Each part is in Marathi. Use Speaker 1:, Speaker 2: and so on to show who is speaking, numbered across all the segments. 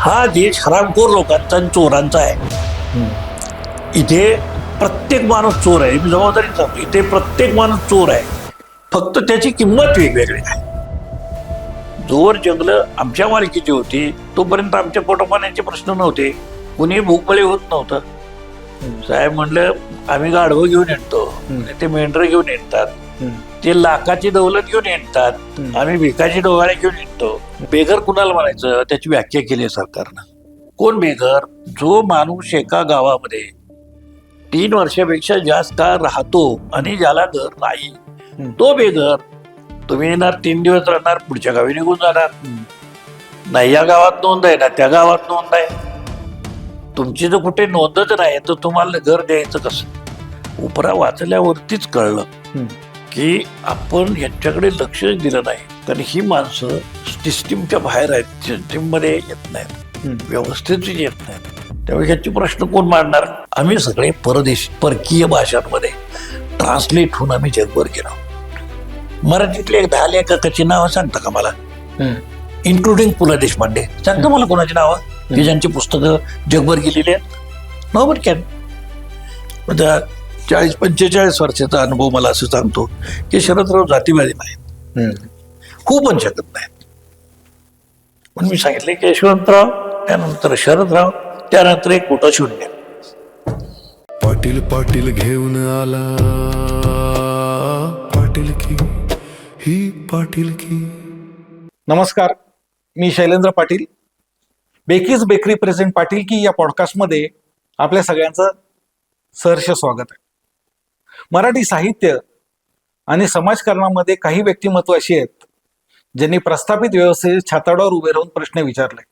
Speaker 1: हा देश हरामखोर लोकांचा आणि चोरांचा आहे. इथे प्रत्येक माणूस चोर आहे. मी जबाबदारी सांगतो, इथे प्रत्येक माणूस चोर आहे, फक्त त्याची किंमत वेगवेगळी आहे. जोवर जंगलं आमच्या मालकीची होती तोपर्यंत आमच्या पोटापाण्याचे प्रश्न नव्हते, कुणी भूकबळी होत नव्हतं. साहेब म्हणलं आम्ही गाढवं घेऊन येतो, ते मेंढरं घेऊन येतात, ते लाखाची दौलत घेऊन येतात, आम्ही भिकाची डोहाळे घेऊन येतो. बेघर कुणाला म्हणायचं त्याची व्याख्या केली आहे सरकारनं. कोण बेघर? जो माणूस एका गावामध्ये 3 वर्षापेक्षा जास्त काळ राहतो आणि ज्याला घर नाही, तो बेघर. तुम्ही येणार 3 दिवस राहणार, पुढच्या गावी निघून जाणार. नाही या गावात नोंद आहे ना त्या गावात नोंद आहे, तुमची जर कुठे नोंदच नाही तर तुम्हाला घर द्यायचं कसं? उपरा वाचल्यावरतीच कळलं की आपण यांच्याकडे लक्षच दिलं नाही, कारण ही माणसं सिस्टीमच्या बाहेर आहेत, सिस्टीममध्ये येत नाहीत, व्यवस्थित येत नाहीत. त्यामुळे ह्याचे प्रश्न कोण मांडणार? आम्ही सगळे परकीय भाषांमध्ये ट्रान्सलेट होऊन आम्ही जगभर गेलो. मराठीतले एक 10 लेखकाची नावं सांगता का मला, इन्क्लुडिंग पु ल देशपांडे? सांगता मला कोणाची नावं की ज्यांची पुस्तकं जगभर गेलेली आहेत? No but can. 40-45 वर्षाचा अनुभव मला असं सांगतो की शरदराव जातीवादी नाहीत, होऊ पण शकत नाहीत. पण मी सांगितले की यशवंतराव, त्यानंतर शरदराव, त्यानंतर एक मोठं शून्य.
Speaker 2: पाटील पाटील घेऊन आला पाटील की ही पाटील की.
Speaker 3: नमस्कार, मी शैलेंद्र पाटील. बेकीज बेकरी प्रेझेंट पाटील की या पॉडकास्टमध्ये आपल्या सगळ्यांचं सहर्ष स्वागत आहे. मराठी साहित्य आणि समाजकारणामध्ये काही व्यक्तिमत्व अशी आहेत ज्यांनी प्रस्थापित व्यवस्थेत छाताडावर उभे राहून प्रश्न विचारले.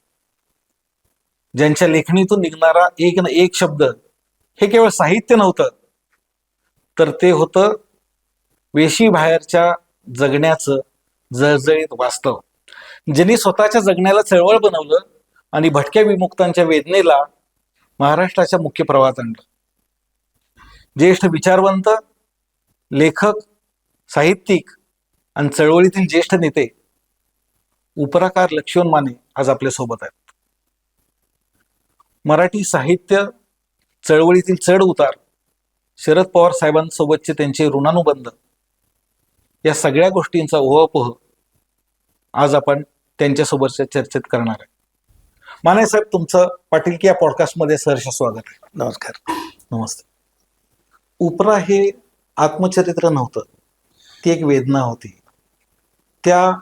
Speaker 3: ज्यांच्या लेखणीतून निघणारा एक ना एक शब्द हे केवळ साहित्य नव्हतं, तर ते होतं वेशी बाहेरच्या जगण्याचं जळजळीत वास्तव. ज्यांनी स्वतःच्या जगण्याला चळवळ बनवलं आणि भटक्या विमुक्तांच्या वेदनेला महाराष्ट्राच्या मुख्य प्रवाहात आणलं. ज्येष्ठ विचारवंत, लेखक, साहित्यिक आणि चळवळीतील ज्येष्ठ नेते उपराकार लक्ष्मण माने आज आपल्या सोबत आहेत. मराठी साहित्य चळवळीतील चढ उतार, शरद पवार साहेबांसोबतचे त्यांचे ऋणानुबंध, या सगळ्या गोष्टींचा ओहापोह आज आपण त्यांच्यासोबतच्या चर्चेत करणार आहे. माने साहेब, तुमचं पाटील की या पॉडकास्टमध्ये सहर्ष स्वागत आहे.
Speaker 1: नमस्कार.
Speaker 3: नमस्ते. उपरा हे आत्मचरित्र नव्हतं, ती एक वेदना होती. त्या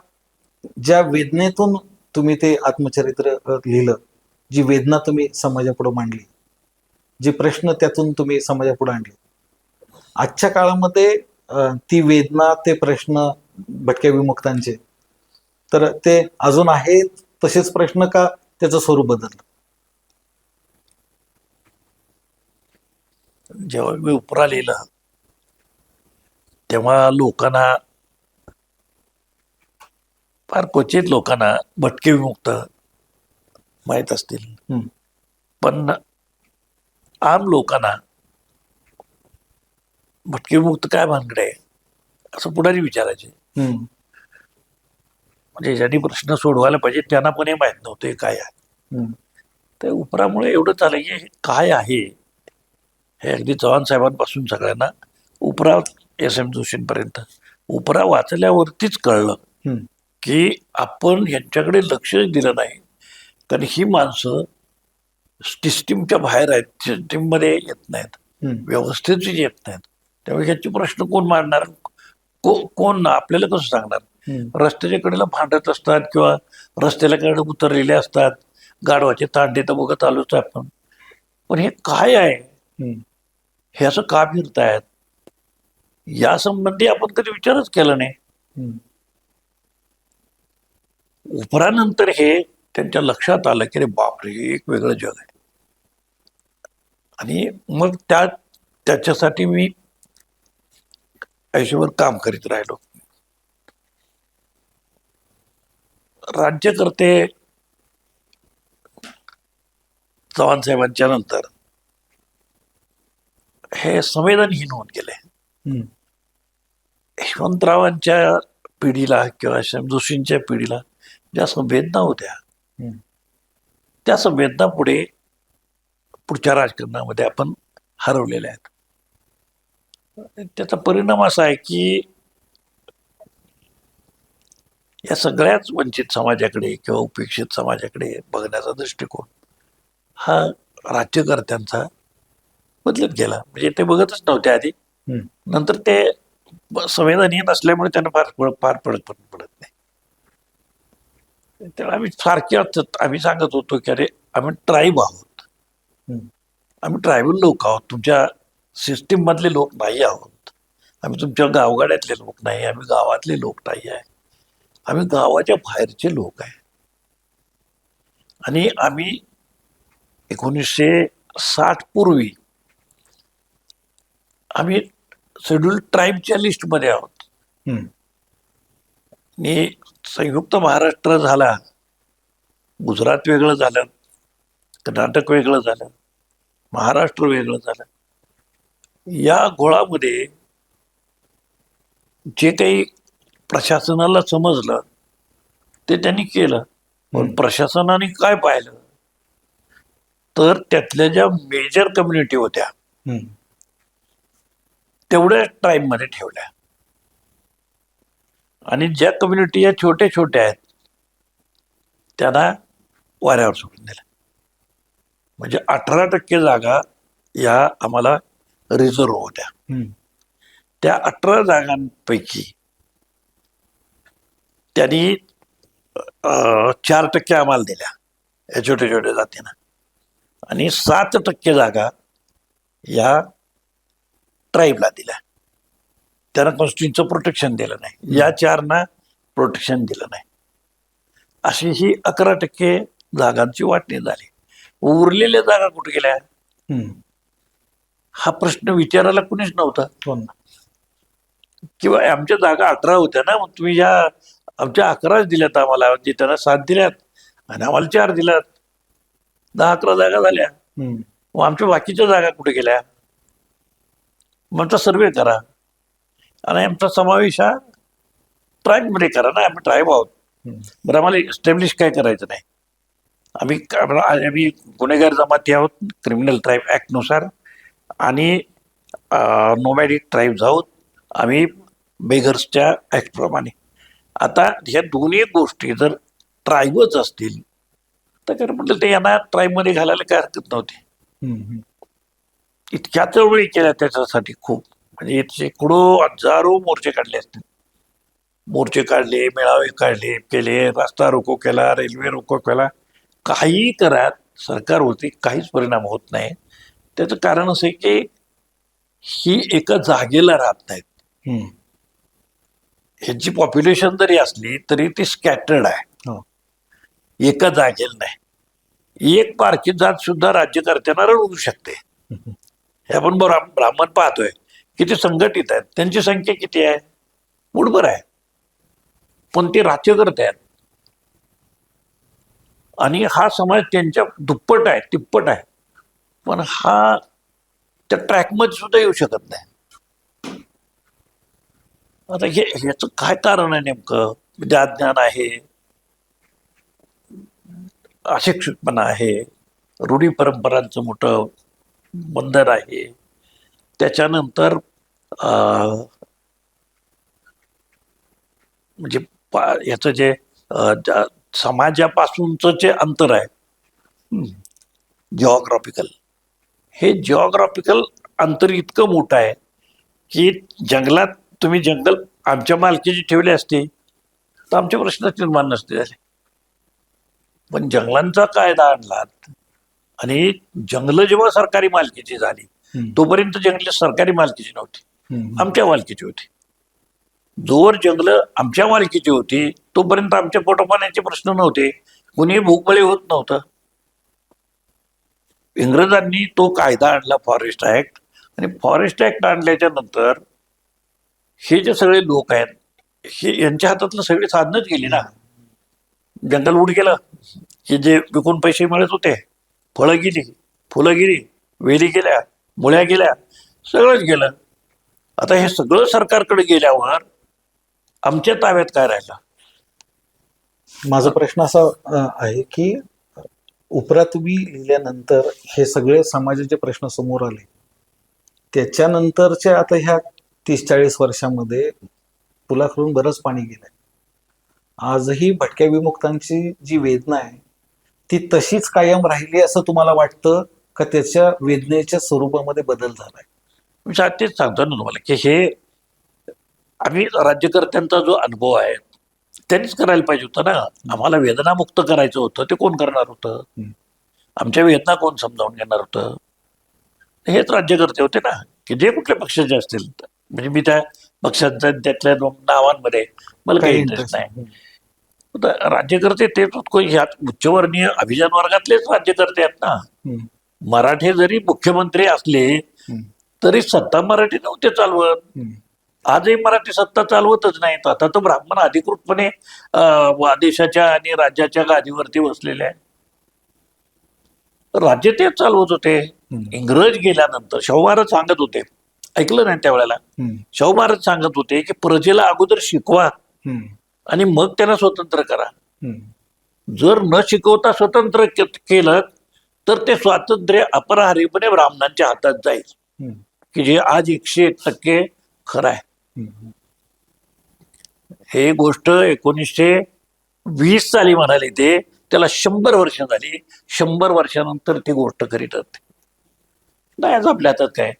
Speaker 3: ज्या वेदनेतून तुम्ही ते आत्मचरित्र लिहिलं, जी वेदना तुम्ही समाजापुढे मांडली, जे प्रश्न त्यातून तुम्ही समाजापुढे आणले, आजच्या काळामध्ये ती वेदना, ते प्रश्न भटक्या विमुक्तांचे, तर ते अजून आहेत तसेच प्रश्न का त्याचं स्वरूप बदललं?
Speaker 1: जेव्हा मी उपरा लिहिला तेव्हा लोकांना, फार क्वचित लोकांना भटके विमुक्त माहीत असतील, पण आम लोकांना भटके विमुक्त काय भानगड आहे असं पुढारी विचारायचे. म्हणजे ज्यांनी प्रश्न सोडवायला पाहिजे त्यांना पण हे माहीत नव्हते काय आहे. तर उपरामुळे एवढं झालं की काय आहे हे अगदी चव्हाण साहेबांपासून सगळ्यांना, उपरा SM जोशींपर्यंत, उपरा वाचल्यावरतीच कळलं की आपण यांच्याकडे लक्षच दिलं नाही, कारण ही माणसं सिस्टीमच्या बाहेर आहेत, सिस्टीममध्ये येत नाहीत, व्यवस्थित येत नाहीत. त्यामुळे ह्याचे प्रश्न कोण मांडणार? कोण आपल्याला कसं सांगणार? रस्त्याच्या कडेला भांडत असतात किंवा रस्त्याला कडे उतरलेले असतात, गाढवाचे तांडे तर बघत आलोच आपण, पण हे काय आहे, हे असं का फिरतायत, या संबंधी आपण कधी विचारच केला नाही. उपरानंतर हे त्यांच्या लक्षात आलं की अरे बापरे, हे एक वेगळं जग आहे. आणि मग त्याच्यासाठी मी आयुष्यभर काम करीत राहिलो. राज्यकर्ते चव्हाण साहेबांच्या नंतर हे संवेदनहीन होऊन गेले. यशवंतरावांच्या पिढीला किंवा जोशींच्या पिढीला ज्या संवेदना होत्या त्या संवेदना पुढच्या राजकारणामध्ये आपण हरवलेल्या आहेत. त्याचा परिणाम असा आहे की या सगळ्याच वंचित समाजाकडे किंवा उपेक्षित समाजाकडे बघण्याचा दृष्टिकोन हा राज्यकर्त्यांचा बदलत गेला. म्हणजे ते बघतच नव्हते आधी, नंतर ते संवेदनीय नसल्यामुळे त्यांना फार फरक पण पडत नाही. त्याला आम्ही सांगत होतो की अरे आम्ही ट्राईब आहोत, आम्ही ट्रायबल लोक आहोत, तुमच्या सिस्टीम मधले लोक नाही आहोत, आम्ही तुमच्या गावगाड्यातले लोक नाही, आम्ही गावातले लोक नाही आहे, आम्ही गावाच्या बाहेरचे लोक आहे. आणि आम्ही 1960 पूर्वी आम्ही शेड्यूल ट्राईबच्या लिस्टमध्ये आहोत. आणि संयुक्त महाराष्ट्र झाला, गुजरात वेगळं झालं, कर्नाटक वेगळं झालं, महाराष्ट्र वेगळं झालं. या घोळामध्ये जे काही प्रशासनाला समजलं ते त्यांनी केलं. पण प्रशासनाने काय पाहिलं तर त्यातल्या ज्या मेजर कम्युनिटी होत्या तेवढ्या ट्राईबमध्ये ठेवल्या आणि ज्या कम्युनिटी या छोट्या छोट्या आहेत त्यांना वाऱ्यावर सोडून दिलं. म्हणजे 18% जागा या आम्हाला रिझर्व्ह होत्या. त्या 18 जागांपैकी त्यांनी 4% आम्हाला दिल्या या छोट्या छोट्या जातींना आणि 7% जागा या ट्राईबला दिल्या. त्यांना कॉन्स्टिट्यूशनचं प्रोटेक्शन दिलं नाही, या 4ना प्रोटेक्शन दिलं नाही. अशी ही 11% जागांची वाटणी झाली. उरलेल्या जागा कुठे गेल्या हा प्रश्न विचारायला कुणीच नव्हता. किंवा आमच्या जागा 18 होत्या ना, मग तुम्ही या आमच्या 11 दिल्यात आम्हाला, म्हणजे त्यांना 7 दिल्यात आणि आम्हाला 4 दिल्यात, 10-11 जागा झाल्या. मग आमच्या बाकीच्या जागा कुठे गेल्या? मग आमचा सर्वे करा आणि आमचा समावेश हा ट्राईबमध्ये करा ना. आम्ही ट्राईब आहोत, बरं आम्हाला एस्टॅब्लिश काय करायचं नाही. आम्ही गुन्हेगार जमाती आहोत क्रिमिनल ट्राईब ॲक्टनुसार आणि नोमॅडिक ट्राईब्स आहोत आम्ही बेगर्सच्या ॲक्टप्रमाणे. आता ह्या दोन्ही गोष्टी जर ट्राईबच असतील तर काय म्हटलं ते यांना ट्राईबमध्ये घालायला काय हरकत नव्हती. इतक्या चळवळी केल्या त्याच्यासाठी खूप, म्हणजे शेकडो हजारो मोर्चे काढले असतील. मोर्चे काढले, मेळावे काढले, केले, रस्ता रोको केला, रेल्वे रोको केला, काही करा सरकारवरती काहीच परिणाम होत नाही. त्याचं कारण असं आहे की ही एका जागेला राहत नाहीत. ह्याची पॉप्युलेशन जरी असली तरी ती स्कॅटर्ड आहे, एका जागेला नाही. एक पारखी जात सुद्धा राज्यकर्त्यांना रडवू शकते. हे आपण ब्राह्मण पाहतोय किती संघटित आहेत, त्यांची संख्या किती आहे, मुठभर आहे, पण ते राज्यकर्ते आहेत. आणि हा समाज त्यांच्या दुप्पट आहे, तिप्पट आहे, पण हा त्या ट्रॅकमध्ये सुद्धा येऊ शकत नाही. आता ह्याचं काय कारण आहे नेमकं? म्हणजे अज्ञान आहे, अशिक्षितपणा आहे, रूढी परंपरांचं मोठं बंधन आहे, त्याच्यानंतर म्हणजे याचं जे समाजापासूनचं जे अंतर आहे जिओग्राफिकल, हे जिओग्राफिकल अंतर इतकं मोठं आहे की जंगलात तुम्ही जंगल आमच्या मालकीची ठेवली असते तर आमचे प्रश्न निर्माण नसते झाले. पण जंगलांचा कायदा आणला आणि जंगलं जेव्हा सरकारी मालकीची झाली तोपर्यंत जंगले सरकारी मालकीची नव्हती, आमच्या मालकीची होती. जोवर जंगलं आमच्या मालकीची होती तोपर्यंत आमच्या पोटपाण्याचे प्रश्न नव्हते, कुणीही भूकबळी होत नव्हतं. इंग्रजांनी तो कायदा आणला फॉरेस्ट ऍक्ट, आणि फॉरेस्ट ऍक्ट आणल्याच्या नंतर हे जे सगळे लोक आहेत हे यांच्या हातातलं सगळी साधनच गेली ना. जंगल उड गेलं की जे विकून पैसे मिळत होते, फळं गेली, फुलं गेली, वेली गेल्या, मुळ्या गेल्या, सगळंच गेलं. आता हे सगळं सरकारकडे गेल्यावर आमच्या ताब्यात काय राहिलं?
Speaker 3: माझा प्रश्न असा आहे की उपरा तुम्ही लिहिल्यानंतर हे सगळे समाजाचे प्रश्न समोर आले. त्याच्यानंतरच्या आता ह्या 30-40 वर्षामध्ये पुलाखालून बरंच पाणी गेलंय. आजही भटक्या विमुक्तांची जी वेदना आहे ती तशीच कायम राहिली असं तुम्हाला वाटतं का त्याच्या वेदनेच्या स्वरूपामध्ये बदल झालाय?
Speaker 1: मी तेच सांगतो ना तुम्हाला की हे आम्ही राज्यकर्त्यांचा जो अनुभव आहे त्यांनीच करायला पाहिजे होतं ना. आम्हाला वेदनामुक्त करायचं होतं, ते कोण करणार होतं? आमच्या वेदना कोण समजावून घेणार होतं? हेच राज्यकर्ते होते ना, की जे कुठल्या पक्षाचे असतील. म्हणजे मी त्या पक्षांच्या त्यातल्या नावांमध्ये मला काही इंटरेस्ट नाही. आता राज्यकर्ते तेच ह्यात उच्चवर्णीय अभिजात वर्गातलेच राज्यकर्ते आहेत ना. मराठे जरी मुख्यमंत्री असले तरी सत्ता मराठी नव्हते चालवत. आजही मराठी सत्ता चालवतच नाहीत. आता तर ब्राह्मण अधिकृतपणे देशाच्या आणि राज्याच्या गादीवरती बसलेले आहे. राज्य तेच चालवत होते. इंग्रज गेल्यानंतर शाहू महाराज सांगत होते, ऐकलं नाही त्यावेळेला, शाहू महाराज सांगत होते की प्रजेला अगोदर शिकवा आणि मग त्यांना स्वतंत्र करा. जर न शिकवता स्वतंत्र केलं तर ते स्वातंत्र्य अपरिहार्यपणे ब्राह्मणांच्या हातात जाईल, की जे आज 101% खरं आहे. हे गोष्ट 1920 साली म्हणाली, ते त्याला 100 वर्ष झाली. 100 वर्षानंतर ती गोष्ट खरी ठरते. नाही आज आपल्या हातात काय.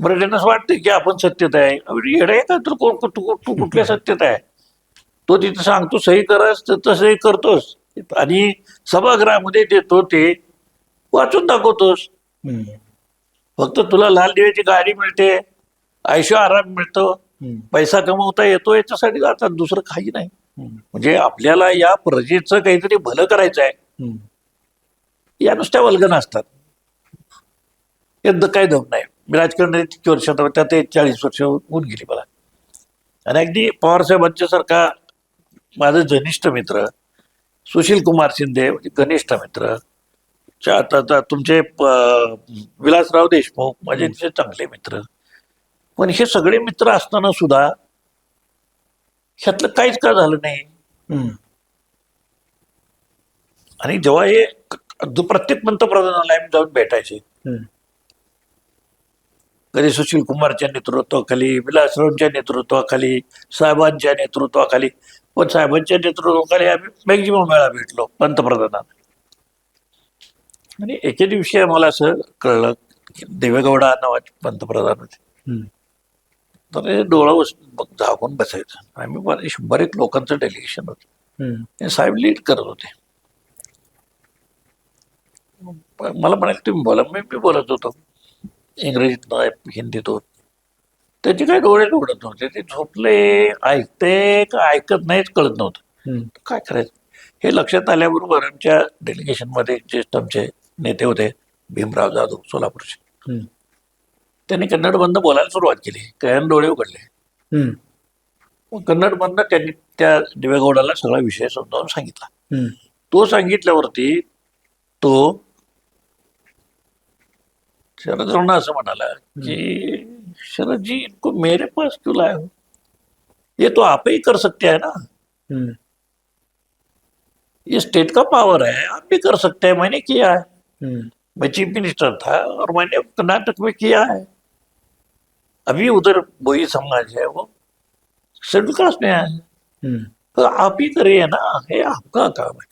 Speaker 1: मराठ्यांना असं वाटतं की आपण सत्यत आहे. येडं आहे का? तर कुठल्या सत्यत आहे? तो तिथं सांगतो सही करास तर तसंही करतोस आणि सभागृहामध्ये देतो ते वाचून दाखवतोस. फक्त तुला लाल दिव्याची गाडी मिळते, आयुष्य आराम मिळतो, पैसा कमवता येतो, याच्यासाठी जातात, दुसरं काही नाही. म्हणजे आपल्याला या प्रजेचं काहीतरी भलं करायचं आहे, या नुसत्या वल्गना असतात. यात काही दम नाही. मी राजकारणात किती वर्ष, त्यात 40 वर्ष होऊन गेली मला. आणि अगदी पवार साहेबांच्या सारखा माझा घनिष्ठ मित्र सुशील कुमार शिंदे, घनिष्ठ मित्र, आता तुमचे विलासराव देशमुख माझे चांगले मित्र. पण हे सगळे मित्र असताना सुद्धा ह्यातलं काहीच का झालं नाही. आणि जेव्हा हे प्रत्येक पंतप्रधानाला जाऊन भेटायचे, कधी सुशील कुमारच्या नेतृत्वाखाली, विलासरावांच्या नेतृत्वाखाली, साहेबांच्या नेतृत्वाखाली. पण साहेबांच्या नेतृत्वाखाली आम्ही मॅक्झिमम वेळा भेटलो पंतप्रधानांना. आणि एके दिवशी आम्हाला असं कळलं की देवेगौडा नावाचे पंतप्रधान होते. तर डोळा झाकून बसायचं. आम्ही 100 लोकांचं डेलिगेशन होतं. साहेब लीड करत होते. मला म्हणाले तुम्ही बोला. मी बोलत होतो इंग्रजीत हिंदीतून. त्याचे काही डोळे उघडत नव्हते. ते झोपले, ऐकते का ऐकत नाहीच कळत नव्हतं. काय करायचं हे लक्षात आल्याबरोबर आमच्या डेलिगेशन मध्ये ज्येष्ठ आमचे नेते होते, भीमराव जाधव सोलापूरचे, त्यांनी कन्नड मधनं बोलायला सुरुवात केली. कळ्यानं डोळे उघडले. मग कन्नड मधनं त्यांनी त्या देवेगौडाला सगळा विषय समजावून सांगितला. तो सांगितल्यावरती तो शरद असं म्हणाला की शरद जी इनको मेरे पास क्यों लाए हो, ये तो आप ही कर सकते हैं ना, ये स्टेट का पावर है, आप भी कर सकते हैं. मैंने किया है, मैं चीफ मिनिस्टर था और मैंने कर्नाटक में किया है. अभी उधर वही समाज है वो शेड्यूल कास्ट में है, तो आप ही करिए ना, हे आपका काम आहे.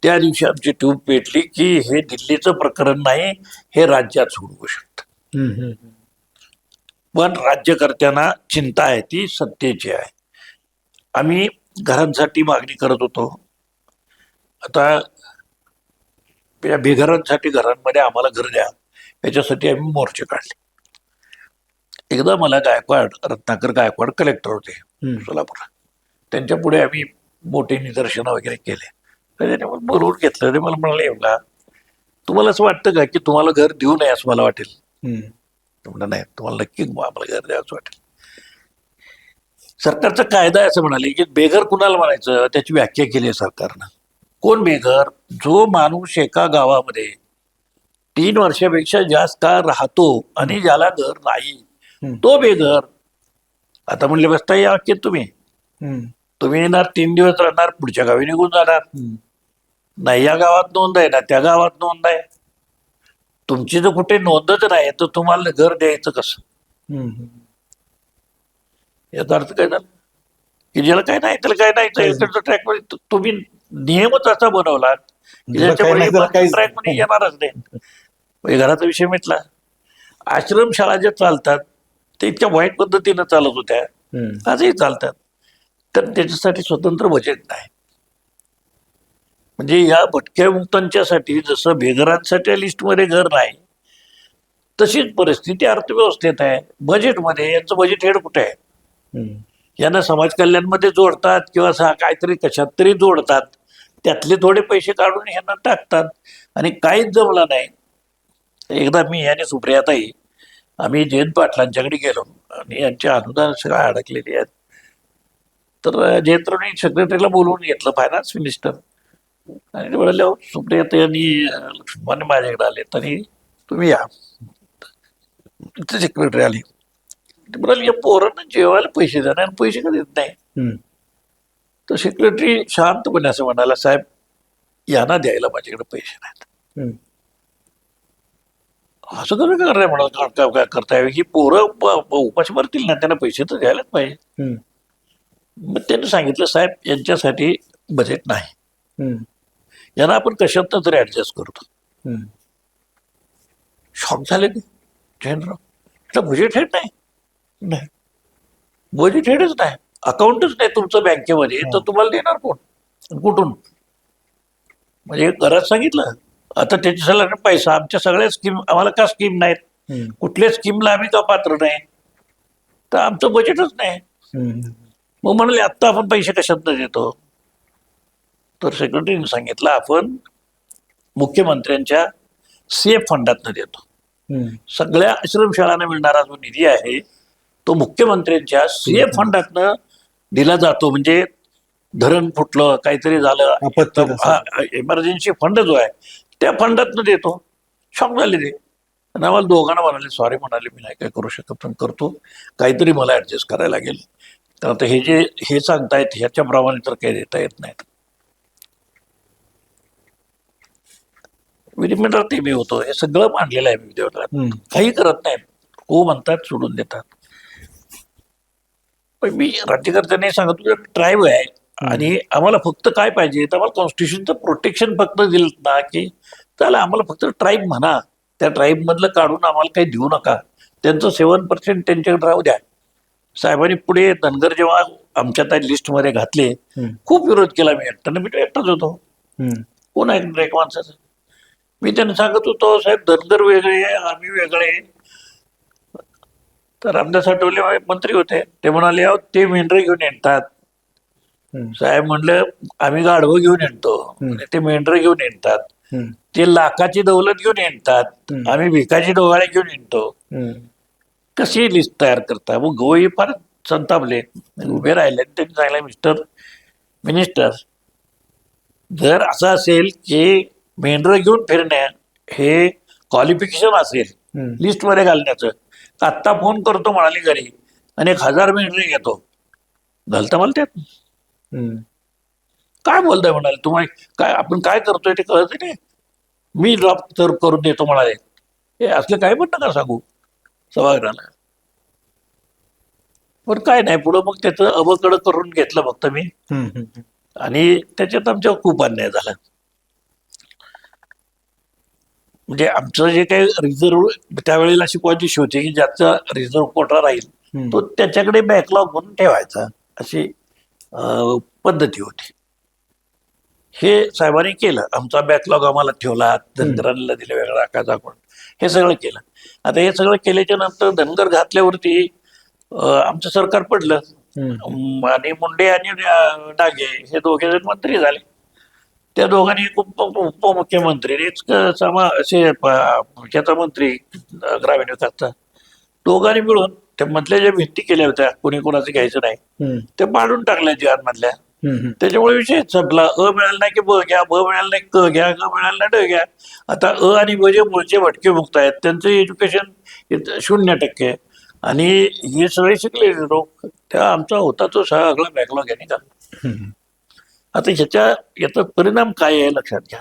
Speaker 1: त्या दिवशी आमची ट्यूब पेटली की हे दिल्लीचं प्रकरण नाही, हे राज्यात सोडवू शकतं. पण राज्यकर्त्यांना चिंता आहे ती सत्तेची आहे. आम्ही घरांसाठी मागणी करत होतो. आता या बेघरांसाठी घरांमध्ये आम्हाला घर द्या, याच्यासाठी आम्ही मोर्चे काढले. एकदा मला रत्नाकर गायकवाड कलेक्टर होते सोलापूरला. त्यांच्या पुढे आम्ही मोठे निदर्शनं वगैरे केले. तर त्याने मला बोलवून घेतलं. ते मला म्हणाले, एवढा तुम्हाला असं वाटतं का की तुम्हाला घर देऊ नये असं मला वाटेल? म्हणलं नाही, तुम्हाला नक्की आम्हाला घर द्यायचं वाटेल. सरकारचा कायदा आहे असं म्हणाले की बेघर कुणाला म्हणायचं त्याची व्याख्या केली आहे सरकारनं. कोण बेघर? जो माणूस एका गावामध्ये 3 वर्षापेक्षा जास्त काळ राहतो आणि ज्याला घर नाही, तो बेघर. आता म्हणले बसता या की तुम्ही येणार, 3 दिवस राहणार, पुढच्या गावी निघून जाणार. नाही या गावात नोंद आहे ना त्या गावात नोंद आहे. तुमची जर कुठे नोंदच नाही तर तुम्हाला घर द्यायचं कसं? याचा अर्थ काय झाला की ज्याला काय नाही त्याला काय नाही
Speaker 3: काहीच
Speaker 1: इकडचं ट्रॅक मध्ये तुम्ही नियमच असा बनवला की
Speaker 3: ज्याला काय नाही त्याला काहीच
Speaker 1: ट्रॅक मध्ये येणारच नाही. म्हणजे घराचा विषय मिटला. आश्रमशाळा ज्या चालतात ते इतक्या वाईट पद्धतीनं चालत होत्या, आजही चालतात. तर त्याच्यासाठी स्वतंत्र बजेट नाही. म्हणजे या भटक्या मुक्तांच्यासाठी जसं बेघरांसाठी लिस्टमध्ये घर नाही, तशीच परिस्थिती अर्थव्यवस्थेत आहे. बजेटमध्ये यांचं बजेट हेड कुठे आहे? यांना समाज कल्याणमध्ये जोडतात किंवा काहीतरी कशात तरी जोडतात, त्यातले थोडे पैसे काढून ह्यांना टाकतात आणि काहीच जमलं नाही. एकदा मी आणि सुप्रियाताई आम्ही जयंत पाटलांच्याकडे गेलो आणि यांच्या अनुदान सगळं अडकलेली आहेत. तर जयंतरावनी सेक्रेटरीला बोलवून घेतलं, फायनान्स मिनिस्टर, आणि ते म्हणाले सुप्रियाताई आणि लक्ष्मण माझ्याकडे आले आणि तुम्ही या. तिथे सेक्रेटरी आली. ते म्हणाले या पोरांना जेवायला पैसे देणार आणि पैसे का देत नाही? तर सेक्रेटरी शांतपणे असं म्हणाला, साहेब यांना द्यायला माझ्याकडे पैसे नाहीत. असं कसं करताय म्हणाल, काय करताय? ही पोरं उपाशी मरतील ना, त्यांना पैसे तर द्यायलाच पाहिजे. मग त्यांनी सांगितलं, साहेब यांच्यासाठी बजेट नाही, यांना आपण कशात तरी ऍडजस्ट करतो. शॉक झाले ते जयंतराव, बजेट हेड नाही, बजेट हेडच नाही, अकाउंटच नाही तुमचं बँकेमध्ये, तर तुम्हाला देणार कोण, कुठून? म्हणजे घरात सांगितलं आता त्याच्यासाठी पैसा, आमच्या सगळ्या स्कीम, आम्हाला का स्कीम नाहीत, कुठल्या स्कीमला आम्ही का पात्र नाही, तर आमचं बजेटच नाही. मग म्हणाले आत्ता आपण पैसे कशात देतो? तर सेक्रेटरीने सांगितलं आपण मुख्यमंत्र्यांच्या सीएफ फंडातनं देतो. सगळ्या आश्रमशाळांना मिळणारा जो निधी आहे तो मुख्यमंत्र्यांच्या सीएफ फंडातनं दिला जातो. म्हणजे धरण फुटलं, काहीतरी झालं, इमर्जन्सी फंड जो आहे त्या फंडातनं देतो. शॉक झाले ते आणि आम्हाला दोघांना म्हणाले, सॉरी म्हणाले, मी नाही काय करू शकत, पण करतो, काहीतरी मला ऍडजस्ट करायला लागेल. तर आता हे जे हे सांगतायत ह्याच्याप्रमाणे तर काही देता येत नाहीत. विधिमंडळात ते मी होतो, हे सगळं मांडलेलं आहे विधिमंडळात, काही करत नाहीत, हो म्हणतात, सोडून देतात. पण मी राज्यकर्त्यांनी सांगत ट्राईब आहे आणि आम्हाला फक्त काय पाहिजे, तर आम्हाला कॉन्स्टिट्यूशनचं प्रोटेक्शन फक्त दिलं ना की त्याला आम्हाला फक्त ट्राईब म्हणा, त्या ट्राईब मधलं काढून आम्हाला काही देऊ नका, त्यांचं 7% त्यांच्याकडे राहू द्या. साहेबांनी पुढे धनगर जेव्हा आमच्या त्या लिस्टमध्ये घातले, खूप विरोध केला. मी एकट्यानं, मी एकटाच होतो, कोण ऐकणार एक माणसाचं? मी त्यांना सांगत होतो, साहेब धनगर वेगळे, आम्ही वेगळे. तर रामदास आठवले मंत्री होते, ते म्हणाले ते मेंढरे घेऊन येतात. साहेब म्हणलं आम्ही गाढवं घेऊन येतो, ते मेंढरं घेऊन येतात, ते लाखाची दौलत घेऊन येतात, आम्ही भिकाची डोहाळे घेऊन येतो. कशी लिस्ट तयार करता? मग गोई फार संतापले, उभे राहिले. त्यांनी सांगितलं, मिस्टर मिनिस्टर, जर असं असेल की मेंढरं घेऊन फिरण्या हे क्वालिफिकेशन असेल लिस्टमध्ये घालण्याचं, आत्ता फोन करतो म्हणाली घरी आणि 1000 मेंढरे घेतो, घालता मला त्यात? काय बोलताय म्हणाले, तुम्हाला काय आपण काय करतोय ते कळत नाही, मी ड्रॉप तर करून देतो म्हणाले. हे असलं काय पण नका सांगू सभागृहाला. पण काय नाही, पुढं मग त्याचं अबकडं करून घेतलं फक्त मी, आणि त्याच्यात आमच्यावर खूप अन्याय झाला. म्हणजे आमचं जे काही रिझर्व्ह त्यावेळेला अशी पॉलिसी होती की ज्याचा रिझर्व्ह कोटा राहील तो त्याच्याकडे बॅकलॉग म्हणून ठेवायचा, अशी पद्धती होती. हे साहेबांनी केलं, आमचा बॅकलॉग आम्हाला ठेवला, धनगरांना दिले वेगळा आकाश दाखवून, हे सगळं केलं. आता हे सगळं केल्याच्या नंतर धनगर घातल्यावरती आमचं सरकार पडलं आणि मुंडे आणि डागे हे दोघे जण मंत्री झाले. त्या दोघांनी उपमुख्यमंत्री ह्याचा मंत्री ग्रामीण विकासचा, दोघांनी मिळून त्या मधल्या ज्या भिंती केल्या होत्या, कोणी कोणाचं घ्यायचं नाही, ते पाडून टाकल्या जिहादमधल्या. त्याच्यामुळे विषय संपला. मिळाला नाही की ब घ्या, ब मिळालं नाही क घ्या, ग मिळालं नाही ड घ्या. आता आणि ब जे मूळचे भटके मुक्त आहेत त्यांचं एज्युकेशन 0%, आणि हे सगळे शिकलेले लोक, त्या आमचा होता तो सगळा बॅकलॉग यांनी घालला. आता याचा परिणाम काय आहे लक्षात घ्या.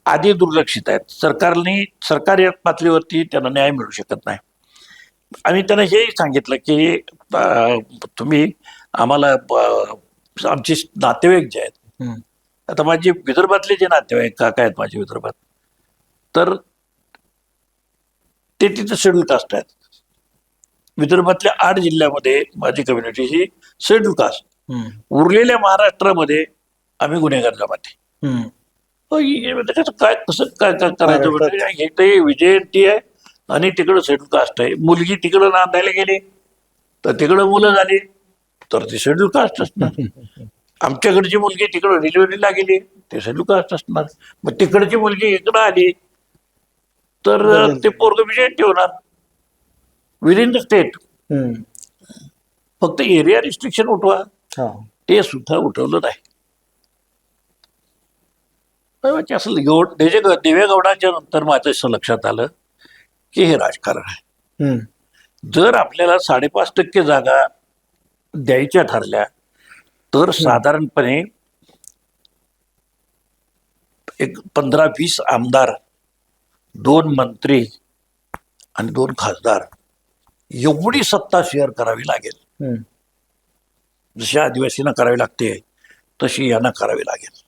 Speaker 1: आधी दुर्लक्षित आहेत. सरकारी पातळीवरती त्यांना न्याय मिळू शकत नाही. आम्ही त्यांना हेही सांगितलं की तुम्ही आम्हाला आमचे नातेवाईक जे आहेत, आता माझे विदर्भातले जे नातेवाईक काका आहेत माझे विदर्भात, तर ते तिथे शेड्यूल कास्ट आहेत. विदर्भातल्या 8 जिल्ह्यामध्ये माझी कम्युनिटी ही शेड्यूल कास्ट. उरलेल्या महाराष्ट्रामध्ये आम्ही गुन्हेगार जमाती. कसं काय करायचं म्हणजे हे ते विजयंती आहे आणि तिकडं शेड्यूल कास्ट आहे. मुलगी तिकडं नांदायला गेली तर तिकडं मुलं झाली तर ते शेड्यूल कास्ट असणार. आमच्याकडची मुलगी तिकडं डिलिव्हरीला गेली ते शेड्यूल कास्ट असणार. मग तिकडची मुलगी इकडं आली तर ते पोरग विजयंती होणार विदिन द स्टेट. फक्त एरिया रिस्ट्रिक्शन उठवा, ते सुद्धा उठवलं नाही. असं देवेगौडाच्या नंतर माझं असं लक्षात आलं की हे राजकारण आहे. जर आपल्याला 5.5% जागा द्यायच्या ठरल्या तर साधारणपणे एक 15-20 आमदार, 2 मंत्री आणि 2 खासदार एवढी सत्ता शेअर करावी लागेल. जशी आदिवासींना करावी लागते तशी यांना करावी लागेल.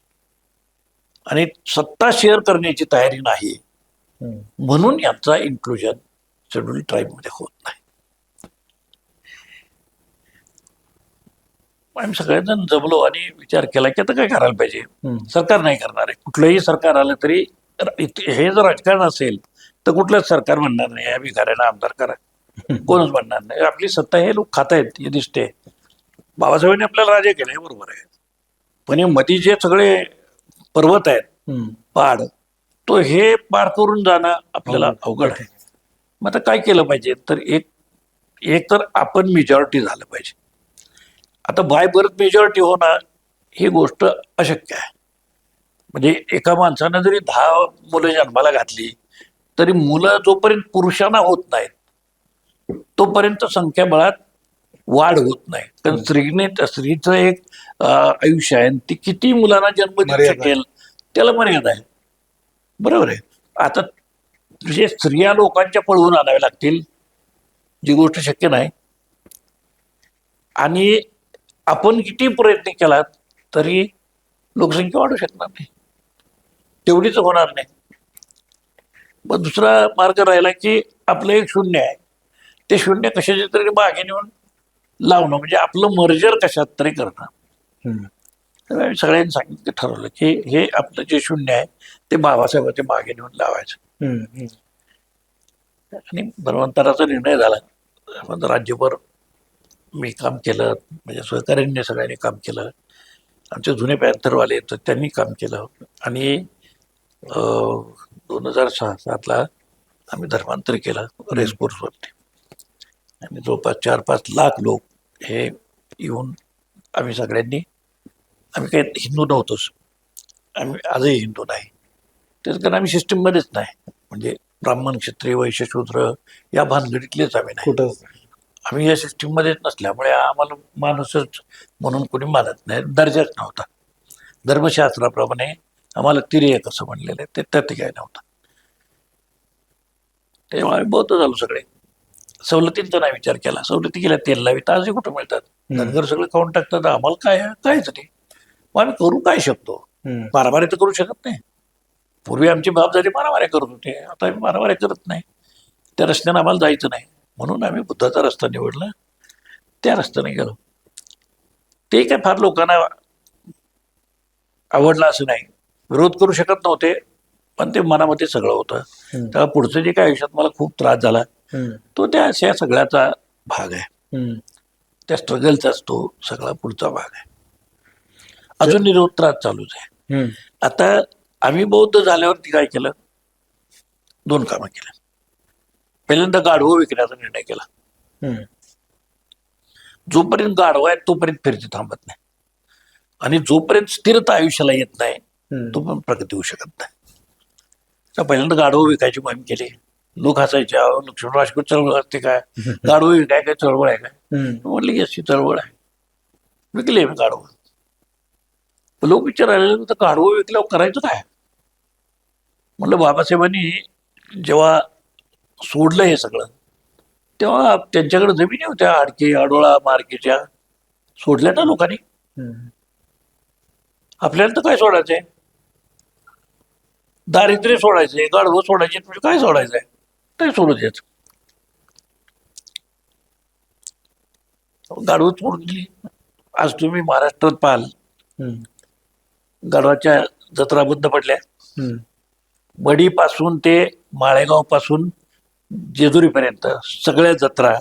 Speaker 1: आणि सत्ता शेअर करण्याची तयारी नाही म्हणून यांचा इन्क्लुजन शेड्यूल ट्राईब मध्ये होत नाही. आम्ही सगळेजण जमलो आणि विचार केला की आता काय करायला पाहिजे. सरकार नाही करणार आहे. कुठलंही सरकार आलं तरी हे जर राजकारण असेल तर कुठलंच सरकार म्हणणार नाही या भिकाऱ्यांना आमदार करा, कोणच म्हणणार नाही. आपली सत्ता हे लोक खात आहेत हे दिसते. बाबासाहेबांनी आपल्याला राजे केले बरोबर आहे, पण हे मधी जे सगळे पर्वत आहेत पहाड, तो हे पार करून जाणं आपल्याला अवघड आहे. मग आता काय केलं पाहिजे तर एक तर आपण मेजॉरिटी झालं पाहिजे. आता बाय बर्थ मेजॉरिटी होणं ही गोष्ट अशक्य आहे. म्हणजे एका माणसानं जरी 10 मुलं जन्माला घातली तरी मुलं जोपर्यंत पुरुषांना होत नाहीत तोपर्यंत संख्याबळात वाढ होत नाही. कारण स्त्रीचं एक आयुष्य आहे, ती किती मुलांना जन्म देऊ शकेल त्याला मर्यादा आहे. बरोबर आहे. आता जे स्त्रिया लोकांच्या पळवून आणाव्या लागतील जी गोष्ट शक्य नाही. आणि आपण किती प्रयत्न केला तरी लोकसंख्या वाढू शकणार नाही, तेवढीच होणार नाही. मग दुसरा मार्ग राहिला की आपलं एक शून्य आहे, ते शून्य कशाच्या तरी मागे नेऊन लावणं, म्हणजे आपलं मर्जर कशात तरी करणं. तर आम्ही सगळ्यांनी सांगितलं ठरवलं की हे आपलं जे शून्य आहे ते बाबासाहेबांच्या मागे नेऊन लावायचं. आणि भगवंतराचा निर्णय झाला. राज्यभर मी काम केलं, म्हणजे सहकार्यांनी सगळ्यांनी काम केलं. आमचे जुने पॅन्थरवाले तर त्यांनी काम केलं. आणि 2006-07 आम्ही धर्मांतर केलं रेसकोर्सवरती. आणि जवळपास 4-5 लाख लोक हे येऊन आम्ही सगळ्यांनी, आम्ही काही हिंदू नव्हतोच, आम्ही आजही हिंदू नाही. तेच कारण आम्ही सिस्टीममध्येच नाही. म्हणजे ब्राह्मण, क्षत्रिय, वैश्य, शूद्र या भानगडीतलेच आम्ही नाही. आम्ही या सिस्टीममध्येच नसल्यामुळे आम्हाला माणूसच म्हणून कोणी मानत नाही, दर्जाच नव्हता. धर्मशास्त्राप्रमाणे आम्हाला तिर्यक असं म्हणलेलं आहे, ते त्यात काय नव्हतं. तेव्हा आम्ही बौद्ध झालो सगळे. सवलतींचा नाही विचार केला. सवलती केल्या तेल लावीत आजही कुठं मिळतात. धनगर सगळं खाऊन टाकतात, आम्हाला कायच नाही. मग आम्ही करू काय शकतो. मारामारी तर करू शकत नाही. पूर्वी आमची बापदारी मारामाऱ्या करत होते, आता आम्ही मारामाऱ्या करत नाही. त्या रस्त्याने आम्हाला जायचं नाही म्हणून आम्ही बुद्धाचा रस्ता निवडला, त्या रस्त्याने गेलो. ते काय फार लोकांना आवडलं असं नाही, विरोध करू शकत नव्हते, पण ते मनामध्ये सगळं होतं. तेव्हा पुढचं जे काय आयुष्यात मला खूप त्रास झाला तो त्या सगळ्याचा भाग आहे. त्या स्ट्रगलचाच तो सगळा पुढचा भाग आहे. अजून निरोध त्रास चालूच आहे. आता आम्ही बौद्ध झाल्यावरती काय केलं, 2 कामं केलं. पहिल्यांदा गाढवं विकण्याचा निर्णय केला. जोपर्यंत गाढवा आहे तोपर्यंत फिरती थांबत नाही, आणि जोपर्यंत स्थिरता आयुष्याला येत नाही तोपर्यंत प्रगती होऊ शकत नाही. तर पहिल्यांदा गाढवं विकायची मोहीम केली. लोक हसायचे, लक्ष्मण राजपूत चळवळ असते काय, गाढवं विकाय काय चळवळ आहे काय. म्हटलं की अशी चळवळ आहे. विकली मी गाढवं. लोक विचारायला तर गाढवं विकल्यावर करायचं काय. म्हणलं बाबासाहेबांनी जेव्हा सोडलं हे सगळं तेव्हा त्यांच्याकडे जमिनी होत्या, आडके आडोळा मार्केच्या, सोडल्या ना लोकांनी. आपल्याला तर काय सोडायचंय, दारिद्र्य सोडायचंय, गाढवं सोडायचे, म्हणजे काय सोडायचंय, ते सोडू द्यायचं. गाढवं सोडून दिली. आज तुम्ही महाराष्ट्रात पाहाल गाढवाच्या जत्रा बंद पडल्या. बडीपासून ते माळेगाव पासून जेजुरीपर्यंत सगळ्या जत्रा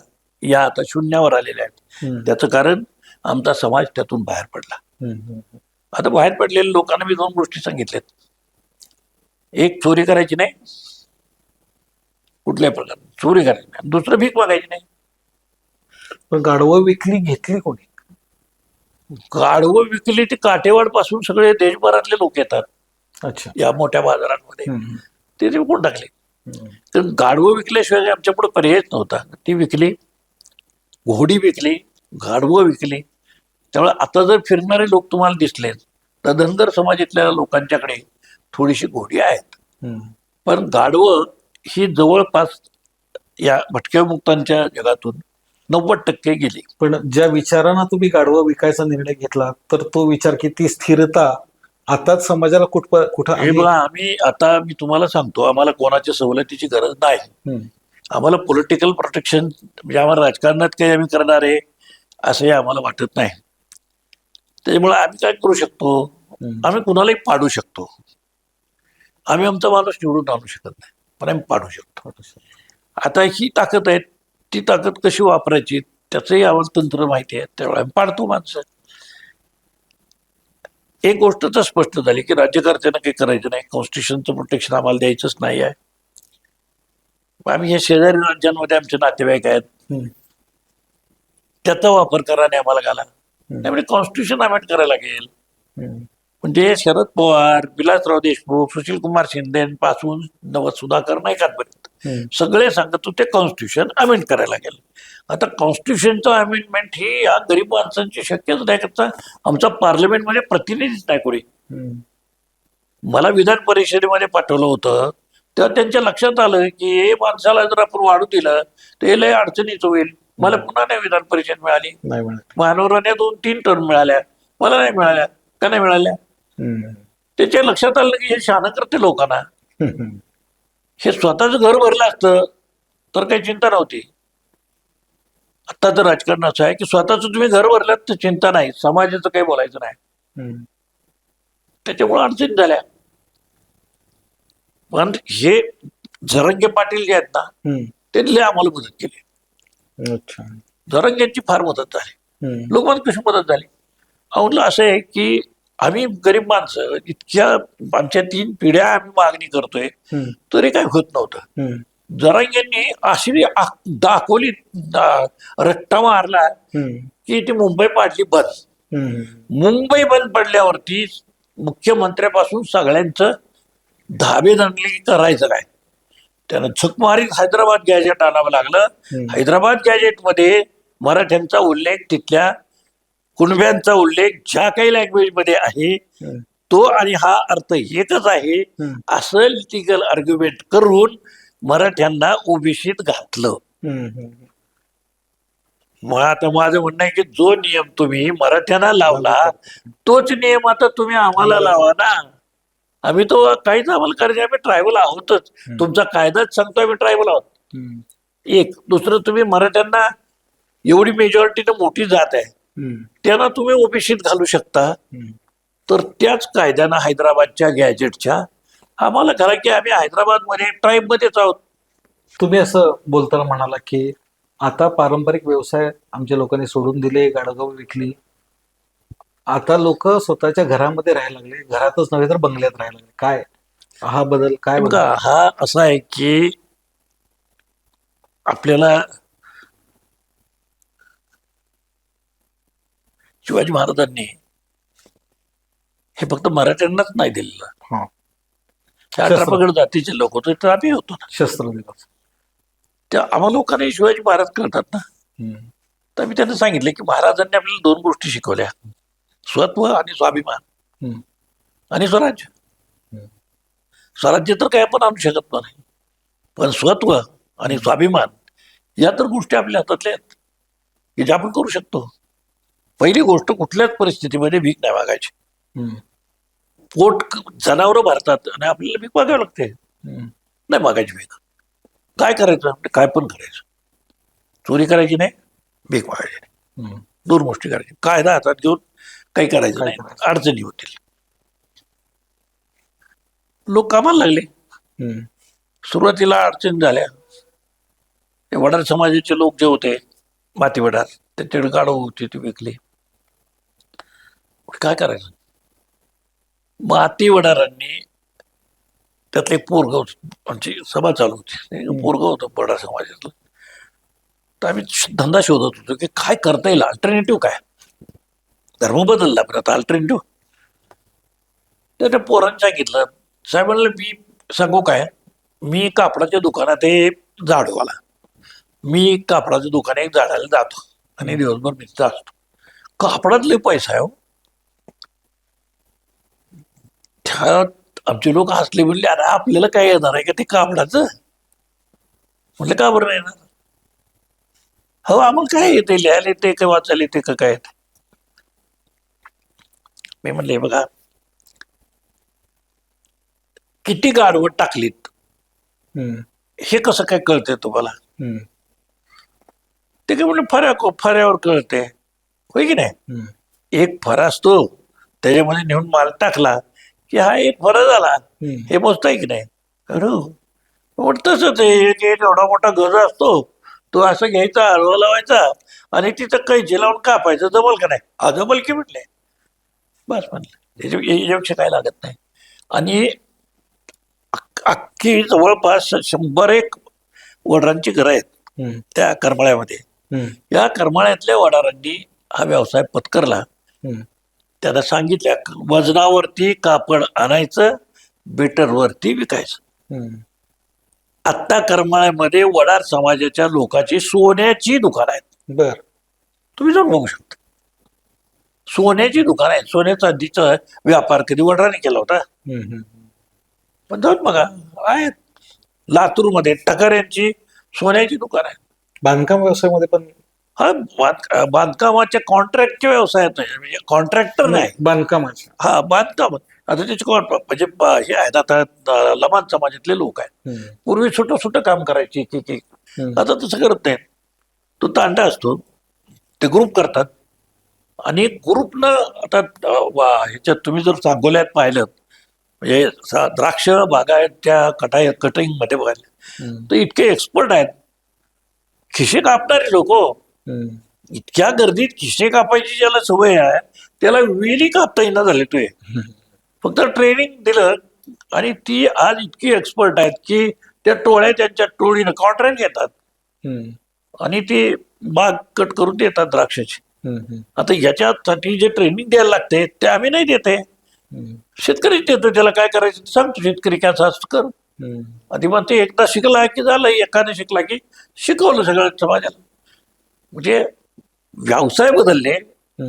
Speaker 1: या आता शून्यावर आलेल्या आहेत. त्याचं कारण आमचा समाज त्यातून बाहेर पडला. आता बाहेर पडलेल्या लोकांना मी 2 गोष्टी सांगितल्यात. एक, चोरी करायची नाही कुठल्या प्रकारे, चोरी करायची नाही. दुसरं, भीक मागायची नाही.
Speaker 3: पण गाढवं विकली घेतली कोणी?
Speaker 1: गाढवं विकली ती काटेवाड पासून सगळे देशभरातले लोक येतात.
Speaker 3: अच्छा.
Speaker 1: या मोठ्या बाजारांमध्ये ते विकून टाकले. तर गाढवं विकल्याशिवाय आमच्या पुढे पर्यायच नव्हता. ती विकली, घोडी विकली, गाढवं विकली. त्यामुळे आता जर फिरणारे लोक तुम्हाला दिसले तर धनगर समाजातल्या लोकांच्याकडे थोडीशी घोडी आहेत, पण गाढवं ही जवळपास या भटक्या मुक्तांच्या जगातून 90% गेली.
Speaker 3: पण ज्या विचारानं तुम्ही गाढवं विकायचा निर्णय घेतला तर तो विचार किती स्थिरता आताच समाजाला कुठं
Speaker 1: हे बघा, मी तुम्हाला सांगतो, आम्हाला कोणाच्या सवलतीची गरज नाही. आम्हाला पॉलिटिकल प्रोटेक्शन म्हणजे आम्हाला राजकारणात काही आम्ही करणार आहे असंही आम्हाला वाटत नाही. त्याच्यामुळे आम्ही काय करू शकतो, आम्ही कुणालाही पाडू शकतो. आम्ही आमचा माणूस निवडून आणू शकत नाही, पण आम्ही पाडू शकतो. आता ही ताकद आहे, ती ताकद कशी वापरायची त्याचंही आम्हाला तंत्र माहिती आहे. त्यामुळे आम्ही पाडतो माणसं. एक गोष्ट तर स्पष्ट झाली की राज्यकर्त्यांना काही करायचं नाही, कॉन्स्टिट्यूशनचं प्रोटेक्शन आम्हाला द्यायचंच नाही आहे. आम्ही हे शेजारी राज्यांमध्ये आमचे नातेवाईक आहेत, त्याचा वापर कराने आम्हाला घाला. त्यामुळे कॉन्स्टिट्यूशन अमेंड करायला लागेल. म्हणजे शरद पवार, विलासराव देशमुख, सुशील कुमार शिंदे पासून सुधाकर नाईकांपर्यंत सगळे सांगत होते कॉन्स्टिट्यूशन अमेंड करायला लागेल. आता कॉन्स्टिट्यूशनचं अमेंडमेंट ही या गरीब माणसांची शक्यच नाही करता. आमचा पार्लमेंटमध्ये प्रतिनिधीच नाही कोणी. मला विधान परिषदेमध्ये पाठवलं होतं तेव्हा त्यांच्या लक्षात आलं की हे माणसाला जर आपण वाढू दिलं तर हे लय अडचणीच होईल. मला पुन्हा नाही विधान परिषद मिळाली. मानवराने 2-3 टर्म मिळाल्या, मला नाही मिळाल्या. का नाही मिळाल्या? त्याच्या लक्षात आलं की हे शहाणं करते लोकांना. हे स्वतःच घर भरलं असतं तर काही चिंता नव्हती. आता तर राजकारण असं आहे की स्वतःच तुम्ही घर भरल्यात तर चिंता नाही, समाजाचं काही बोलायचं नाही. त्याच्यामुळे अडचणी झाल्या. पण हे जरांगे पाटील जे आहेत ना त्यांनी आम्हाला मदत केली. जरांगेंची फार मदत झाली. लोकांना कशी मदत झाली? म्हणलं असं आहे की आम्ही गरीब माणसं इतक्या आमच्या 3 पिढ्या आम्ही मागणी करतोय तरी काही होत नव्हतं. जरांगेंनी अशी दाखवली, रट्टा मारला की ती मुंबई पाडली बंद. मुंबई बंद पडल्यावरती मुख्यमंत्र्यापासून सगळ्यांचं धाबे आणले की करायचं काय. त्यानं झक मारीत हैदराबाद गॅजेट आणावं लागलं. हैदराबाद गॅजेटमध्ये मराठ्यांचा उल्लेख, तिथल्या कुणब्यांचा उल्लेख ज्या काही लँग्वेज मध्ये आहे तो आणि हा अर्थ एकच आहे असं लिटिगल आर्ग्युमेंट करून मराठ्यांना ओबीसीत घातलं. मग आता माझं म्हणणं आहे की जो नियम तुम्ही मराठ्यांना लावला तोच नियम आता तुम्ही आम्हाला लावा ना. आम्ही तो काहीच आम्हाला करायचं, आम्ही ट्रायबल आहोतच. तुमचा कायदाच सांगतो आम्ही ट्रायबल आहोत. एक. दुसरं, तुम्ही मराठ्यांना एवढी मेजॉरिटीनं मोठी जात आहे त्यांना तुम्ही ओबीसीत घालू शकता, तर त्याच कायद्यानं हैदराबादच्या गॅजेटच्या आम्हाला घाला की आम्ही हैदराबादमध्ये ट्राईबमध्येच आहोत.
Speaker 3: तुम्ही असं बोलताना म्हणाला की आता पारंपरिक व्यवसाय आमच्या लोकांनी सोडून दिले, गाडगाव विकली, आता लोक स्वतःच्या घरामध्ये राहायला लागले, घरातच नव्हे तर बंगल्यात राहायला लागले. काय हा बदल काय?
Speaker 1: बघा, हा असा आहे की आपल्याला शिवाजी महाराजांनी हे फक्त मराठ्यांनाच नाही दिलेलं. 18 पगड जातीचे लोक होते तर आम्ही होतो ना,
Speaker 3: शस्त्र दिलं.
Speaker 1: त्या आम्हा लोकांनी शिवाजी महाराज करतात ना. तर मी त्यांना सांगितले की महाराजांनी आपल्याला 2 गोष्टी शिकवल्या, स्वत्व आणि स्वाभिमान.
Speaker 3: हम्म.
Speaker 1: आणि स्वराज्य. स्वराज्य तर काय आपण आणू शकत नाही, पण स्वत्व आणि स्वाभिमान या तर गोष्टी आपल्या हातातल्या आहेत की ज्या आपण करू शकतो. पहिली गोष्ट, कुठल्याच परिस्थितीमध्ये भीक नाही मागायची.
Speaker 3: हम्म.
Speaker 1: पोट जनावरं भरतात आणि आपल्याला भीक मागावी लागते.
Speaker 3: हम्म.
Speaker 1: नाही मागायची भीक. काय करायचं, काय पण करायचं. चोरी करायची नाही, भीक मागायची नाही,
Speaker 3: हम्म.
Speaker 1: दोन गोष्टी करायची. कायदा हातात घेऊन काही करायचं
Speaker 3: काय
Speaker 1: नाही,
Speaker 3: करायचं?
Speaker 1: अडचणी होतील. लोक कामाला लागले.
Speaker 3: हम्म.
Speaker 1: सुरुवातीला अडचणी झाल्या. ते वडार समाजाचे लोक जे होते, माती वडार, त्यांच्याकडे गाढव होती, ती विकली. काय करायचं. माती वडारांनी त्यातले पोरग, आमची सभा चालू होती, पोरग होतं वडार समाजातलं. तर आम्ही धंदा शोधत होतो की काय करता येईल, अल्टरनेटिव्ह काय. धर्म बदलला पण आता अल्टरनेटिव्ह. तर त्या पोरांनी सांगितलं, साहेब म्हणलं मी सांगू काय, मी कापडाच्या दुकानात झाडूवाला, मी कापडाच्या दुकानात झाडायला जातो आणि दिवसभर मी तिथं असतो. कापडातले पैसा आहे हो. त्यात आमचे लोक हसले, म्हणले अरे आपल्याला काय येणार आहे का ते कापडाचं. म्हणलं का बरं नाही येणार. हो आम्हाला काय येते, लिहायला येते का वाचायला येते का काय येते. मी म्हणले बघा, किती गाडवं टाकलीत
Speaker 3: हम्म.
Speaker 1: हे कसं काय कळतंय तुम्हाला.
Speaker 3: हम्म.
Speaker 1: ते काय म्हणलं फऱ्यावर कळते, होय की नाही.
Speaker 3: हम्म.
Speaker 1: एक फरा असतो, त्याच्यामध्ये नेऊन माल टाकला की हा एक फरा झाला,
Speaker 3: हम्म.
Speaker 1: हे मोजताय की नाही. अरे तसंच आहे, एक एवढा मोठा गज असतो, तो असं घ्यायचा, हळवा लावायचा आणि तिथं कैची लावून कापायचं. जमल का नाही. हा जमल की म्हटले. बस म्हणलं, याच्यापेक्षा काय लागत नाही. आणि अख्खी जवळपास 100 वडारांची घरं आहेत
Speaker 3: हम्म.
Speaker 1: त्या करमाळ्यामध्ये.
Speaker 3: हम्म.
Speaker 1: या करमाळ्यातल्या वडारांनी हा व्यवसाय पत्करला.
Speaker 3: हम्म.
Speaker 1: त्यांना सांगितल्या, वजनावरती कापड आणायचं, बेटरवरती विकायचं.
Speaker 3: हम्म.
Speaker 1: आत्ता करमाळ्यामध्ये वडार समाजाच्या लोकांची सोन्याची दुकान आहेत.
Speaker 3: बर.
Speaker 1: तुम्ही जाऊन बघू शकता, सोन्याची दुकान आहे. सोन्या चांदीचा व्यापार कधी वडाराने केला होता.
Speaker 3: हम्म. हम्म.
Speaker 1: पण जाऊन बघा, आहेत. लातूरमध्ये टकर सोन्याची दुकान आहे.
Speaker 3: बांधकाम व्यवसायामध्ये पण
Speaker 1: हा बांधकामाच्या कॉन्ट्रॅक्टच्या व्यवसायात नाही, म्हणजे कॉन्ट्रॅक्टर नाही.
Speaker 3: बांधकामाच्या.
Speaker 1: हा बांधकाम. आता त्याचे म्हणजे हे आहेत, आता लमाण समाजातले लोक आहेत.
Speaker 3: हम्म.
Speaker 1: पूर्वी छोटं छोटं काम करायचे एक.
Speaker 3: हम्म.
Speaker 1: आता तसं करत नाहीत. तो तांडा असतो, ते ग्रुप करतात आणि ग्रुपनं आता ह्याच्यात तुम्ही जर सांगोल्यात पाहिलं, म्हणजे द्राक्ष बागायत त्या कटिंग मध्ये बघायला,
Speaker 3: हम्म.
Speaker 1: तर इतके एक्सपर्ट आहेत. खिशे कापणारे लोक,
Speaker 3: हम्म.
Speaker 1: इतक्या गर्दीत खिशे कापायची ज्याला सवय आहे, त्याला वेली कापता येईना झाले. तो फक्त ट्रेनिंग दिलं आणि ती आज इतकी एक्सपर्ट आहेत की त्या टोळ्या त्यांच्या टोळीनं कॉन्ट्रॅक्ट घेतात
Speaker 3: हम्म.
Speaker 1: आणि ती बाग कट करून देतात द्राक्षाची.
Speaker 3: हम्म.
Speaker 1: आता याच्यासाठी जे ट्रेनिंग द्यायला लागते ते आम्ही नाही देते,
Speaker 3: हम्म.
Speaker 1: शेतकरीच देतो. त्याला काय करायचं ते सांगतो, शेतकरी काय असं कर.
Speaker 3: हम्म.
Speaker 1: आधी मग ते एकदा शिकला की झालं, एकाने शिकला की शिकवलं सगळं समाजाला. म्हणजे व्यवसाय बदलले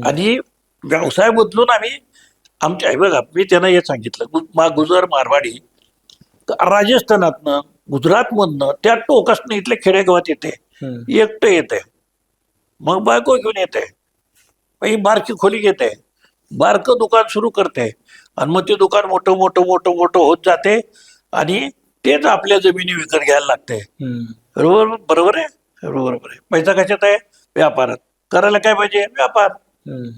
Speaker 1: आणि व्यवसाय बदलून आम्ही आमच्या, बघा मी त्यांना हे सांगितलं, गुजर मारवाडी राजस्थानातनं, गुजरातमधनं, त्या टोकासनं इथल्या खेडेगावात येते,
Speaker 3: हम्म.
Speaker 1: एकटं येते, मग बायको घेऊन येते, मग ही बारकी खोली घेते, बारकं दुकान सुरू करते आणि मग ते दुकान मोठं मोठं मोठं मोठं होत जाते आणि तेच आपल्या जमिनी विकत घ्यायला लागते.
Speaker 3: हम्म.
Speaker 1: बरोबर बरोबर आहे. बरोबर आहे. पैसा कशात आहे, व्यापारात. करायला काय पाहिजे, व्यापार.
Speaker 3: हम्म.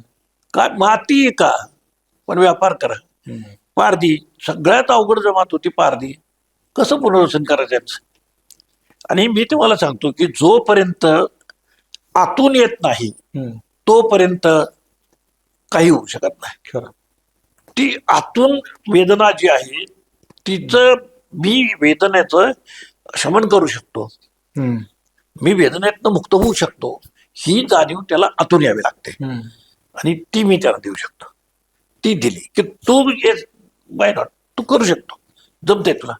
Speaker 1: काय माती का, पण व्यापार करा.
Speaker 3: हम्म.
Speaker 1: पारधी सगळ्यात अवघड जमात होती, पारधी. कसं पुनर्वसन करायचं याचं? आणि मी तुम्हाला सांगतो की जोपर्यंत आतून येत नाही
Speaker 3: हम्म.
Speaker 1: तोपर्यंत काही होऊ शकत नाही.
Speaker 3: खरं.
Speaker 1: ती आतून वेदना जी आहे, तिचं मी वेदनेचं शमन करू शकतो,
Speaker 3: हम्म.
Speaker 1: मी वेदनेतनं मुक्त होऊ शकतो, ही जाणीव त्याला आतून यावी लागते.
Speaker 3: हम्म.
Speaker 1: आणि ती मी त्याला देऊ शकतो. ती दिली की तू बाय नॉट, तू करू शकतो, जमते तुला.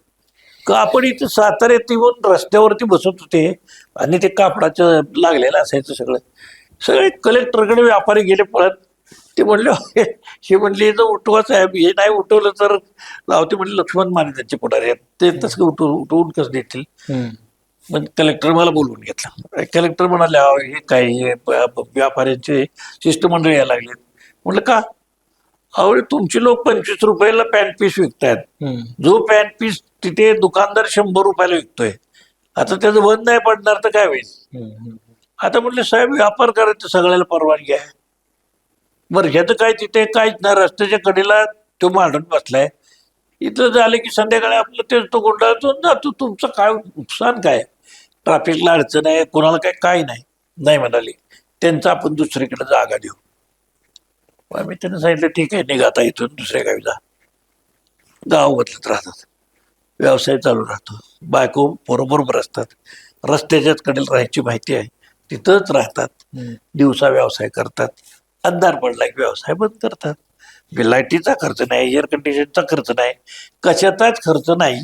Speaker 1: का आपण इथे साताऱ्यात येऊन रस्त्यावरती बसत होते आणि ते कापडाचं लागलेलं असायचं सगळं. सगळे कलेक्टरकडे व्यापारी गेले पळत, ते म्हणले हे म्हणले हे जर उठवा साहेब, हे नाही उठवलं तर लावते म्हणले लक्ष्मण माने त्यांचे पुढारी आहेत, ते तसं उठवून कसं देतील. मग कलेक्टर मला बोलवून घेतला. कलेक्टर म्हणाले अहो हे काय हे व्यापाऱ्यांचे शिष्टमंडळ यायला लागले. म्हटलं का? अहो तुमचे लोक 25 रुपयाला पॅन्ट पीस विकतायत, जो पॅन्ट पीस तिथे दुकानदार 100 रुपयाला विकतोय, आता त्याचं बंद नाही पडणार तर काय होईल? आता म्हटलं साहेब व्यापार करायचं सगळ्याला परवानगी आहे. बरं ह्याचं काय तिथे काहीच नाही, रस्त्याच्या कडेला तो मांडून बसलाय, इथं झालं की संध्याकाळी आपलं तेच तो गुंडाळतो जातो, तुमचं काय नुकसान काय? ट्रॅफिकला अडचण आहे, कोणाला काय नाही. नाही म्हणाले, त्यांचं आपण दुसरीकडे जागा देऊ. मी त्यांना सांगितलं ठीक आहे, निघाता इथून दुसऱ्या गावी जा. गाव बदलत राहतात, व्यवसाय चालू राहतो, बायको बरोबर असतात, रस्त्याच्याच कडेला राहायची माहिती आहे, तिथंच राहतात, दिवसा व्यवसाय करतात, अंधार पडला की व्यवसाय बंद करतात. लाईटीचा खर्च नाही, एअर कंडिशनचा खर्च नाही, कशाचाच खर्च नाही.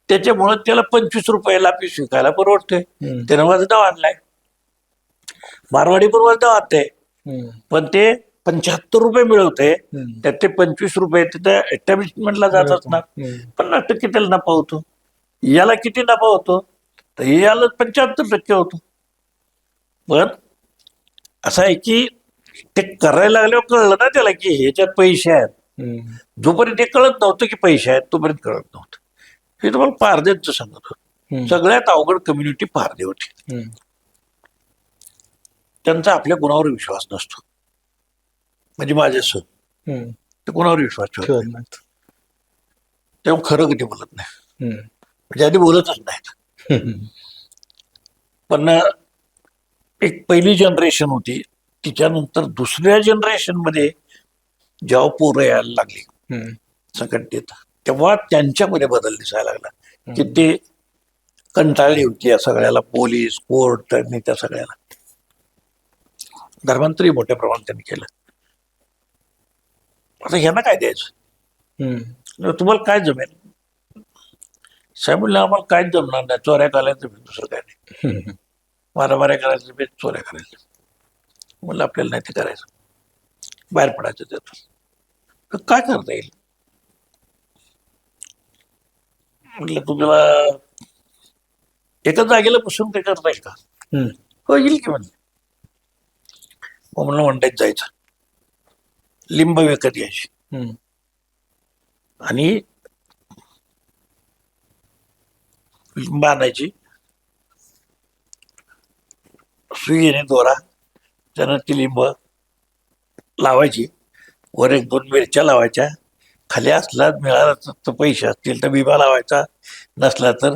Speaker 1: त्याच्यामुळे त्याला 25 रुपयाला पीस विकायला परवडतोय. त्यानं माझं नाव आणलाय, मारवाडी पण माझं नाव आणते, पण ते 75 रुपये मिळवते, त्यात ते 25 रुपये तिथे एस्टॅब्लिशमेंटला जात असणार, 50% त्याला नफा होतो. याला किती नफा होतो? तर याला 75% होतो. पण असं आहे की ते करायला लागल्यावर कळलं ना त्याला की ह्याच्यात पैसे आहेत. जोपर्यंत ते कळत नव्हतं की पैसे आहेत तोपर्यंत कळत नव्हतं. हे तुम्हाला पारदेचं सांगत होतं. सगळ्यात अवघड कम्युनिटी पारदे होती. त्यांचा आपल्या गुणावर विश्वास नसतो, म्हणजे माझे सण ते कोणावर विश्वास ठेवत नाहीत, तेव्हा खरं कधी बोलत नाही, म्हणजे आधी बोलतच नाहीत. पण एक पहिली जनरेशन होती, तिच्यानंतर दुसऱ्या जनरेशन मध्ये जेव्हा पोरं यायला लागली संघटनेत, तेव्हा त्यांच्यामध्ये बदल दिसायला लागला की ते कंटाळली होती या सगळ्याला, पोलीस कोर्ट आणि त्या सगळ्याला. धर्मांतरही मोठ्या प्रमाणात त्यांनी केलं. आता ह्यांना काय द्यायचं? तुम्हाला काय जमेल? साहेब म्हणलं आम्हाला काहीच जमणार नाही, चोऱ्या करायचं दुसरं काय नाही, मारामाऱ्या करायचं बी चोऱ्या करायचं. म्हणलं आपल्याला नाही ते करायचं, बाहेर पडायचं त्यातून. काय करता येईल? म्हटलं तुम्हाला एका जागेला बसून ते करता येईल का? हो येईल की म्हणलं. मग म्हणलं वंड्यात जायचं, लिंब विकत घ्यायची आणि लिंब आणायची, सुईने दोरा त्यानं ती लिंब लावायची, वर 1-2 मिरच्या लावायच्या, खाली असला मिळाला तर पैसे असतील तर बिबा लावायचा, नसला तर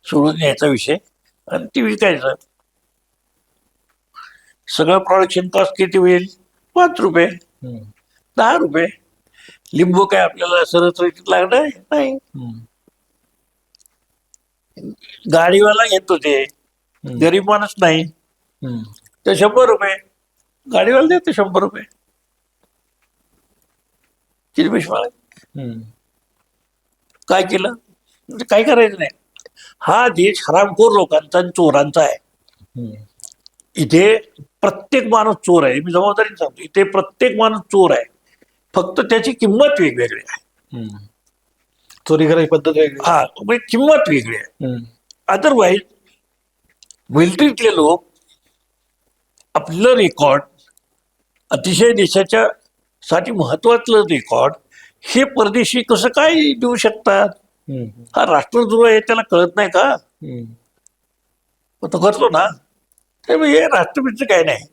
Speaker 1: सोडून यायचा विषय आणि ती विकायचं. सगळं प्रोडक्शन कॉस्ट किती होईल? 5 रुपये 10 रुपये. लिंबू काय आपल्याला सरळ लागणार नाही. गाडीवाला घेतो ते, गरीब माणूस नाही, ते 100 रुपये गाडीवाला देतो, 100 रुपये किलमिश मला. काय केलं? म्हणजे काय करायचं नाही. हा देश हरामखोर लोकांचा आणि चोरांचा आहे. इथे प्रत्येक माणूस चोर आहे, मी जबाबदारीने सांगतो. इथे प्रत्येक माणूस चोर आहे, फक्त त्याची किंमत वेगवेगळी आहे.
Speaker 3: चोरी करायची पद्धत वेगळी,
Speaker 1: हा म्हणजे किंमत वेगळी आहे. अदरवाईज मिलिटरीतले लोक आपलं रेकॉर्ड, अतिशय देशाच्या साठी महत्वाचं रेकॉर्ड, हे परदेशी कसं काय देऊ शकतात? हा राष्ट्रद्रोह आहे, त्याला कळत नाही का? तो करतो ना. त्यामुळे हे राष्ट्रपतीचं काय नाही,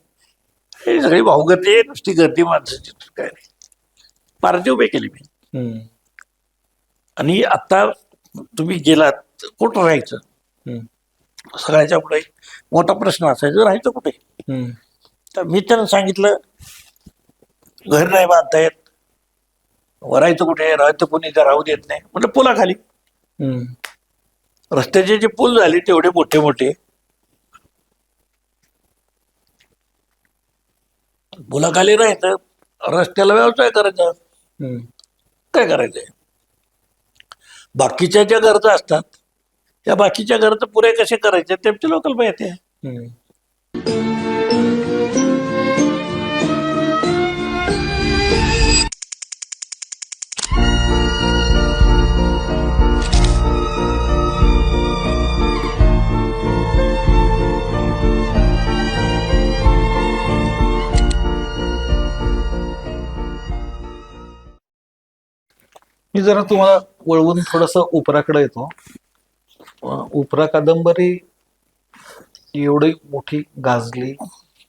Speaker 1: हे सगळी भावगती आहे, नुसती गर्दी माणसाची, काय नाही. पारदे उभे केले मी. आणि आता तुम्ही गेलात कुठं राहायचं? सगळ्याच्या पुढे मोठा प्रश्न असायचा, राहायचं कुठे? तर मी त्यांना सांगितलं घर नाही बांधता येत, वरायचं कुठे? राहायचं कोणी इथं राहू देत नाही. म्हटलं पुलाखाली. रस्त्याचे जे पूल झाले तेवढे मोठे मोठे, पुलाखाली राहायचं, रस्त्याला व्यवसाय करायचा. काय करायचंय? बाकीच्या ज्या गरजा असतात त्या बाकीच्या गरजा पुरे कसे करायचे त्यांच्या लोकल माहिती आहे.
Speaker 3: मी जरा तुम्हाला वळवून थोडस उपराकडे येतो. उपरा कादंबरी एवढी मोठी गाजली,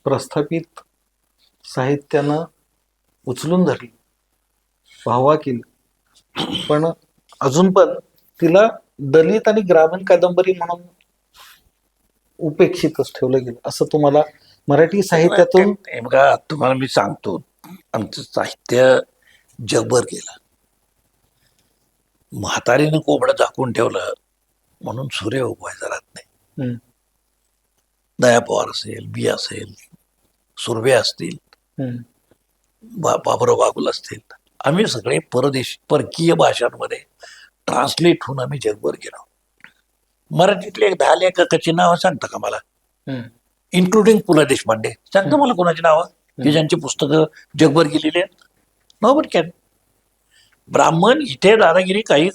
Speaker 3: प्रस्थापित साहित्यानं उचलून धरली, वाहवा केली, पण अजून पण तिला दलित आणि ग्रामीण कादंबरी म्हणून उपेक्षितच ठेवलं गेलं असं तुम्हाला मराठी साहित्यातून
Speaker 1: हे बघा, तुम्हाला मी सांगतो, आमचं साहित्य जगभर गेलं. म्हातारीनं कोंबडं झाकून ठेवलं म्हणून सूर्य उगवायचा राहत नाही.
Speaker 3: हम्म,
Speaker 1: दया पवार असेल, बी असेल, सुर्वे असतील,
Speaker 3: हम्म,
Speaker 1: बाबुराव बागुल असतील, आम्ही सगळे परकीय भाषांमध्ये ट्रान्सलेट होऊन आम्ही जगभर गेलो. मराठीतले एक 10 लेखकाची नावं सांगता का मला,
Speaker 3: हम्म,
Speaker 1: इन्क्लुडिंग पु ल देशपांडे? सांगता मला कोणाची नावं की ज्यांची पुस्तकं जगभर गेलेली आहेत? No but can. ब्राह्मण इथे दादागिरी काही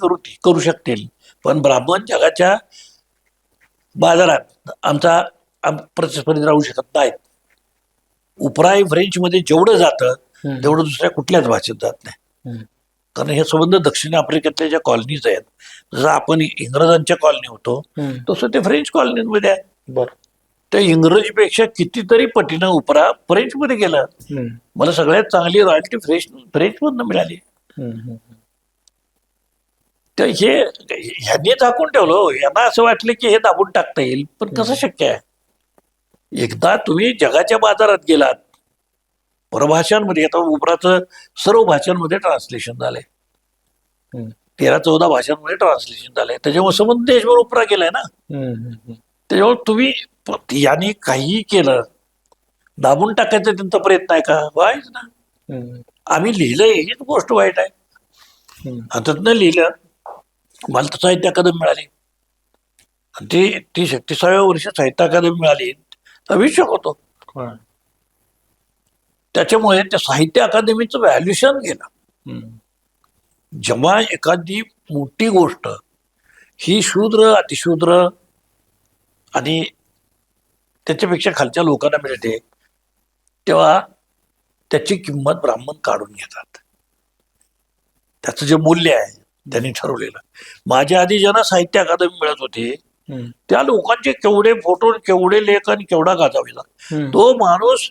Speaker 1: करू शकतील, पण ब्राह्मण जगाच्या बाजारात आमचा प्रतिस्पर्धी राहू शकत नाहीत. उपराई फ्रेंचमध्ये जेवढं जातं तेवढं दुसऱ्या कुठल्याच भाषेत जात नाही.
Speaker 3: हम्म,
Speaker 1: कारण हे संबंध दक्षिण आफ्रिकेतल्या ज्या कॉलनीज आहेत, जसं आपण इंग्रजांच्या कॉलनी होतो
Speaker 3: हम्म.
Speaker 1: तसं ते फ्रेंच कॉलनीमध्ये आहे.
Speaker 3: बरं.
Speaker 1: त्या इंग्रजीपेक्षा कितीतरी पटीनं उपरा फ्रेंचमध्ये गेलं.
Speaker 3: हम्म,
Speaker 1: मला सगळ्यात चांगली रॉयल्टी फ्रेंचमधनं मिळाली.
Speaker 3: हम्म, हम्म.
Speaker 1: तर हे ह्यांनी झाकून ठेवलं हो. यांना असं वाटलं की हे दाबून टाकता येईल, पण कसं शक्य आहे? एकदा तुम्ही जगाच्या बाजारात गेलात, परभाषांमध्ये, आता उपराचं सर्व भाषांमध्ये ट्रान्सलेशन झालंय,
Speaker 3: हम्म,
Speaker 1: 13-14 भाषांमध्ये ट्रान्सलेशन झालंय. त्याच्यामुळे संबंध देशभर उपरा गेलाय ना.
Speaker 3: हम्म, हम्म.
Speaker 1: त्याच्यामुळे तुम्ही यांनी काहीही केलं, दाबून टाकायचा त्यांचा प्रयत्न आहे का? वाईच ना.
Speaker 3: हम्म,
Speaker 1: आम्ही लिहिलंय हीच गोष्ट वाईट आहे.
Speaker 3: हम्म.
Speaker 1: हातातनं लिहिलं, मला तर साहित्य अकादमी मिळाली, आणि ती 36व्या वर्षी साहित्य अकादमी मिळाली, अभिषेक होतो.
Speaker 3: हा.
Speaker 1: त्याच्यामुळे त्या साहित्य अकादमीचं व्हॅल्युएशन गेलं.
Speaker 3: हम्म,
Speaker 1: जेव्हा एखादी मोठी गोष्ट ही शूद्र, अतिशूद्र आणि त्याच्यापेक्षा खालच्या लोकांना मिळते, तेव्हा त्याची किंमत ब्राह्मण काढून घेतात. त्याचं जे मूल्य आहे त्यांनी ठरवलेलं. माझ्या आधी ज्यांना साहित्य अकादमी मिळत होती,
Speaker 3: हम्म,
Speaker 1: त्या लोकांचे केवढे फोटो, केवढे लेख आणि केवढा गाजाविला.
Speaker 3: हम्म.
Speaker 1: तो माणूस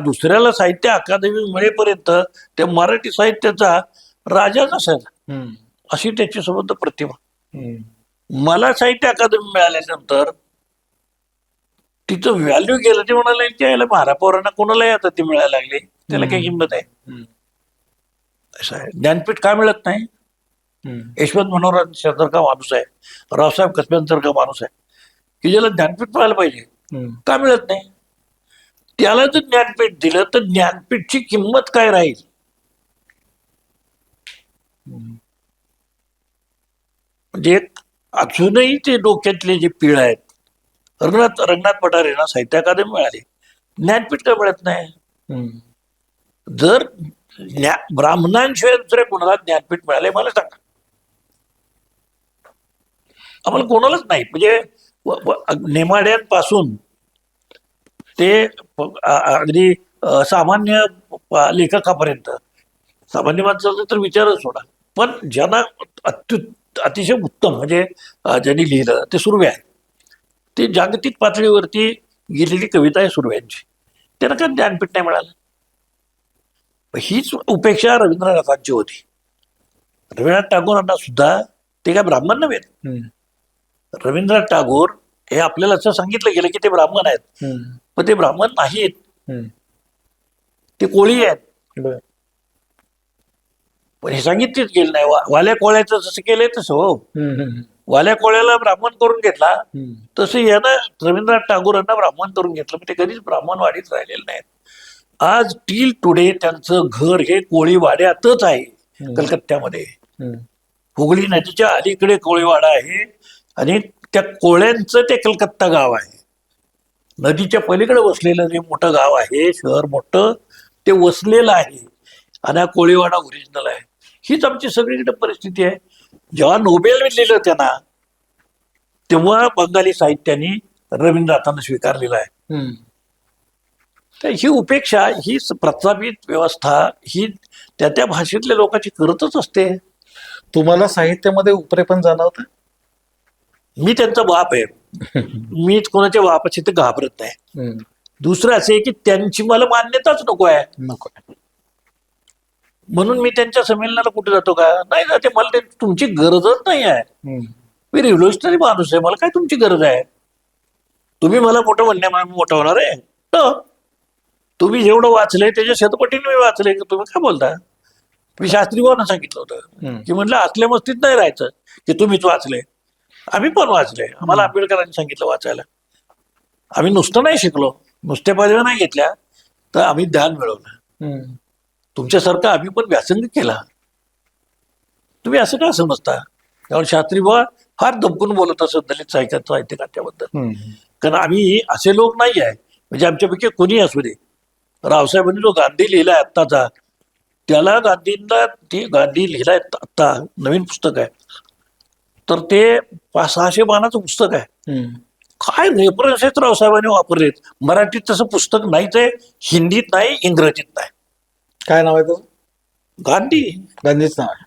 Speaker 1: दुसऱ्याला साहित्य अकादमी मिळेपर्यंत ते मराठी साहित्याचा राजाच असायचा,
Speaker 3: हम्म,
Speaker 1: अशी त्याची संबंध प्रतिभा.
Speaker 3: हम्म.
Speaker 1: मला साहित्य अकादमी मिळाल्यानंतर तिचं व्हॅल्यू गेलं. ते म्हणाले यायला महारापोरांना कोणालाही आता ती मिळायला लागली, त्याला काही किंमत आहे.
Speaker 3: हम्म,
Speaker 1: असं आहे. ज्ञानपीठ का मिळत नाही?
Speaker 3: हम्म.
Speaker 1: यशवंत मनोहरांसारखा माणूस आहे, रावसाहेब कसब्यांसारखा माणूस आहे की ज्याला ज्ञानपीठ मिळायला पाहिजे,
Speaker 3: हम्म.
Speaker 1: का मिळत नाही? त्याला जर ज्ञानपीठ दिलं तर ज्ञानपीठची किंमत काय राहील?
Speaker 3: हम्म.
Speaker 1: म्हणजे अजूनही ते डोक्यातले जे पीळ आहेत, रंगनाथ पठारेंना साहित्य अकादमी मिळाली, ज्ञानपीठ का मिळत नाही?
Speaker 3: हम्म.
Speaker 1: जर ब्राह्मणांशिवाय दुसऱ्या कोणाला ज्ञानपीठ मिळाले मला सांगा. आम्हाला कोणालाच नाही. म्हणजे नेमाड्यांपासून ते अगदी सामान्य लेखकापर्यंत, सामान्य माणसाचा तर विचारच सोडा, पण ज्यांना अतिशय उत्तम म्हणजे ज्यांनी लिहिलं ते सुर्वे आहे. ते जागतिक पातळीवरती गेलेली कविता आहे सुर्व्यांची, त्यांना काय ज्ञानपीठ नाही मिळालं? हीच उपेक्षा रवींद्रनाथांची होती. रवींद्रनाथ टागोरांना सुद्धा ते काय ब्राह्मण नव्हेत.
Speaker 3: हम्म.
Speaker 1: रवींद्रनाथ टागोर हे आपल्याला असं सांगितलं गेलं की ते ब्राह्मण आहेत,
Speaker 3: हम्म.
Speaker 1: पण ते ब्राह्मण नाहीत,
Speaker 3: हम्म.
Speaker 1: ते कोळी आहेत.
Speaker 3: बरं.
Speaker 1: पण हे सांगितलेच गेलं नाही. वाल्या कोळ्याचं जसं केलंय तसं हो.
Speaker 3: हम्म. हम्म.
Speaker 1: वाल्या कोळ्याला ब्राह्मण करून घेतला,
Speaker 3: हम्म.
Speaker 1: तसं यानं रवींद्रनाथ टागोरांना ब्राह्मण करून घेतलं, पण ते कधीच ब्राह्मणवाडीत राहिलेले नाहीत. आज टिल टुडे त्यांचं घर हे कोळीवाड्यातच आहे, कलकत्त्यामध्ये.
Speaker 3: हम्म.
Speaker 1: हुगळी नदीच्या अलीकडे कोळीवाडा आहे, आणि त्या कोळ्यांचं ते कलकत्ता गाव आहे. नदीच्या पलीकडे वसलेलं जे मोठं गाव आहे, शहर मोठं, ते वसलेलं आहे, आणि हा कोळीवाडा ओरिजिनल आहे. हीच आमची सगळीकडे परिस्थिती आहे. जेव्हा नोबेल लिहिलं त्यांना, तेव्हा बंगाली साहित्याने रवींद्रनाथांना स्वीकारलेलं आहे.
Speaker 3: हम्म.
Speaker 1: तर ही उपेक्षा, ही प्रस्थापित व्यवस्था ही त्या भाषेतल्या लोकांची करतच असते.
Speaker 3: तुम्हाला साहित्यामध्ये उपरेपण जाणवतं?
Speaker 1: मी त्यांचा बाप आहे. मी कोणाच्या बापाची तर घाबरत नाही. दुसरं असं आहे की त्यांची मला मान्यताच नको आहे,
Speaker 3: नको.
Speaker 1: म्हणून मी त्यांच्या संमेलनाला कुठे जातो का? नाही जाते. मला तुमची गरजच नाही आहे. मी रिव्होल्युशनरी माणूस आहे, मला काय तुमची गरज आहे? तुम्ही मला मोठं म्हणण्यामुळे मोठं होणार आहे? तर तुम्ही जेवढं वाचलंय त्याच्या शतपटीने मी वाचलंय. की तुम्ही काय बोलता? मी शास्त्री भावांना सांगितलं होतं की म्हणलं असल्या मस्तीत नाही राहायचं की तुम्हीच वाचले. आम्ही पण वाचले. आम्हाला आंबेडकरांनी सांगितलं वाचायला. आम्ही नुसतं नाही शिकलो, नुसत्या पदव्या नाही घेतल्या, तर आम्ही ज्ञान मिळवलं. तुमच्यासारखं आम्ही पण व्यासंग केला. तुम्ही असं का समजता? त्यामुळे शास्त्री बुवा फार दबकून बोलत असत दलित साहित्याबद्दल. कारण आम्ही असे लोक नाही आहे, म्हणजे आमच्यापैकी कोणी असू दे. रावसाहेबांनी जो गांधी लिहिलाय आत्ताचा, त्याला गांधी लिहिलाय आत्ता नवीन पुस्तक आहे, तर ते 500-600 पानाचं पुस्तक आहे. काय रेफरन्सेस रावसाहेबांनी वापरलेत. मराठीत तसं पुस्तक नाहीच आहे, हिंदीत नाही, इंग्रजीत नाही.
Speaker 3: काय नाव आहे त्याचं?
Speaker 1: गांधीच
Speaker 3: नाव आहे.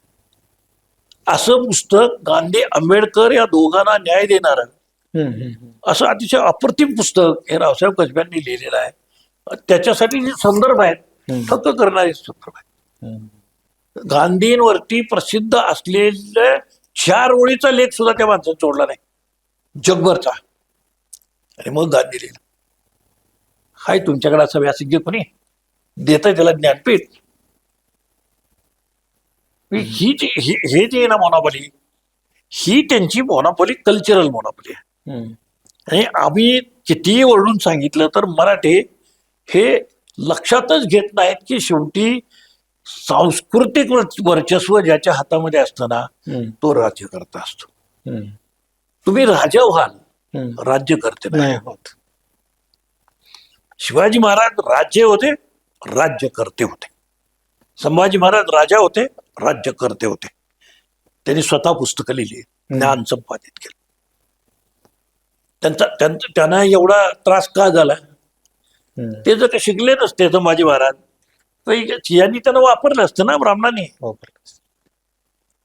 Speaker 1: असं पुस्तक गांधी आंबेडकर या दोघांना न्याय देणार असं अतिशय अप्रतिम पुस्तक हे रावसाहेब कसब्यांनी लिहिलेलं आहे. त्याच्यासाठी जे संदर्भ आहेत थक्क करणारे संदर्भ आहेत. गांधींवरती प्रसिद्ध असलेल्या 4 ओळीचा लेख सुद्धा त्या माणसाने सोडला नाही जगभरचा. आणि मग गांधी लिहिलं. हाय तुमच्याकडे असं व्यासंगी कोणी देत त्याला ज्ञानपीठ? हे जे ना मोनोपॉली, ही त्यांची मोनोपॉली, कल्चरल मोनोपॉली आहे. आणि आम्ही कितीही ओरडून सांगितलं तर मराठे हे लक्षातच घेत नाहीत की शेवटी सांस्कृतिक वर्चस्व ज्याच्या हातामध्ये असतं ना, तो राज्यकर्ता असतो. तुम्ही राजा व्हाल, राज्यकर्ते नाही होत. शिवाजी महाराज राज्य होते, राज्यकर्ते होते. संभाजी महाराज राजा होते, राज्यकर्ते होते. त्यांनी स्वतः पुस्तकं लिहिली, ज्ञान संपादित केलं. त्यांना एवढा त्रास का झाला? ते जर का शिकले नसते संभाजी महाराज, तर यांनी त्यांना वापरलं असतं ना, ब्राह्मणांनी.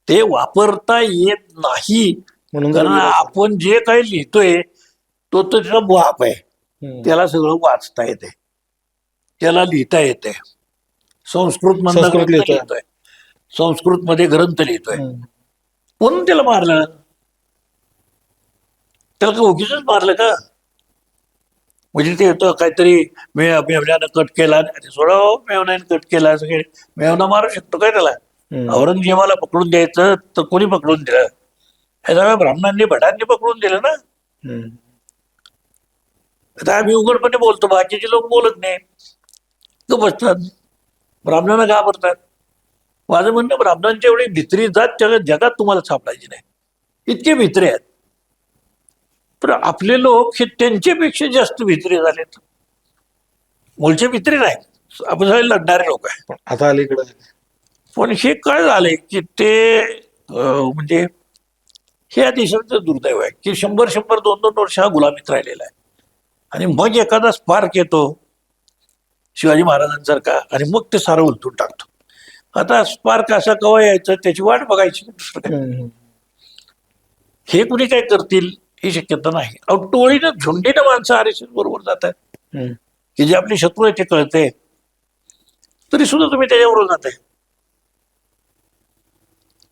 Speaker 1: ते वापरता येत नाही कारण आपण जे काही लिहितोय तो त्याचा बाप आहे. त्याला सगळं वाचता येते, त्याला लिहिता येते. संस्कृत मध्ये लिहितोय, संस्कृत मध्ये ग्रंथ लिहितोय, म्हणून त्याला मारलं. त्याला का उगीच मारलं का? म्हणजे ते होतं काहीतरी मेवण्यानं कट केला, सोडा मेवण्यानं कट केला, सगळे मेवना मारू शकतो काय त्याला? औरंगजेबाला पकडून द्यायचं तर कोणी पकडून दिलं? हे सगळ्या ब्राह्मणांनी भटांनी पकडून दिलं ना. आता आम्ही उघडपणे बोलतो, बाकीचे लोक बोलत नाही, तो बसतात. ब्राह्मणांना घाबरतात. माझं म्हणणं, ब्राह्मणांची एवढी भित्री जात जगात तुम्हाला सापडायची नाही, इतके भित्रे आहेत. पण आपले लोक हे त्यांच्यापेक्षा जास्त भित्रे झालेत. मूळचे भित्रे नाहीत, आपण सगळे लढणारे लोक आहेत.
Speaker 3: आता अलीकडे
Speaker 1: पण हे काय झालंय की ते म्हणजे हे या देशाचं दुर्दैव आहे की 100-100, 2-2 वर्ष हा गुलामीत राहिलेला आहे. आणि मग एखादा स्पार्क येतो शिवाजी महाराजांसारखा आणि मग ते सारं उलटून टाकतो. आता स्पार्क असा कवा यायचं त्याची वाट बघायची, दुसरं काय. हे कुणी काय करतील ही शक्यता नाही. टोळीनं झुंडीनं माणसं RSS बरोबर जातात की जे आपले शत्रू आहे ते कळते, तरी सुद्धा तुम्ही त्याच्याबरोबर जाताय.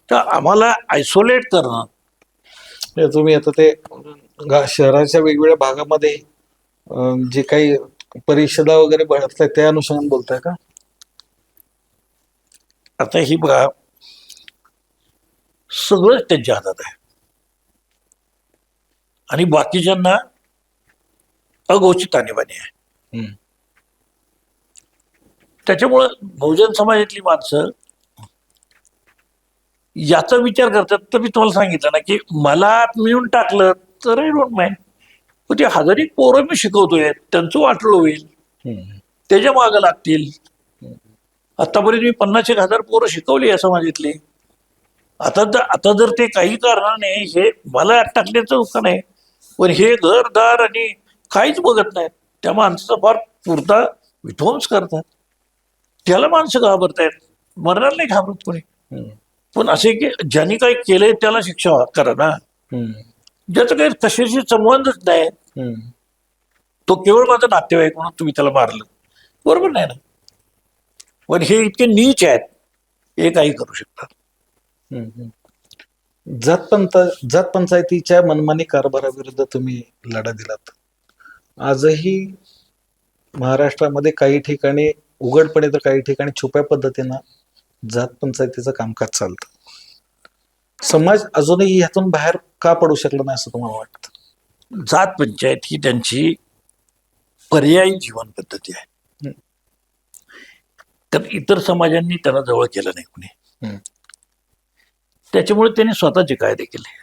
Speaker 1: तर आम्हाला आयसोलेट करणं.
Speaker 3: तुम्ही आता ते शहराच्या वेगवेगळ्या भागामध्ये जे काही परिषदा वगैरे भरतात त्या अनुषंगाने बोलताय का?
Speaker 1: आता ही बघा, सगळंच त्यांच्या हातात आहे आणि बाकीच्यांना अघोषित आणीबाणी आहे. त्याच्यामुळं बहुजन समाजातली माणसं याचा विचार करतात. तर मी तुम्हाला सांगितलं ना की मला मिळून टाकलं तर आय डोंट माइंड, पण ते 1000 पोरं मी शिकवतोय, त्यांचं वाटलं होईल, त्याच्या मागं लागतील. आतापर्यंत मी 50,000 पोरं शिकवली या समाजातली. आता जर ते काही कारणाने हे मला टाकण्याचं दुःख नाही, पण हे घरदार आणि काहीच बघत नाहीत, त्या माणसाचा फार पुरता विध्वंस करतात. त्याला माणसं घाबरतायत, मरणार नाही घाबरत कोणी. पण असे की ज्यांनी काही केलंय त्याला शिक्षा करा ना.
Speaker 3: हम्म,
Speaker 1: ज्याचा काही कशाशी संबंधच नाही,
Speaker 3: हम्म,
Speaker 1: तो केवळ माझा नातेवाईक म्हणून तुम्ही त्याला मारलं, बरोबर नाही ना. पण हे इतके नीच आहेत, हे काही करू शकतात.
Speaker 3: हम्म. जात पंचायतीच्या मनमानी कारभाराविरुद्ध तुम्ही लढा दिलात. आजही महाराष्ट्रामध्ये काही ठिकाणी उघडपणे तर काही ठिकाणी छुप्या पद्धतीनं जात पंचायतीचं कामकाज चालतं. समाज अजूनही ह्यातून बाहेर का पडू शकला नाही असं तुम्हाला वाटतं?
Speaker 1: जात पंचायत ही त्यांची पर्यायी जीवन पद्धती आहे.
Speaker 3: हम्म.
Speaker 1: तर इतर समाजांनी त्यांना जवळ केलं नाही कुणी,
Speaker 3: हम्म.
Speaker 1: त्याच्यामुळे त्यांनी स्वतःचे कायदे केले.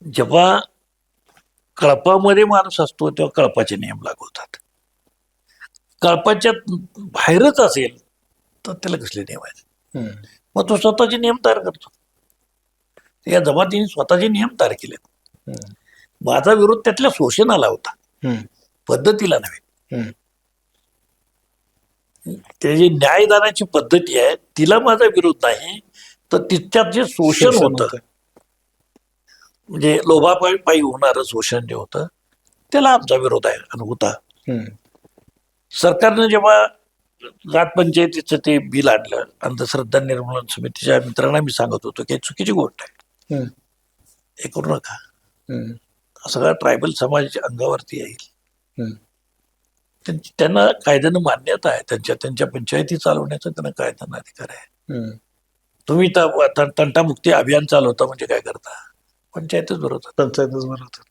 Speaker 1: जेव्हा कळपामध्ये माणूस असतो तेव्हा कळपाचे नियम लागू होतात. कळपाच्या बाहेरच असेल तर त्याला कसले नियम आहेत?
Speaker 3: हम्म.
Speaker 1: मग तो स्वतःचे नियम तयार करतो. या जमातीने स्वतःचे नियम तयार केले.
Speaker 3: हम्म.
Speaker 1: माझा विरोध त्यातल्या शोषणाला होता,
Speaker 3: हम्म.
Speaker 1: पद्धतीला नव्हे.
Speaker 3: हम्म.
Speaker 1: ते जी न्यायदानाची पद्धती आहे तिला माझा विरोध नाही, तर तिच्यात जे शोषण होतं, म्हणजे लोभापायी होणारं शोषण जे होतं त्याला आमचा विरोध आहे आणि होता.
Speaker 3: हम्म.
Speaker 1: सरकारनं जेव्हा जात पंचायतीचं ते बिल आणलं, अंधश्रद्धा निर्मूलन समितीच्या मित्रांना मी सांगत होतो की ही चुकीची गोष्ट आहे,
Speaker 3: हम्म.
Speaker 1: हे करू नका.
Speaker 3: हम्म.
Speaker 1: हा सगळा ट्रायबल समाजाच्या अंगावरती येईल.
Speaker 3: हम्म.
Speaker 1: त्यांना कायद्यानं मान्यता आहे, त्यांच्या पंचायती चालवण्याचा त्यांना कायद्यानं अधिकार आहे.
Speaker 3: हम्म.
Speaker 1: तुम्ही तंटामुक्ती अभियान चालवता म्हणजे काय करता? पंचायतच भरवतात.
Speaker 3: पंचायतच भरवतात.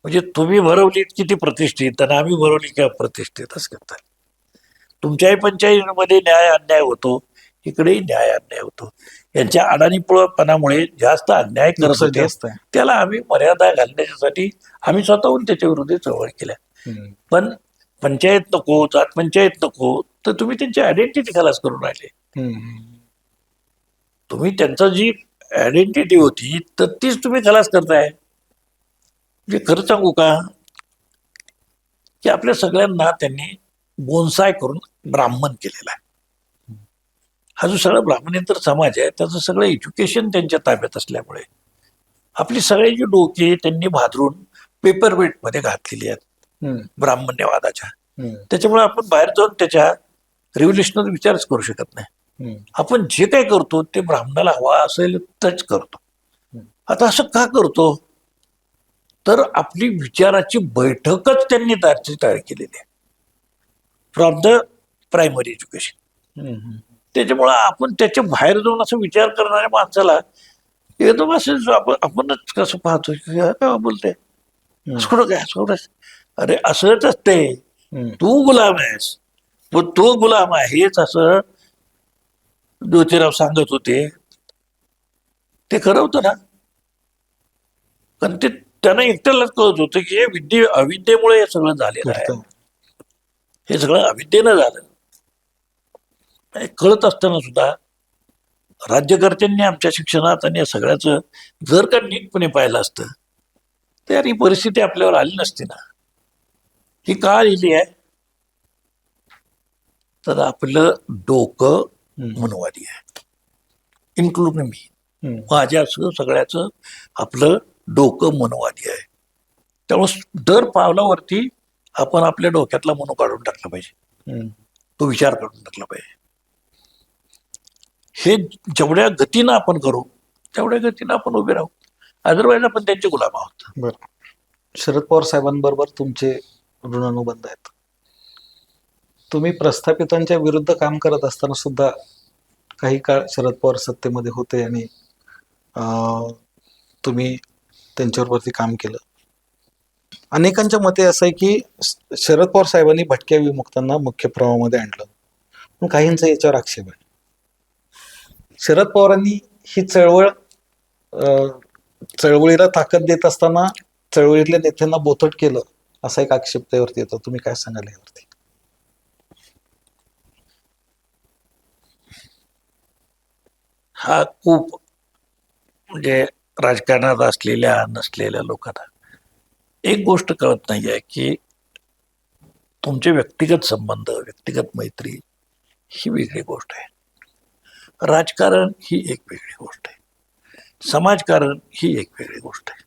Speaker 1: म्हणजे तुम्ही भरवलीत किती प्रतिष्ठित आणि आम्ही भरवली काय प्रतिष्ठित, असं करतात. तुमच्याही पंचायतीमध्ये न्याय अन्याय होतो, इकडेही न्याय अन्याय होतो. यांच्या अडाणीपणामुळे जास्त अन्याय करत
Speaker 3: नुकसान
Speaker 1: होते,
Speaker 3: जास्त आहे.
Speaker 1: त्याला आम्ही मर्यादा घालण्यासाठी आम्ही स्वतःहून त्याच्या विरोधी चळवळ केल्या.
Speaker 3: हम्म.
Speaker 1: पण पंचायत नको, जात पंचायत नको, तर तुम्ही त्यांची आयडेंटिटी खलास करून राहिले.
Speaker 3: हम्म.
Speaker 1: तुम्ही त्यांचा जी आयडेंटिटी होती तर तीच तुम्ही खलास करताय. म्हणजे खरं सांगू का, की आपल्या सगळ्यांना त्यांनी बोनसाय करून ब्राह्मण केलेला आहे. हा जो सगळा ब्राह्मणेतर समाज आहे त्याचं सगळं एज्युकेशन त्यांच्या ताब्यात असल्यामुळे आपली सगळ्याची डोके त्यांनी भादरून पेपरवेटमध्ये घातलेली आहेत
Speaker 3: हम्म.
Speaker 1: ब्राह्मण्यवादाच्या.
Speaker 3: हम्म.
Speaker 1: त्याच्यामुळे आपण बाहेर जाऊन त्याच्या रिव्होल्युशनरी विचारच करू शकत नाही.
Speaker 3: हम्म.
Speaker 1: आपण जे काय करतो ते ब्राह्मणाला हवा असेल तरच करतो. आता असं का करतो, तर आपली विचाराची बैठकच त्यांनी तयार केलेली आहे फ्रॉम द प्रायमरी एज्युकेशन.
Speaker 3: हम्म.
Speaker 1: त्याच्यामुळं आपण त्याच्या बाहेर जाऊन असं विचार करणाऱ्या माणसाला एकदम असं आपणच कसं पाहतो की काय बोलते, असं काय असं, अरे असंच असते,
Speaker 3: हम्म.
Speaker 1: तू गुलाम आहेस, पण तो गुलाम आहे हेच असं ज्योतिराव सांगत होते. ते खरं होतं ना, पण ते त्यांना एकट्यालाच कळत होतं की हे अविद्येमुळे हे सगळं झालेलं आहे.
Speaker 3: करतो.
Speaker 1: हे सगळं अविद्येनं झालं. हे कळत असताना सुद्धा राज्यकर्त्यांनी आमच्या शिक्षणात आणि या सगळ्याचं जर का नीटपणे पाहिलं असतं तर ही परिस्थिती आपल्यावर आली नसती ना. ही का आलेली आहे, तर आपलं डोकं मनवादी आहे, इन्क्लुडिंग मी.
Speaker 3: हम्म.
Speaker 1: माझ्यासह सगळ्याचं आपलं डोकं मनवादी आहे. त्यामुळे दर पावलावरती आपण आपल्या डोक्यातला मनो काढून टाकला पाहिजे,
Speaker 3: हम्म.
Speaker 1: तो विचार काढून टाकला पाहिजे. हे जेवढ्या गतीनं आपण करू तेवढ्या गतीनं आपण उभे राहू, अदरवाईज आपण त्यांचे गुलाम आहोत.
Speaker 3: बरं. शरद पवार साहेबांबरोबर तुमचे ऋणानुबंध आहेत. तुम्ही प्रस्थापितांच्या विरुद्ध काम करत असताना सुद्धा काही काळ शरद पवार सत्तेमध्ये होते आणि तुम्ही त्यांच्यावरती काम केलं. अनेकांच्या मते असं आहे की शरद पवार साहेबांनी भटक्या विमुक्तांना मुख्य प्रवाहामध्ये आणलं, पण काहींचा याच्यावर आक्षेप आहे. शरद पवारांनी ही चळवळीला ताकद देत असताना चळवळीतल्या नेत्यांना बोथट केलं, असा एक आक्षेप त्यावरती येतो. तुम्ही काय सांगाल यावरती?
Speaker 1: हा खूप म्हणजे राजकारणात असलेल्या नसलेल्या लोकांना एक गोष्ट कळत नाही आहे की तुमचे व्यक्तिगत संबंध, व्यक्तिगत मैत्री ही वेगळी गोष्ट आहे. राजकारण ही एक वेगळी गोष्ट आहे, समाजकारण ही एक वेगळी गोष्ट आहे.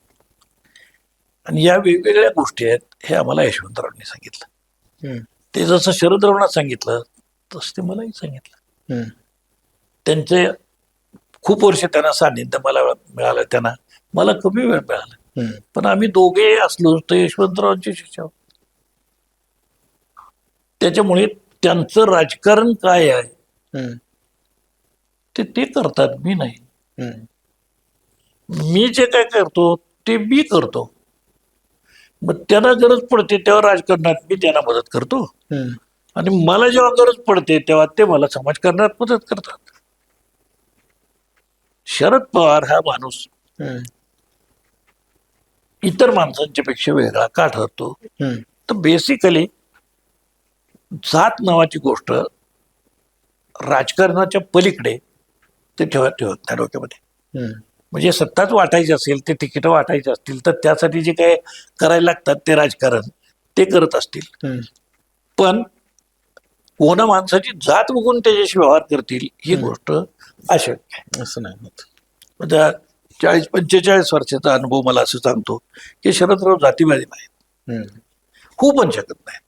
Speaker 1: आणि या वेगवेगळ्या गोष्टी आहेत हे आम्हाला यशवंतरावांनी सांगितलं. ते जसं शरदरावांना सांगितलं तसं ते मलाही सांगितलं. त्यांचे खूप वर्ष त्यांना सान्निध्य मला मिळालं, त्यांना मला कमी वेळ मिळाला, पण आम्ही दोघे असलो तर यशवंतरावांचे शिष्य आहोत. त्याच्यामुळे त्यांचं राजकारण काय आहे ते करतात, मी नाही. मी जे काय करतो ते मी करतो. मग त्यांना गरज पडते तेव्हा राजकारणात मी त्यांना मदत करतो, आणि मला जेव्हा गरज पडते तेव्हा ते मला समाजकारणात मदत करतात. शरद पवार हा माणूस इतर माणसांच्या पेक्षा वेगळा का ठरतो, तर बेसिकली जात नावाची गोष्ट राजकारणाच्या पलीकडे ते ठेवत नाही डोक्यामध्ये. म्हणजे सत्ताच वाटायची असेल, ते तिकीट वाटायची असतील तर त्यासाठी जे काय करायला लागतात ते राजकारण ते करत असतील, पण कोणा माणसाची जात बघून त्याच्याशी व्यवहार करतील ही गोष्ट अशक्य आहे.
Speaker 3: असं नाही होत.
Speaker 1: म्हणजे 40-45 वर्षाचा अनुभव मला असं सांगतो की शरदराव जातीवादी नाहीत, होऊ पण शकत नाही.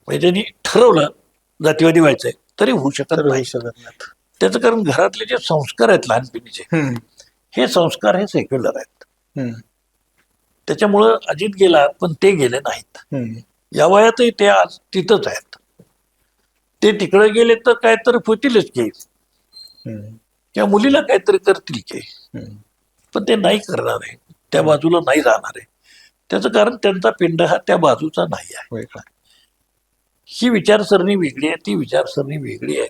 Speaker 1: म्हणजे त्यांनी ठरवलं जातीवादी व्हायचंय तरी होऊ शकत नाही. त्याचं कारण घरातले जे संस्कार आहेत लहानपणीचे, हे संस्कार हे सेक्युलर आहेत. त्याच्यामुळं अजित गेला पण ते गेले नाहीत. या वयातही ते आज तिथंच आहेत. ते तिकडे गेले तर काय तर होतीलच की, त्या मुलीला काहीतरी करतील की, पण ते नाही करणार आहे, त्या बाजूला नाही जाणार आहे. त्याचं कारण त्यांचा पिंड हा त्या बाजूचा नाही आहे. ही विचारसरणी वेगळी आहे, ती विचारसरणी वेगळी आहे.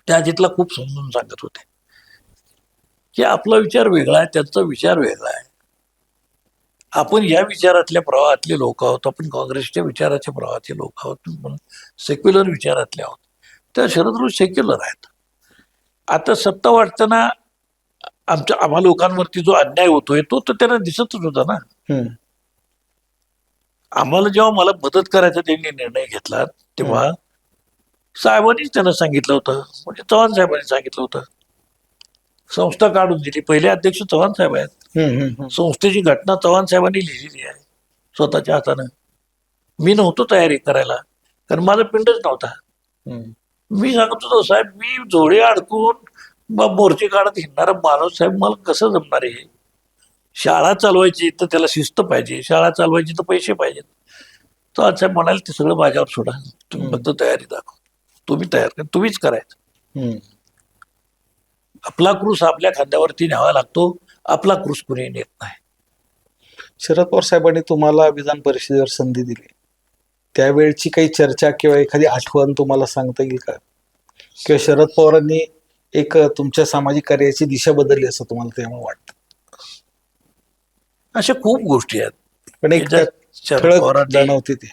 Speaker 1: त्या अजितला खूप समजून सांगत होते की आपला विचार वेगळा आहे, त्यांचा विचार वेगळा आहे. आपण या विचारातल्या प्रवाहातले लोक आहोत, आपण काँग्रेसच्या विचाराच्या प्रवाहाचे लोक आहोत, पण सेक्युलर विचारातले आहोत. त्या शरदराव सेक्युलर आहेत. आता सत्ता वाटताना आम्हा लोकांवरती जो अन्याय होतोय तो तर त्यांना दिसतच होता ना. आम्हाला जेव्हा मला मदत करायचा त्यांनी निर्णय घेतला तेव्हा साहेबांनीच त्यांना सांगितलं होतं, म्हणजे चव्हाण साहेबांनी सांगितलं होतं, संस्था काढून दिली. पहिले अध्यक्ष चव्हाण साहेब आहेत. संस्थेची घटना चव्हाण साहेबांनी लिहिलेली आहे स्वतःच्या हातानं. मी नव्हतो तयारी करायला, कारण माझा पिंडच नव्हता. मी सांगत होतो साहेब, मी जोडे अडकून मोर्चे काढत हिंडणारा माणूस साहेब, मला कसं जमणार आहे. शाळा चालवायची तर त्याला शिस्त पाहिजे, शाळा चालवायची तर पैसे पाहिजेत. चव्हाण साहेब म्हणाले ते सगळं माझ्यावर सोडा, तुम्ही फक्त तयारी दाखवा, तुम्ही तयार करा, तुम्हीच करायचं. आपला क्रूस आपल्या खांद्यावरती न्यावा लागतो, आपला क्रूस कुणी नेत नाही.
Speaker 3: शरद पवार साहेबांनी तुम्हाला विधान परिषदेवर संधी दिली, त्यावेळची काही चर्चा किंवा एखादी आठवण तुम्हाला सांगता येईल का? किंवा शरद पवारांनी एक तुमच्या सामाजिक कार्याची दिशा बदलली असं तुम्हाला तेव्हा वाटतं?
Speaker 1: अशा खूप गोष्टी आहेत,
Speaker 3: पण एक
Speaker 1: शरद
Speaker 3: ठळक
Speaker 1: पवारांनी
Speaker 3: जाणवते ते.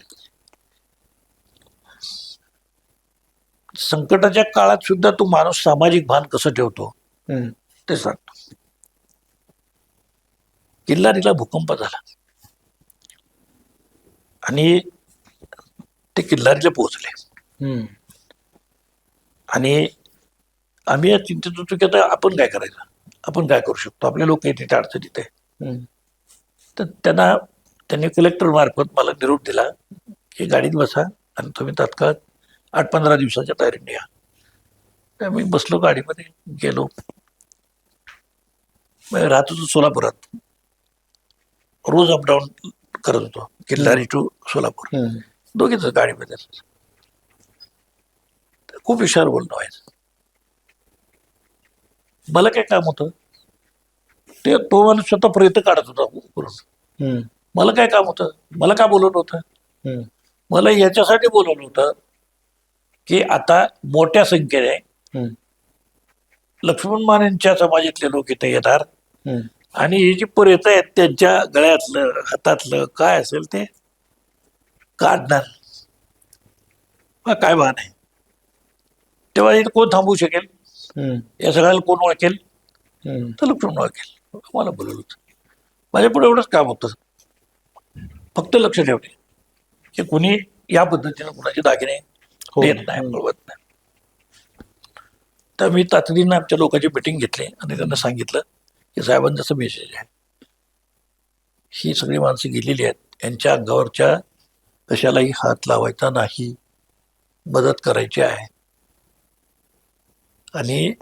Speaker 1: संकटाच्या काळात सुद्धा तो माणूस सामाजिक भान कसं ठेवतो ते सांगतो. किल्लारीला भूकंप झाला आणि ते किल्लारीला पोहोचले, आणि आम्ही या चिंतेत होतो की आता आपण काय करायचं, आपण काय करू शकतो, आपले लोक तिथे अडचणीत आहे. तर त्यांनी कलेक्टर मार्फत मला निरोप दिला की गाडीत बसा आणि तुम्ही तात्काळ 8-15 दिवसाच्या तयारीने या. तर मी बसलो गाडीमध्ये, गेलो. राहत होतो सोलापुरात, रोज अपडाऊन करत होतो, किल्लारी टू सोलापूर, दोघीच गाडीमध्ये. खूप विचार बोलणं व्हायचं. मला काय काम होतं ते, तो माणूस स्वतः प्रयत्न काढत होता करून. मला काय काम होतं, मला का बोलवलं होतं? मला याच्यासाठी बोलवलं होतं की आता मोठ्या संख्येने लक्ष्मण मानेंच्या समाजातले लोक इथे येणार, आणि हे जी पर्यटक आहेत त्यांच्या गळ्यातलं हातातलं काय असेल ते काढणार. काय भान आहे तेव्हा इथे कोण थांबवू शकेल, या सगळ्याला कोण ओळखेल, तर लक्ष्मण ओळखेल. मला बोलवलं होतं. माझ्या पुढे एवढंच काम होतं, फक्त लक्ष ठेवणे की कुणी या पद्धतीनं कुणाचे दागिने देत नाही, मिळवत नाही. तर मी तातडीनं आमच्या लोकांची मिटिंग घेतली आणि त्यांना सांगितलं की साहेबांचा मेसेज आहे, ही सगळी माणसं गेलेली आहेत, यांच्या अंगावरच्या कशालाही हात लावायचा नाही, मदत करायची आहे. आणि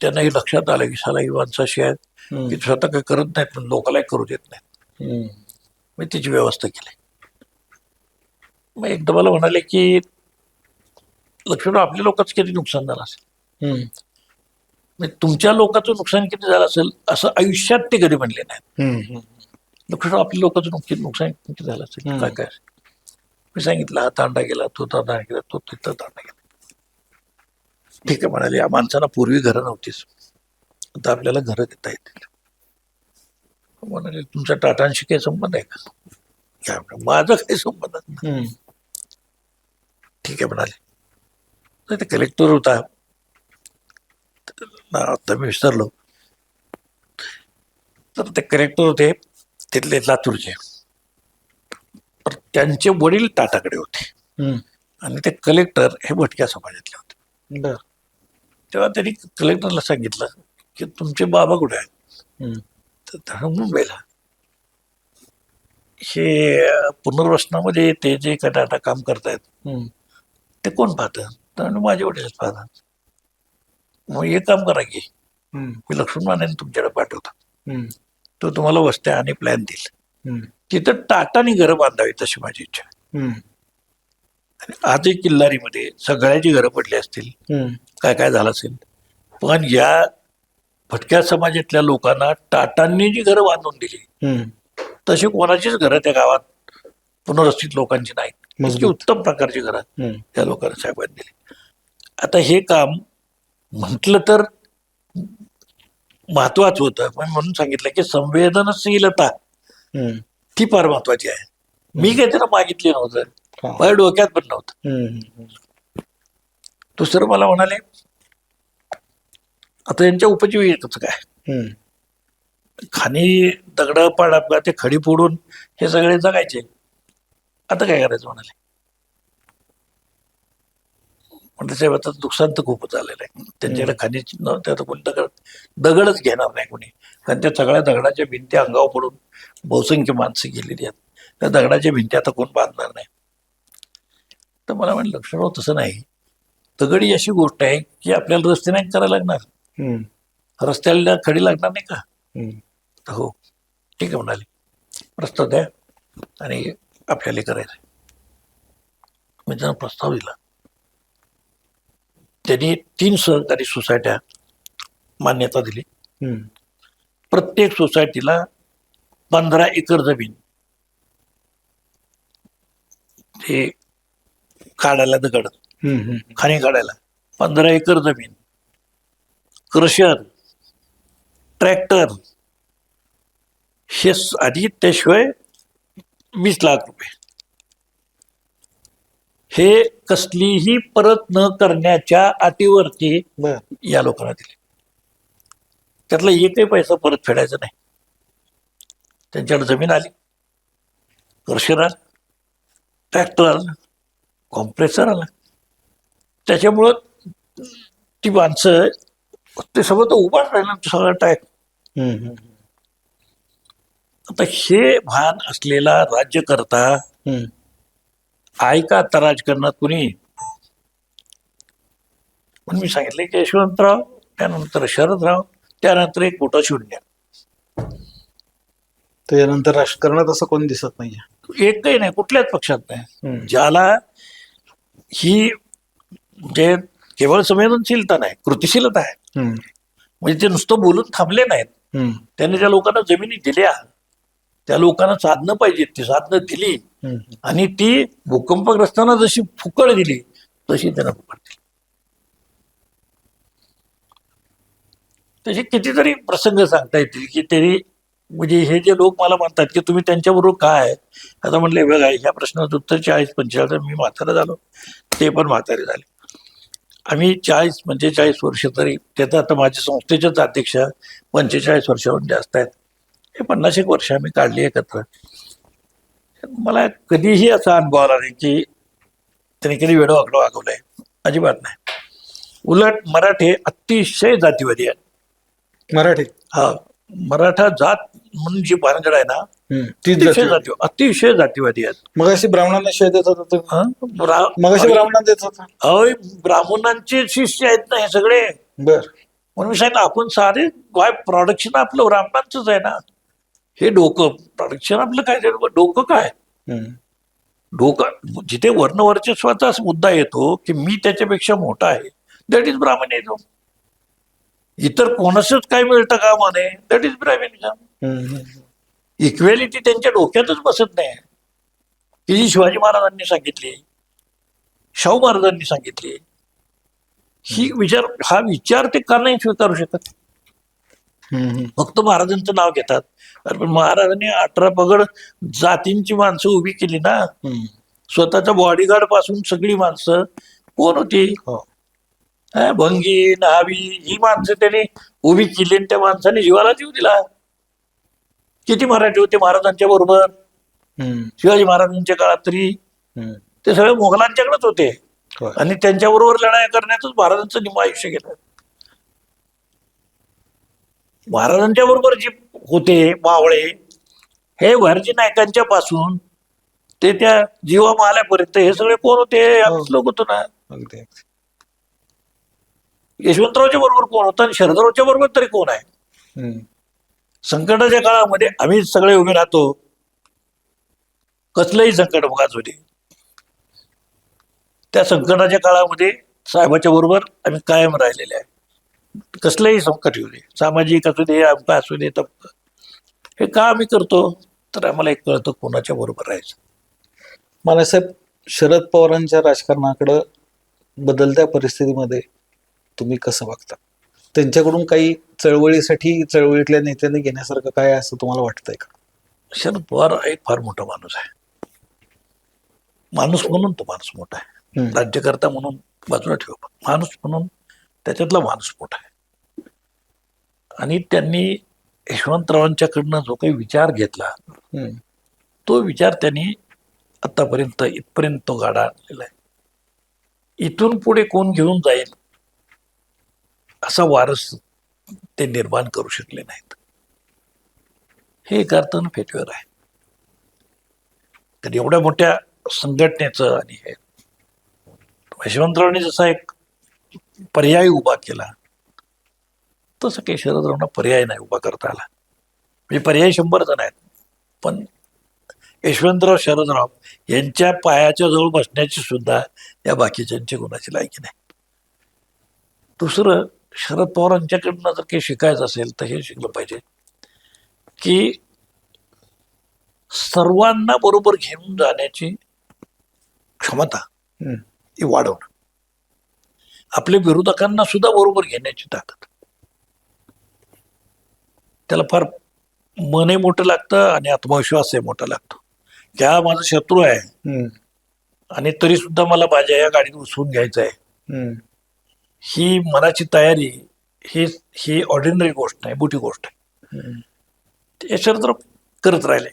Speaker 1: त्यांना हे लक्षात आलं की साला ही माणसं अशी आहेत की स्वतः काही करत नाहीत पण लोकांनाही करू देत नाहीत. मी त्याची व्यवस्था केली. मग एकदा मला म्हणाले की लक्ष्मण, आपल्या लोकांचं किती नुकसान झालं असेल, म्हणजे तुमच्या लोकांचं नुकसान किती झालं असेल असं आयुष्यात ते कधी म्हणले नाहीत. लक्ष्मण, आपल्या लोकांचं नुकसान किती झालं असेल, काय काय. मी सांगितलं, हा तांडा गेला, तो तांडा गेला, तो तिथं तांडा गेला. ठीक आहे म्हणाले, या माणसाला पूर्वी घरं नव्हतीच, आता आपल्याला घरं देता येतील. म्हणाले, तुमच्या टाटांशी काही संबंध आहे का? काय म्हणाले, माझा काही संबंध नाही. ठीक आहे म्हणाले. तर ते कलेक्टर होता, आता मी विसरलो, तर ते कलेक्टर होते तिथले लातूरचे, तर त्यांचे वडील टाटाकडे होते आणि ते कलेक्टर हे भटक्या समाजातले होते. तेव्हा त्यांनी कलेक्टरला सांगितलं की तुमचे बाबा कुठे आहेत? तर त्यानं मुंबईला. हे पुनर्वसनामध्ये ते जे काय टाटा काम करतायत ते कोण पाहतं? तर माझे वडीलच पाहतात. मग हे काम करा की मी लक्ष्मण मानेने तुमच्याकडे पाठवतो, तो तुम्हाला वस्त्या आणि प्लॅन देईल, तिथं टाटानी घरं बांधावी तशी माझी इच्छा. आणि आजही किल्लारीमध्ये सगळ्याची घरं पडली असतील, काय काय झालं असेल, पण या भटक्या समाजातल्या लोकांना टाटांनी जी घरं बांधून दिली तशी कोणाचीच घरं त्या गावात पुनर्वसित लोकांची नाहीत. इतकी उत्तम प्रकारची घरं त्या लोकांना साहेबांनी दिली. आता हे काम म्हटलं तर महत्वाचं होतं, पण म्हणून सांगितलं की संवेदनशीलता ती फार महत्वाची आहे. मी काही त्याला मागितली नव्हतं, माझ्या डोक्यात पण नव्हतं. दुसरं मला म्हणाले, आता यांच्या उपजीविकेचं काय? खाणी दगड पाडा ते खडी फोडून हे सगळे जगायचे, आता काय करायचं म्हणाले. म्हणजे साहेब आता नुकसान तर खूपच झालेलं आहे, त्यांच्याकडे खाणीच नव्हतं, आता कोणी दगडच घेणार नाही कोणी, कारण त्या सगळ्या दगडाच्या भिंती अंगावर पडून बहुसंख्य माणसं गेलेली आहेत, त्या दगडाच्या भिंती आता कोण बांधणार नाही. तर मला म्हणलं, लक्ष्मण तसं नाही, दगडी अशी गोष्ट आहे की आपल्याला रस्ते नाही करायला लागणार, रस्त्याला खडी लागणार नाही का? तर हो ठीक आहे म्हणाले, प्रस्ताव द्या आणि आपल्याला करायचं. मी त्यांना प्रस्ताव दिला. त्यांनी 3 सहकारी सोसायट्या मान्यता दिली. प्रत्येक सोसायटीला 15 एकर जमीन ते काढायला, दगड खाणी काढायला 15 एकर जमीन, क्रशर, ट्रॅक्टर, हे आधी, त्याशिवाय 20 लाख रुपये हे कसलीही परत न करण्याच्या अटीवरती या लोकांना दिले. त्यातला एकही पैसा परत फेडायचा नाही. त्यांच्याकडे जमीन आली, क्रशर आला, ट्रॅक्टर आला, कॉम्प्रेसर आला. त्याच्यामुळं ती माणसं ते सगळं तर उभाच राहिलं, सगळं टाक. आता हे भान असलेला राज्यकर्ता आहे का आता राजकारणात कुणी? म्हणून मी सांगितलं की यशवंतराव, त्यानंतर शरदराव, त्यानंतर एक मोठा शून्य.
Speaker 3: त्यानंतर राजकारणात असं कोणी दिसत नाहीये,
Speaker 1: एकही नाही, कुठल्याच पक्षात नाही, ज्याला ही जे केवळ संवेदनशीलता नाही, कृतिशीलता आहे. म्हणजे ते नुसतं बोलून थांबले नाहीत, त्यांनी ज्या लोकांना जमिनी दिल्या, त्या लोकांना साधनं पाहिजेत, ती साधनं दिली आणि ती भूकंपग्रस्तांना जशी फुकट दिली तशी त्यांना फुकट दिली. तसे कितीतरी प्रसंग सांगता येतील की तरी, म्हणजे हे जे लोक मला म्हणतात की तुम्ही त्यांच्याबरोबर काय, आता म्हटलं बघा, ह्या प्रश्नाचं उत्तर 40-45, मी म्हातारा झालो, ते पण म्हातारे झाले. आम्ही 40-45 वर्ष, तरी त्याचा आता माझ्या संस्थेचेच अध्यक्ष 45 वर्षाहून जास्त आहेत, हे 50 एक वर्ष आम्ही काढली एकत्र. मला कधीही असा अनुभव आला नाही की त्याने कधी वेडं वाकडं वागवलंय, अजिबात नाही. उलट मराठे अतिशय जातीवादी आहेत.
Speaker 3: मराठी
Speaker 1: हा, मराठा जात म्हणून जी भानगड आहे ना,
Speaker 3: तीच
Speaker 1: अतिशय
Speaker 3: जाती.
Speaker 1: अतिशय जातीवादी आहेत.
Speaker 3: मग अशी ब्राह्मणांना शिवाय देत होता
Speaker 1: हा?
Speaker 3: मग अशी ब्राह्मणांना देत होता.
Speaker 1: अहो, ब्राह्मणांचे शिष्य आहेत ना हे सगळे.
Speaker 3: बर.
Speaker 1: म्हणून मी सांगितलं आपण सारे काय प्रोडक्शन आपलं ब्राह्मणांचंच आहे ना. हे डोकं प्रोडक्शन आपलं काय ते डोकं काय डोकं जिथे वर्णवर्चस्वाचा मुद्दा येतो की मी त्याच्यापेक्षा मोठा आहे, दॅट इज ब्राह्मणिझम. इतर कोणासच काय मिळतं का म्हणे, दॅट इज ब्राह्मणिझम. इक्वॅलिटी त्यांच्या डोक्यातच बसत नाही, की जी शिवाजी महाराजांनी सांगितली, शाहू महाराजांनी सांगितली. हा विचार ते का नाही स्वीकारू शकत? फक्त महाराजांचं नाव घेतात. अरे पण महाराजांनी 18 पगड जातींची माणसं उभी केली ना. स्वतःच्या बॉडीगार्ड पासून सगळी माणसं कोण होती? भंगी, न्हावी ही माणसं त्यांनी उभी केली आणि त्या माणसाने जीवाला जीव दिला. किती मराठी होते महाराजांच्या बरोबर? शिवाजी महाराजांच्या काळात तरी ते सगळे मोगलांच्याकडेच होते आणि त्यांच्याबरोबर लढाई करण्यातच महाराजांचं निम्म आयुष्य गेलं. महाराजांच्या बरोबर जे होते मावळे, हे भरजी नायकांच्या पासून ते त्या जीवा माल्यापर्यंत हे सगळे कोण होते? लोक होतो ना. यशवंतरावच्या बरोबर कोण होतं आणि शरदरावच्या बरोबर तरी कोण आहे? संकटाच्या काळामध्ये आम्ही सगळे उभे राहतो. कसलंही संकट बघा होते, त्या संकटाच्या काळामध्ये साहेबाच्या बरोबर आम्ही कायम राहिलेले आहे. कसलंही संकट येऊ दे, सामाजिक असू दे, अमका असू दे, तमका. हे का आम्ही करतो? तर आम्हाला एक कळतं कोणाच्या बरोबर राहायचं.
Speaker 3: मानासाहेब, शरद पवारांच्या राजकारणाकडं बदलत्या परिस्थितीमध्ये तुम्ही कसं बघता? त्यांच्याकडून काही चळवळीतल्या नेत्यांनी घेण्यासारखं काय असं तुम्हाला वाटतंय का?
Speaker 1: शरद पवार एक फार मोठा माणूस आहे. माणूस म्हणून तो माणूस मोठा आहे. राज्यकर्ता म्हणून बाजूला ठेव, माणूस म्हणून त्याच्यातला माणूस मोठा आहे. आणि त्यांनी यशवंतरावांच्याकडनं जो काही विचार घेतला, तो विचार त्यांनी आतापर्यंत इथपर्यंत तो गाडा आणलेला आहे. इथून पुढे कोण घेऊन जाईल असा वारस ते निर्माण करू शकले नाहीत. हे एका अर्थानं फेल्युअर आहे. तर एवढ्या मोठ्या संघटनेचं आणि हे यशवंतरावांनी जसा एक पर्याय उभा केला, तसं काही शरदरावांना पर्याय नाही उभा करता आला. म्हणजे पर्याय 100 जण आहेत, पण यशवंतराव शरदराव यांच्या पायाच्या जवळ बसण्याची सुद्धा या बाकीच्यांची गुणाची लायकी नाही. दुसरं, शरद पवारांच्याकडनं जर काही शिकायचं असेल तर हे शिकलं पाहिजे की सर्वांना बरोबर घेऊन जाण्याची क्षमता ही वाढवणं, आपल्या विरोधकांना सुद्धा बरोबर घेण्याची ताकद. त्याला फार मनही मोठं लागतं आणि आत्मविश्वासही मोठा लागतो. क्या माझा शत्रू आहे आणि तरी सुद्धा मला माझ्या या गाडीत बसवून घ्यायचं आहे, ही मनाची तयारी ही ऑर्डिनरी गोष्ट नाही, मोठी गोष्ट आहे. ते शरदराव करत राहिले.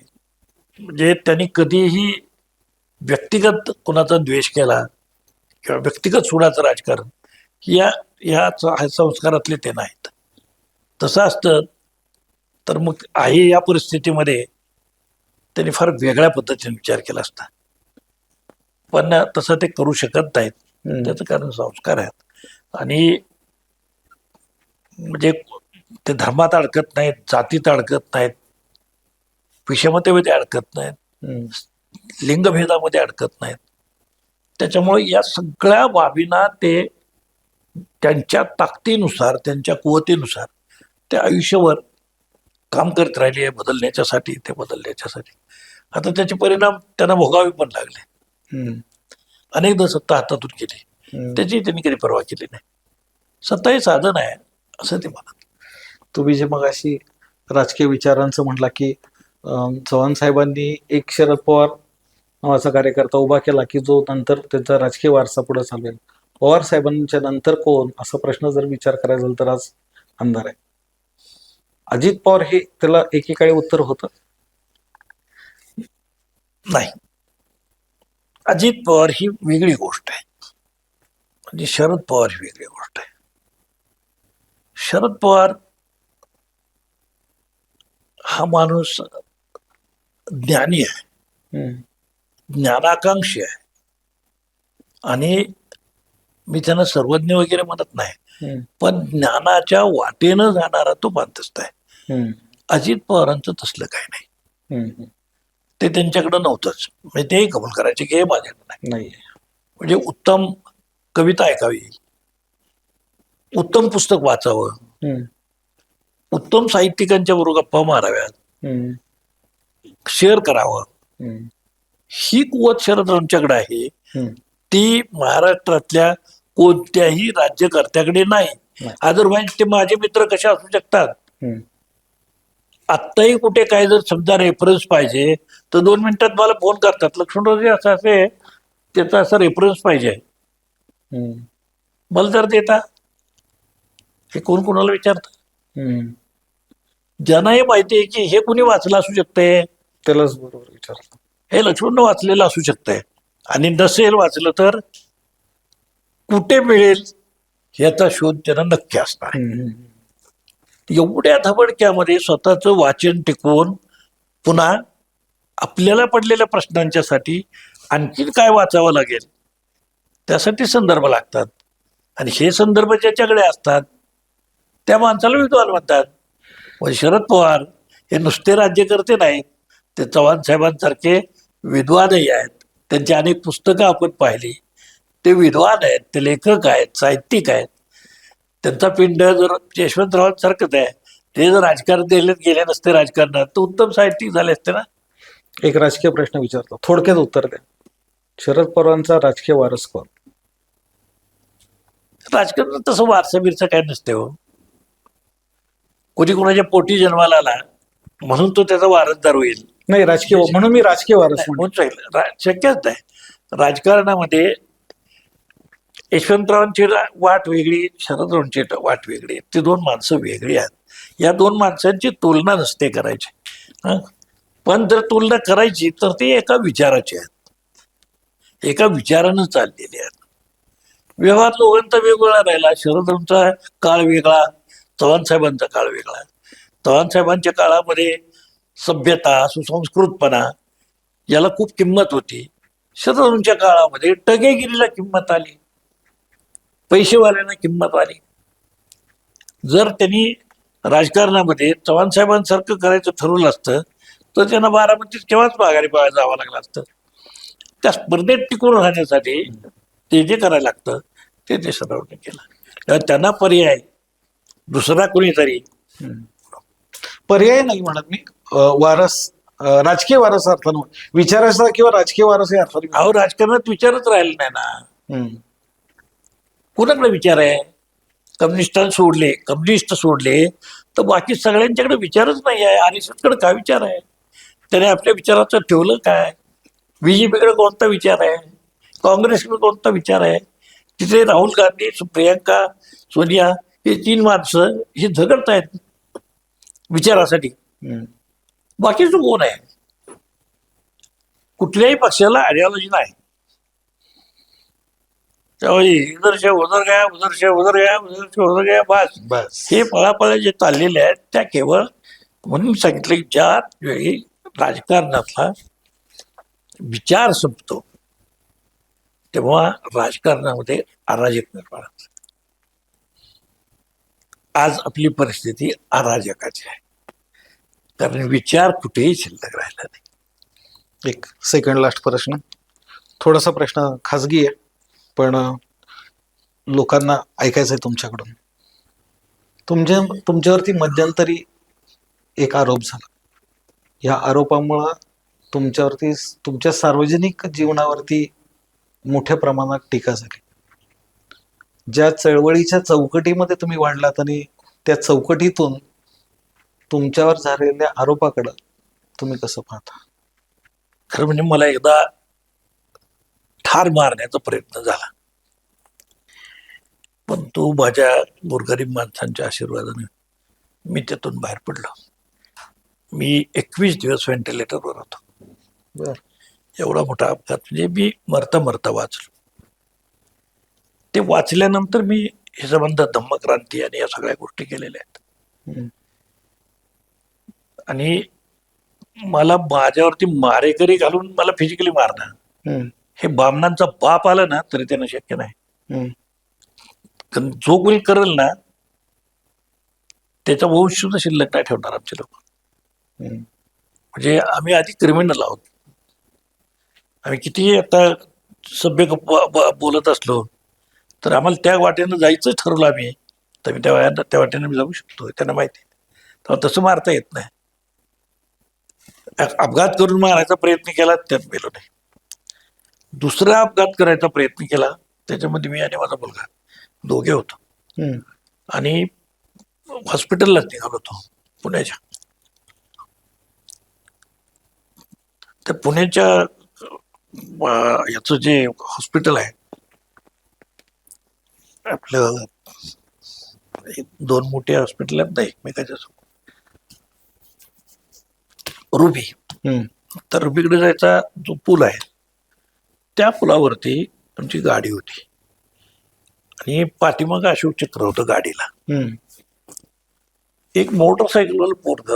Speaker 1: म्हणजे त्यांनी कधीही व्यक्तिगत कोणाचा द्वेष केला किंवा व्यक्तिगत सुडाचं राजकारण या संस्कारातले ते नाहीत. तसं असतं तर मग आहे या परिस्थितीमध्ये त्यांनी फार वेगळ्या पद्धतीने विचार केला असता, पण तसं ते करू शकत नाहीत. त्याचं कारण संस्कार आहेत आणि म्हणजे ते धर्मात अडकत नाहीत, जातीत अडकत नाहीत, विषमतेमध्ये अडकत नाहीत, लिंगभेदामध्ये अडकत नाहीत. त्याच्यामुळे या सगळ्या बाबींना ते त्यांच्या ताकदीनुसार, त्यांच्या कुवतीनुसार ते आयुष्यभर काम करत राहिले बदलण्याच्यासाठी. आता त्याचे परिणाम त्यांना भोगावे पण लागले. अनेकदा सत्ता हातातून गेली, त्याची त्यांनी कधी पर्वा केली नाही. सत्ता हे साधन आहे असं ते म्हणत.
Speaker 3: तुम्ही जे मग अशी राजकीय विचारांचं म्हटला की चव्हाण साहेबांनी एक शरद पवार नावाचा कार्यकर्ता उभा केला की जो नंतर त्यांचा राजकीय वारसा पुढे चालवेल. पवार साहेबांच्या नंतर कोण असा प्रश्न जर विचार करायचा झाला तर आज आमदार आहे अजित पवार. हे त्याला एकेकाळी उत्तर होतं
Speaker 1: नाही. अजित पवार ही वेगळी गोष्ट आहे आणि शरद पवार ही वेगळी गोष्ट आहे. शरद पवार हा माणूस ज्ञानी आहे,
Speaker 3: हम्म.
Speaker 1: ज्ञानाकांक्षी आहे आणि मी त्यांना सर्वज्ञ वगैरे म्हणत नाही,
Speaker 3: हम्म.
Speaker 1: पण ज्ञानाच्या वाटेनं जाणारा तो माणूस आहे.
Speaker 3: हम्म.
Speaker 1: अजित पवारांचं तसलं काही नाही,
Speaker 3: हम्म.
Speaker 1: ते त्यांच्याकडं नव्हतंच. म्हणजे तेही कबूल करायचे की हे माझ्याकडे नाही.
Speaker 3: नाही.
Speaker 1: म्हणजे उत्तम कविता ऐकावी, उत्तम पुस्तक वाचावं,
Speaker 3: हम्म.
Speaker 1: उत्तम साहित्यिकांच्या बरोबर गप्पा माराव्यात,
Speaker 3: हम्म.
Speaker 1: शेअर करावं,
Speaker 3: हम्म.
Speaker 1: ही कुवत शरदरावांच्याकडे आहे.
Speaker 3: हम्म.
Speaker 1: ती महाराष्ट्रातल्या कोणत्याही राज्यकर्त्याकडे नाही.
Speaker 3: नाही.
Speaker 1: अदरवाईज ते माझे मित्र कसे असू शकतात.
Speaker 3: हम्म.
Speaker 1: आत्ताही कुठे काय जर समजा रेफरन्स पाहिजे तर 2 मिनिटात मला फोन करतात, लक्ष्मणरावजी असं असे त्याचा असा रेफरन्स पाहिजे,
Speaker 3: हम्म.
Speaker 1: मला जर देता. हे कोण कोणाला विचारतं?
Speaker 3: हम्म.
Speaker 1: ज्यांना हे माहिती आहे की हे कुणी वाचलं असू शकते,
Speaker 3: त्यालाच बरोबर विचारलं.
Speaker 1: हे लक्ष्मण वाचलेलं असू शकतंय, आणि नसेल वाचलं तर कुठे मिळेल याचा शोध त्यांना नक्की असणार आहे.
Speaker 3: हम्म.
Speaker 1: एवढ्या धबडक्यामध्ये स्वतःचं वाचन टिकवून पुन्हा आपल्याला पडलेल्या प्रश्नांच्यासाठी आणखीन काय वाचावं लागेल त्यासाठी संदर्भ लागतात, आणि हे संदर्भ ज्याच्याकडे असतात त्या माणसाला विद्वान म्हणतात. पण शरद पवार हे नुसते राज्यकर्ते नाहीत, ते चव्हाण साहेबांसारखे विद्वानही आहेत. त्यांची अनेक पुस्तकं आपण पाहिली, ते विद्वान आहेत, ते लेखक आहेत, साहित्यिक आहेत. त्यांचा पिंड जर यशवंतरावांसारखंच आहे, ते जर राजकारण दिलेत गेले नसते राजकारणात तर उत्तम साहित्यिक झाले असते ना.
Speaker 3: एक राजकीय प्रश्न विचारतो, थोडक्यात उत्तर द्या. शरद पवारांचा राजकीय वारस कोण?
Speaker 1: राजकारणात तसं वारसा बिरसा काय नसते हो. कोणी पोटी जन्माला आला म्हणून तो त्याचा वारसदार होईल
Speaker 3: नाही, राजकीय म्हणून मी राजकीय वारस
Speaker 1: नाही,
Speaker 3: म्हणतो.
Speaker 1: होऊन जाईल. शक्यच नाही. राजकारणामध्ये यशवंतरावांची वाट वेगळी, शरदरावांची वाट वेगळी, ती 2 माणसं वेगळी आहेत. या 2 माणसांची तुलना नसते करायची. हं? पण जर तुलना करायची तर ती एका विचाराची आहेत, एका विचारानं चाललेली आहेत. व्यवहार दोघांचा वेगवेगळा राहिला. शरदरावांचा काळ वेगळा, चव्हाण साहेबांचा काळ वेगळा. चव्हाण साहेबांच्या काळामध्ये सभ्यता, सुसंस्कृतपणा याला खूप किंमत होती. शरदरावांच्या काळामध्ये टगेगिरीला किंमत आली, पैसेवाल्यांना किंमत आली. जर त्यांनी राजकारणामध्ये चव्हाण साहेबांसारखं करायचं ठरवलं असतं तर त्यांना बारामतीत केव्हाच माघारी जावं लागलं असतं. त्या स्पर्धेत टिकून राहण्यासाठी ते जे करायला लागतं ते शरदरावांनी केलं. तेव्हा त्यांना पर्याय दुसरा कोणीतरी
Speaker 3: पर्याय नाही म्हणत मी, वारस, राजकीय वारस अर्थानं, विचाराचा किंवा राजकीय वारस या अर्थाने.
Speaker 1: अहो, राजकारणात विचारच राहिले नाही ना.
Speaker 3: हम्म.
Speaker 1: कुणाकडे विचार आहे? कम्युनिस्ट सोडले तर बाकी सगळ्यांच्याकडे विचारच नाही आहे. आरएसएसकडे काय विचार आहे? त्याने आपल्या विचाराचं ठेवलं काय? बीजेपीकडे कोणता विचार आहे? काँग्रेसकडे कोणता विचार आहे? तिथे राहुल गांधी, प्रियंका, सोनिया हे 3 माणसं ही झगडत आहेत विचारासाठी.
Speaker 3: हम्म.
Speaker 1: बाकीचं कोण आहे? कुठल्याही पक्षाला आयडिओलॉजी नाही. त्यामुळे इधर से उधर गया, उधर से उधर गया, उधर से उधर गया, बस हे पळापळा जे चाललेले आहेत त्या केवळ, म्हणून सांगितलं की ज्या वेळी राजकारणातला विचार संपतो तेव्हा राजकारणामध्ये अराजक निर्माण होतं. आज आपली परिस्थिती अराजकाची आहे, कारण विचार कुठेही शिल्लक राहिला नाही.
Speaker 3: एक सेकंड लास्ट प्रश्न, थोडासा प्रश्न खाजगी आहे पण लोकांना ऐकायचं आहे तुमच्याकडून. तुमच्यावरती मध्यंतरी एक आरोप झाला. या आरोपामुळं तुमच्यावरती, तुमच्या सार्वजनिक जीवनावरती मोठ्या प्रमाणात टीका झाली. ज्या चळवळीच्या चौकटीमध्ये तुम्ही वाढलात आणि त्या चौकटीतून तुमच्यावर झालेल्या आरोपाकडं तुम्ही कसं पाहता?
Speaker 1: खरं म्हणजे मला एकदा ठार मारण्याचा प्रयत्न झाला, पण तो माझ्या गोरगरीब माणसांच्या आशीर्वादाने मी त्यातून बाहेर पडलो. मी 21 दिवस व्हेंटिलेटरवर होतो.
Speaker 3: बर.
Speaker 1: एवढा मोठा अपघात म्हणजे मी मरता वाचलो. ते वाचल्यानंतर मी हे संबंध धम्मक्रांती आणि या सगळ्या गोष्टी केलेल्या आहेत.
Speaker 3: हम्म.
Speaker 1: आणि मला माझ्यावरती मारेकरी घालून मला फिजिकली मारणं
Speaker 3: हम्म.
Speaker 1: हे बामणांचा बाप आला ना तरी त्यांना शक्य नाही.
Speaker 3: हम्म.
Speaker 1: कारण जो कोणी करेल ना त्याचा वंश सुद्धा शिल्लक नाही ठेवणार आमचे लोक.
Speaker 3: हम्म.
Speaker 1: म्हणजे आम्ही आधी क्रिमिनल आहोत. आम्ही कितीही आता सभ्य बोलत असलो तर आम्हाला त्या वाटेनं जायचं ठरवलं आम्ही तर मी त्या वाटेनं मी जाऊ शकतो. त्यांना माहिती आहे. तेव्हा तसं मारता येत नाही. अपघात करून मारायचा प्रयत्न केला त्यात मेलो नाही. दुसरा अपघात करायचा प्रयत्न केला त्याच्यामध्ये मी आणि माझा मुलगा दोघे होतो.
Speaker 3: हम्म.
Speaker 1: आणि हॉस्पिटललाच निघालो होतो पुण्याच्या. त्या पुण्याच्या याचं जे हॉस्पिटल आहे आपलं दोन मोठे हॉस्पिटल आहेत ना एकमेकाच्या रुबी.
Speaker 3: हम्म.
Speaker 1: तर रुबीकडे जायचा जो पूल आहे त्या पुलावरती आमची गाडी होती आणि पाठीमागं अशोक चक्र होतं गाडीला.
Speaker 3: हम्म.
Speaker 1: एक मोटरसायकलवर पोरग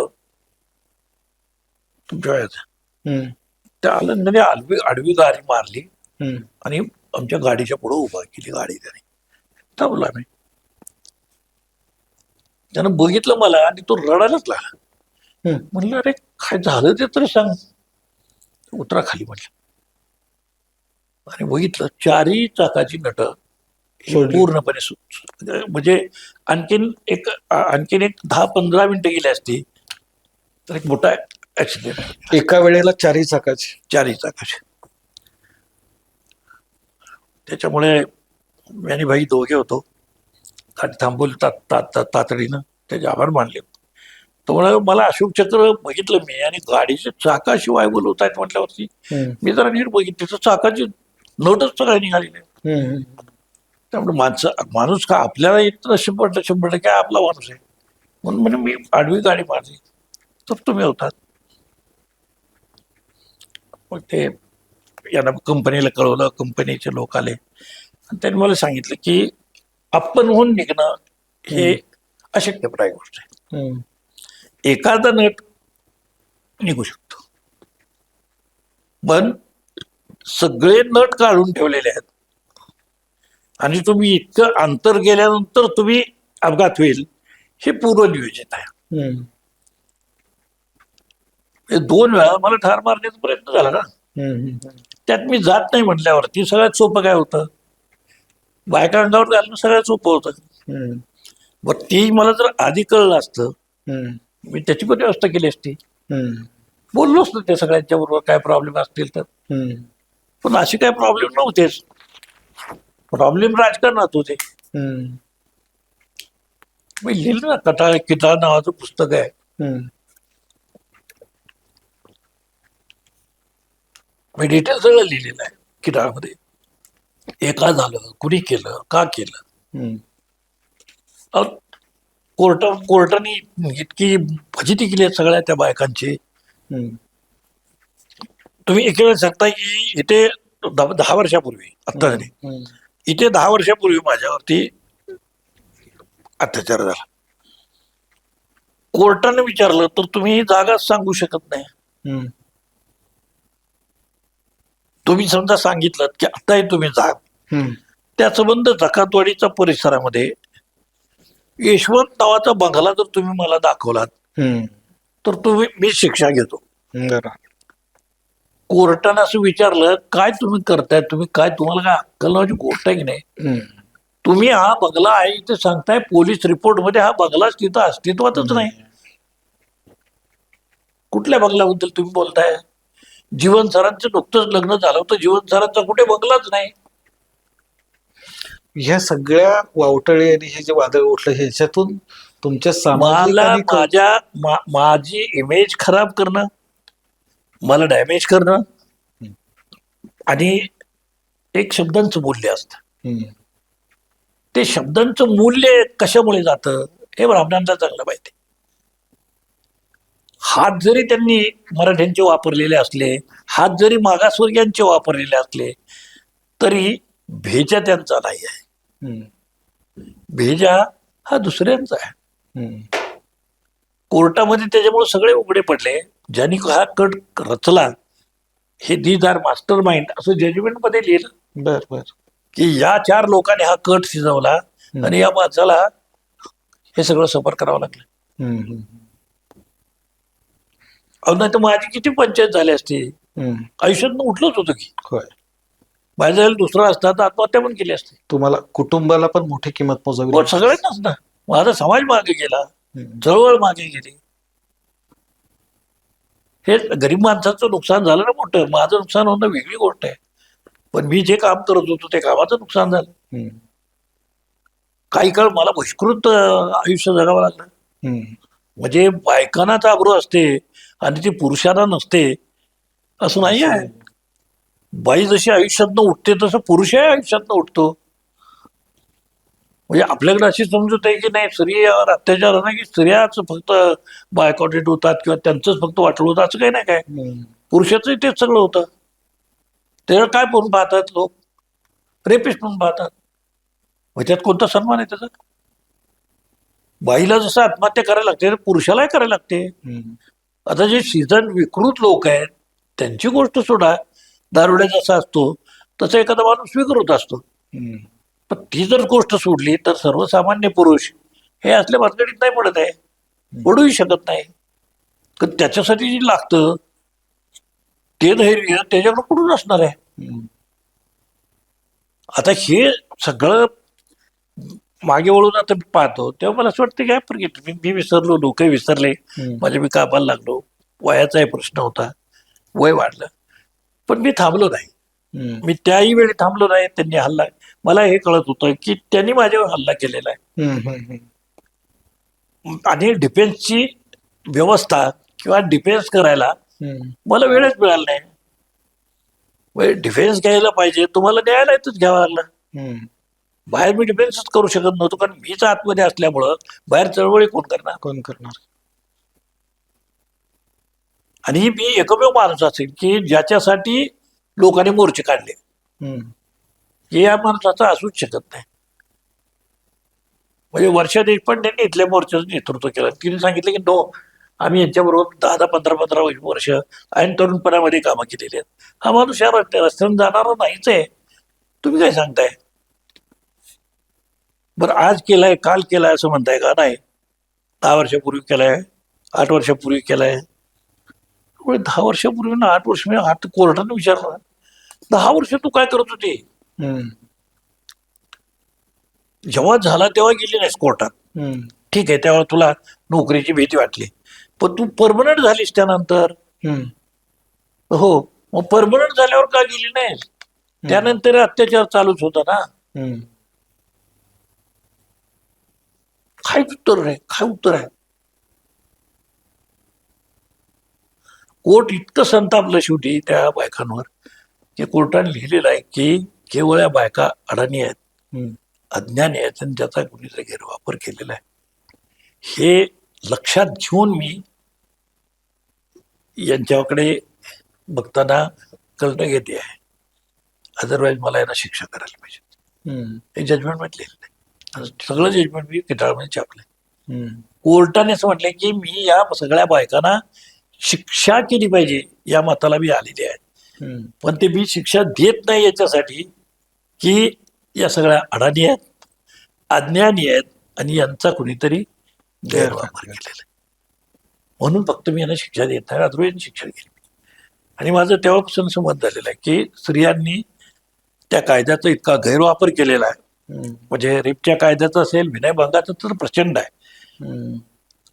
Speaker 1: तुमच्या वयाचं
Speaker 3: हम्म.
Speaker 1: त्या आनंदाने आडवी गाडी मारली
Speaker 3: हम्म.
Speaker 1: आणि आमच्या गाडीच्या पुढे उभा केली गाडी. त्याने थांबला मी. त्यानं बघितलं मला आणि तो रडायलाच लागला.
Speaker 3: हम्म.
Speaker 1: म्हणलं अरे काय झालं ते तरी सांग. उतरा खाली म्हटलं. आणि बघितलं चारही चाकाची नट
Speaker 3: सोडली.
Speaker 1: पूर्णपणे म्हणजे आणखीन एक 10-15 मिनिटं गेली असती तर एक मोठा ऍक्सिडेंट.
Speaker 3: एका वेळेला चारही चाकाची.
Speaker 1: चारही चाकाचे. त्याच्यामुळे मी आणि भाई दोघे होतो. गाडी थांबवली तातडीनं. त्याचे आभार मानले. तो म्हणाला मला अशोक चक्र बघितलं मी आणि गाडीच्या चाकाशिवाय बोलवत आहेत म्हटल्यावरती
Speaker 3: हम्म.
Speaker 1: मी जरा नीट बघितली तर चाकाची नटच तर काही निघाली नाही.
Speaker 3: हम्म.
Speaker 1: त्यामुळे माणूस का आपल्याला येत 100% आपला माणूस आहे म्हणून म्हणजे मी आडवी गाडी मारली तर तुम्ही होतात. मग ते यांना कंपनीला कळवलं. कंपनीचे लोक आले आणि त्यांनी मला सांगितलं की आपण होऊन निघणं हे अशक्यप्राय गोष्ट आहे.
Speaker 3: हम्म.
Speaker 1: एखादा नट निघू शकतो पण सगळे नट काढून ठेवलेले आहेत आणि तुम्ही इतकं अंतर गेल्यानंतर तुम्ही अपघात होईल हे पूर्वनियोजित आहे.
Speaker 3: हम्म.
Speaker 1: हे 2 वेळा मला ठार मारण्याचा प्रयत्न झाला ना.
Speaker 3: हम्म.
Speaker 1: त्यात मी जात नाही म्हटल्यावरती सगळ्यात सोपं काय होतं. बायका अंगावर घालणं सगळ्यात सोपं होतं.
Speaker 3: हम्म.
Speaker 1: बरं ती मला जर आधी कळलं असतं
Speaker 3: हम्म.
Speaker 1: मी त्याची पण व्यवस्था केली असती.
Speaker 3: हम्म.
Speaker 1: बोललो असतो त्या सगळ्यांच्या बरोबर काय प्रॉब्लेम असतील तर.
Speaker 3: हम्म.
Speaker 1: पण असे काय प्रॉब्लेम नव्हतेच. प्रॉब्लेम राजकारणात होते.
Speaker 3: हम्म.
Speaker 1: मी लिहिलं ना किटाळ नावाचं पुस्तक आहे.
Speaker 3: हम्म.
Speaker 1: मी डिटेल सगळं लिहिलेलं आहे किटाळमध्ये. हे का झालं, कुणी केलं, का केलं.
Speaker 3: हम्म.
Speaker 1: कोर्टाने इतकी फजिती केली आहे सगळ्या त्या बायकांची.
Speaker 3: हम्म.
Speaker 1: तुम्ही एके वेळेस सांगता की इथे 10 वर्षापूर्वी आत्ता झाली
Speaker 3: हम्म.
Speaker 1: इथे 10 वर्षापूर्वी माझ्यावरती अत्याचार झाला. कोर्टाने विचारलं तर तुम्ही ही जागाच सांगू शकत नाही.
Speaker 3: हम्म.
Speaker 1: तुम्ही समजा सांगितलं की आता हे तुम्ही जा.
Speaker 3: हम्म.
Speaker 1: त्या संबंध जकातवाडीच्या परिसरामध्ये यशवंत नावाचा बंगला जर तुम्ही मला दाखवलात
Speaker 3: हम्म.
Speaker 1: तर मी शिक्षा घेतो.
Speaker 3: बरं.
Speaker 1: कोर्टानं असं विचारलं काय तुम्ही करताय, तुम्हाला काय अक्कल नावाची गोष्ट आहे की नाही.
Speaker 3: हम्म.
Speaker 1: तुम्ही हा बंगला आहे इथे सांगताय, पोलीस रिपोर्ट मध्ये हा बंगलाच तिथं अस्तित्वातच नाही. कुठल्या बंगल्याबद्दल तुम्ही बोलताय. जीवन सरांचं नुकतंच लग्न झालं होतं. जीवन सरांचा कुठे बंगलाच नाही.
Speaker 3: ह्या सगळ्या वावटळे आणि हे जे वादळ उठलं ह्याच्यातून तुमच्या सामाजिक
Speaker 1: मला
Speaker 3: आणि
Speaker 1: माझी इमेज खराब करणं, मला डॅमेज करणं आणि एक शब्दांचं मूल्य असतं.
Speaker 3: हम्म.
Speaker 1: ते शब्दांचं मूल्य कशामुळे जातं हे ब्राह्मणांना चांगलं माहिती. हात जरी त्यांनी मराठ्यांचे वापरलेले असले, हात जरी मागासवर्गीयांचे वापरलेले असले तरी भेजा त्यांचा नाही आहे.
Speaker 3: हम्म.
Speaker 1: भेजा हा दुसऱ्यांचा आहे.
Speaker 3: हम्म.
Speaker 1: कोर्टामध्ये त्याच्यामुळे सगळे उघडे पडले. ज्यांनी हा कट रचला हे दीज आर मास्टर माइंड असं जजमेंट मध्ये लिहिलं
Speaker 3: बर बर.
Speaker 1: की या 4 लोकांनी हा कट शिजवला आणि या माणसाला हे सगळं सफर करावं लागलं.
Speaker 3: हम्म. हम्म.
Speaker 1: अहो नाही तर माझी किती पंचायत झाली असती.
Speaker 3: हम्म.
Speaker 1: आयुष्यात उठलंच होतं की
Speaker 3: होय.
Speaker 1: माझ्या जायला दुसरा असता तर आत्महत्या पण केली असती.
Speaker 3: तुम्हाला कुटुंबाला पण मोठी किंमत मोजावी
Speaker 1: हो
Speaker 3: लागली.
Speaker 1: सगळ्यांनाच ना. माझा समाज मागे गेला,
Speaker 3: हम्म.
Speaker 1: चळवळ मागे गेली. हे गरीब माणसाचं नुकसान झालं ना मोठं. माझं नुकसान होणं वेगळी गोष्ट आहे, पण मी जे काम करत होतो ते कामाचं नुकसान झालं.
Speaker 3: हम्म.
Speaker 1: काही काळ मला बहिष्कृत आयुष्य जगावं लागलं.
Speaker 3: हम्म.
Speaker 1: म्हणजे बायकांनाच आबरू असते आणि ती पुरुषांना नसते असं नाही आहे. बाई जशी आयुष्यातनं उठते तसं पुरुषही आयुष्यातनं उठतो. म्हणजे आपल्याकडे अशी समजूत आहे की नाही स्त्रियावर अत्याचार नाही की स्त्रियाच फक्त बायकॉटेड होतात किंवा त्यांचंच फक्त वाटलं होतं असं काही नाही. काय
Speaker 3: हम्म.
Speaker 1: पुरुषाचंही तेच सगळं होतं. त्याला काय म्हणून पाहतात लोक? रेपिस्ट म्हणून पाहतात. मग त्यात कोणता सन्मान आहे त्याचा? बाईला जसं आत्महत्या करायला लागते पुरुषालाही करायला लागते.
Speaker 3: हम्म.
Speaker 1: आता जे सीझन विकृत लोक आहेत त्यांची गोष्ट सोडा. दारुड्या जसा असतो तसा एखादा माणूस विकृत असतो.
Speaker 3: हम्म.
Speaker 1: पण ती जर गोष्ट सोडली तर सर्वसामान्य पुरुष हे असल्या भानगडीत नाही पडत आहे, पडूही शकत नाही. कारण त्याच्यासाठी जे लागतं ते धैर्य त्याच्याकडे कुठून असणार आहे?
Speaker 3: हम्म.
Speaker 1: आता हे सगळं मागे वळून आता मी पाहतो तेव्हा मला असं वाटतं काय मी विसरलो, लोक विसरले,
Speaker 3: हम्म.
Speaker 1: माझे मी कामाला लागलो. वयाचाही प्रश्न होता, वय वाढलं, पण मी थांबलो नाही.
Speaker 3: हम्म.
Speaker 1: मी त्याही वेळी थांबलो नाही. त्यांनी हल्ला, मला हे कळत होतं की त्यांनी माझ्यावर हल्ला केलेला आहे
Speaker 3: हम्म. हम्म.
Speaker 1: आणि डिफेन्सची व्यवस्था किंवा डिफेन्स करायला
Speaker 3: हम्म.
Speaker 1: मला वेळच मिळाला नाही. म्हणजे डिफेन्स घ्यायला पाहिजे तुम्हाला न्यायालयातच घ्यावा लागला.
Speaker 3: हम्म.
Speaker 1: बाहेर मी डिफेन्सच करू शकत नव्हतो कारण मीच आतमध्ये असल्यामुळं बाहेर चळवळी कोण करणार?
Speaker 3: कोण करणार?
Speaker 1: आणि मी एकमेव माणूस असेल की ज्याच्यासाठी लोकांनी मोर्चे काढले.
Speaker 3: हम्म.
Speaker 1: हे या माणसाचं असूच शकत नाही. म्हणजे वर्षा देशपांडेंनी इथल्या मोर्चाचं नेतृत्व केलं. तिने सांगितलं की नो, आम्ही यांच्याबरोबर 10-15 वर्ष ऐन तरुणपणामध्ये कामं केलेली आहेत. हा माणूस या रस्त्याने जाणारा नाहीच आहे. तुम्ही काय सांगताय? बरं आज केलाय काल केलाय असं म्हणताय का? नाही, 10 वर्षापूर्वी केलाय, 8 वर्षापूर्वी केलाय. 10 वर्षापूर्वी ना 8 वर्ष मी कोर्टाने विचारलं 10 वर्ष तू काय करत होती?
Speaker 3: हम्म.
Speaker 1: जेव्हा झाला तेव्हा गेली नाहीस कोर्टात,
Speaker 3: हम्म.
Speaker 1: ठीक आहे, तेव्हा तुला नोकरीची भीती वाटली, पण तू परमनंट झालीस त्यानंतर.
Speaker 3: हम्म.
Speaker 1: हो, मग परमनंट झाल्यावर का गेली नाहीस? त्यानंतर अत्याचार चालूच होता ना.
Speaker 3: हम्म.
Speaker 1: काय उत्तर आहे? काय उत्तर आहे? कोर्ट इतकं संतापलं शेवटी त्या बायकांवर की कोर्टाने लिहिलेलं आहे की केवळ या बायका अडाणी आहेत,
Speaker 3: हम्म.
Speaker 1: अज्ञानी आहेत आणि त्याचा कुणीतरी गैरवापर केलेला आहे. हे लक्षात घेऊन मी यांच्याकडे बघताना कळणं घेते आहे. अदरवाईज मला यांना शिक्षा करायला पाहिजे.
Speaker 3: हम्म.
Speaker 1: हे जजमेंट मध्ये लिहिलेलं आहे. आणि सगळं जजमेंट मी किटाळमध्ये छापलंय.
Speaker 3: हम्म.
Speaker 1: कोर्टाने असं म्हटलंय की मी या सगळ्या बायकांना शिक्षा केली पाहिजे या मताला मी आलेली आहे.
Speaker 3: हम्म.
Speaker 1: पण ते मी शिक्षा देत नाही याच्यासाठी की या सगळ्या अडाणी आहेत, अज्ञानी आहेत आणि यांचा कुणीतरी गैरवापर केलेला आहे. म्हणून फक्त मी यांना शिक्षा देत नाही, अदरवाईज शिक्षा केली. आणि माझं तेव्हापासून असं मत झालेलं आहे की स्त्रियांनी त्या कायद्याचा इतका गैरवापर केलेला आहे.
Speaker 3: हम्म.
Speaker 1: म्हणजे रेपच्या कायद्याचा असेल, विनयभंगाचा तर प्रचंड आहे.
Speaker 3: हम्म.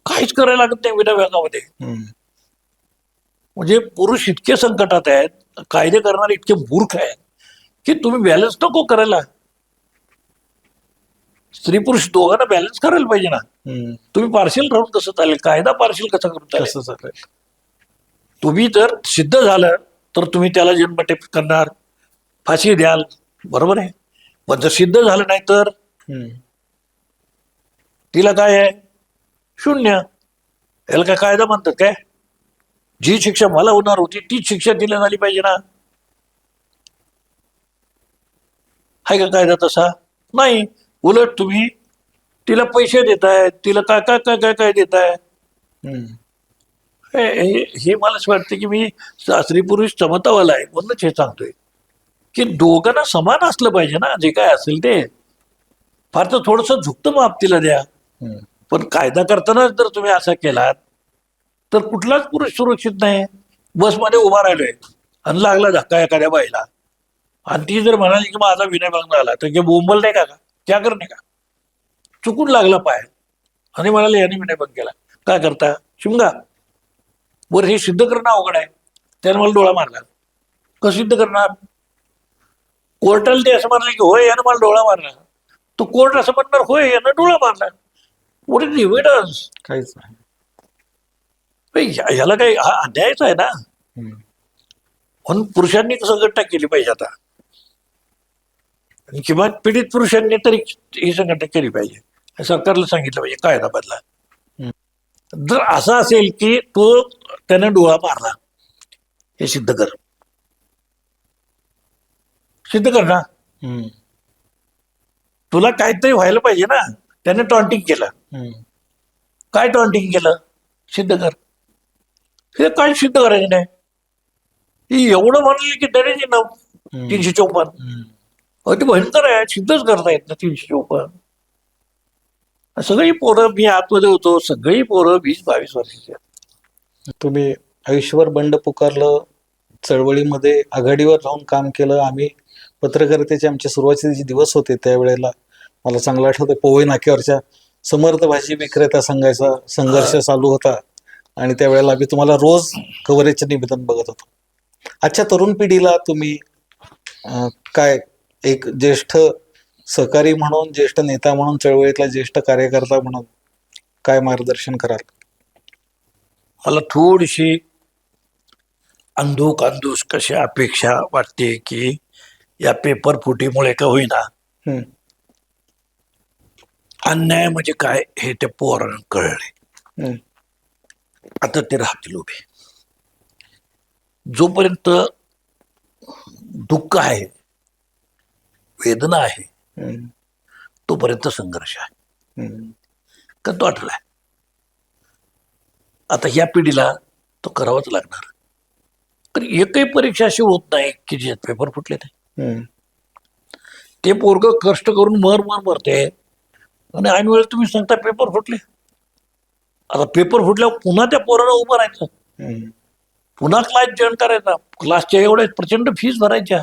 Speaker 1: काहीच करायला लागत नाही विनयभंगामध्ये.
Speaker 3: हम्म.
Speaker 1: म्हणजे पुरुष इतके संकटात आहेत, कायदे करणारे इतके मूर्ख आहेत की तुम्ही बॅलन्स नको करायला. स्त्री पुरुष दोघांना बॅलन्स करायला पाहिजे ना.
Speaker 3: हम्म.
Speaker 1: तुम्ही पार्शियल राहून कसं चालेल? कायदा पार्शियल कसा करून चालेल?
Speaker 3: कसं चालेल?
Speaker 1: तुम्ही जर सिद्ध झालं तर तुम्ही त्याला जन्मठेप करणार, फाशी द्याल, बरोबर आहे. पण जर सिद्ध झालं नाही तर
Speaker 3: हम्म.
Speaker 1: तिला काय आहे? शून्य. याला काय कायदा म्हणतात काय? जी शिक्षा मला होणार होती तीच शिक्षा तिला झाली पाहिजे ना. आहे का कायदा तसा? नाही. उलट तुम्ही तिला पैसे देताय, तिला काय काय काय काय काय देताय.
Speaker 3: हम्म.
Speaker 1: हे मला असं वाटतं की मी स्त्री पुरुष समतावाला आहे म्हणूनच हे सांगतोय की दोघांना समान असलं पाहिजे ना, जे काय असेल ते. फार तर थोडंसं झुकतं माप तिला द्या,
Speaker 3: हम्म.
Speaker 1: पण कायदा करतानाच जर तुम्ही असा केलात तर कुठलाच पुरुष सुरक्षित नाही. बसमध्ये उभा राहिलोय आणि लागला धक्का एखाद्या बाईला आणि ती जर म्हणाली की माझा विनयभंग झाला तर हे बोंबल नाही का, क्या करणे का. चुकून लागला पाय आणि म्हणाले याने विनयभंग केला, काय करता शिमगा. बरं हे सिद्ध करणं अवघड आहे. त्याने मला डोळा मारला, कसं सिद्ध करणार. कोर्टाला ते असं म्हणलं की होय यानं मला डोळा मारला, तो कोर्ट असं म्हणणार होय यानं डोळा मारला. What is evidence.
Speaker 3: काहीच नाही.
Speaker 1: ह्याला काही हा अन्यायच आहे ना.
Speaker 3: हम्म.
Speaker 1: म्हणून पुरुषांनी संघटना केली पाहिजे आता, आणि किंवा पीडित पुरुषांनी तरी ही संघटना केली पाहिजे. सरकारला सांगितलं पाहिजे कायदा बदला. जर असं असेल की तो त्याने डोळा मारला, हे सिद्ध कर, सिद्ध कर ना.
Speaker 3: हम्म.
Speaker 1: तुला काहीतरी व्हायला पाहिजे ना. त्याने टॉन्टिंग केलं,
Speaker 3: हम्म.
Speaker 1: काय टॉन्टिंग केलं, सिद्ध कर. हे काय सिद्ध करायचं नाही. ही एवढं म्हणले की त्याने 354.
Speaker 3: हम्म.
Speaker 1: ते भयंकर आहे, सिद्धच करता येत ना 354. सगळी पोरं, मी आतमध्ये होतो, सगळी पोरं 20-22 वर्षाची आहेत.
Speaker 3: तुम्ही आयुष्यभर बंड पुकारलं, चळवळीमध्ये आघाडीवर राहून काम केलं. आम्ही पत्रकारितेचे आमचे सुरुवातीचे दिवस होते त्यावेळेला मला चांगलं आठवतं, पोवई नाक्यावरच्या समर्थ भाजी विक्रेता संघाचा संघर्ष चालू होता आणि त्यावेळेला आम्ही तुम्हाला रोज कव्हरेजचे निवेदन बघत होतो. आजच्या तरुण पिढीला तुम्ही काय एक ज्येष्ठ सहकारी म्हणून, ज्येष्ठ नेता म्हणून, चळवळीतला ज्येष्ठ कार्यकर्ता म्हणून काय मार्गदर्शन कराल?
Speaker 1: मला थोडीशी अंधोकांधूस कशी अपेक्षा वाटते की या पेपर फुटीमुळे का होईना
Speaker 3: हम्म.
Speaker 1: अन्याय म्हणजे काय हे त्या पोरांना कळले.
Speaker 3: हम्म.
Speaker 1: आता ते राहतील उभे. जोपर्यंत दुःख आहे, वेदना आहे,
Speaker 3: हम्म.
Speaker 1: तोपर्यंत संघर्ष आहे.
Speaker 3: हम्म.
Speaker 1: का तो आठवलाय. आता ह्या पिढीला तो करावाच लागणार. तर एकही परीक्षा अशी होत नाही की जे पेपर फुटले नाही.
Speaker 3: हम्म.
Speaker 1: ते पोरग कष्ट करून मरते आणि ऐन वेळेस तुम्ही सांगता पेपर फुटले. आता पेपर फुटल्यावर पुन्हा त्या पोराला उभं राहायचं,
Speaker 3: हम्म.
Speaker 1: पुन्हा क्लास जॉईन करायचा, क्लासच्या एवढ्या प्रचंड फीस भरायच्या,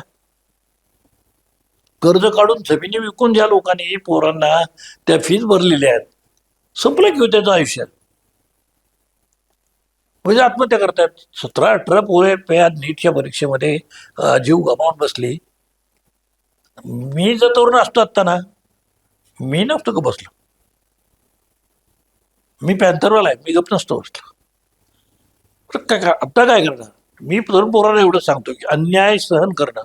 Speaker 1: कर्ज काढून जमिनी विकून ज्या लोकांनी पोरांना त्या फीस भरलेल्या आहेत, संपलं घेऊ त्याचं आयुष्यात. म्हणजे आत्महत्या करतात. 17-18 पोरे नीटच्या परीक्षेमध्ये जीव गमावून बसली. मी जर तरुण असतो आता ना, मी नसतो का बसलो. मी पॅन्थरवाला आहे, मी गप नसतो बसलो. आता काय करणार. मी तरुण पोराला एवढं सांगतो की अन्याय सहन करणं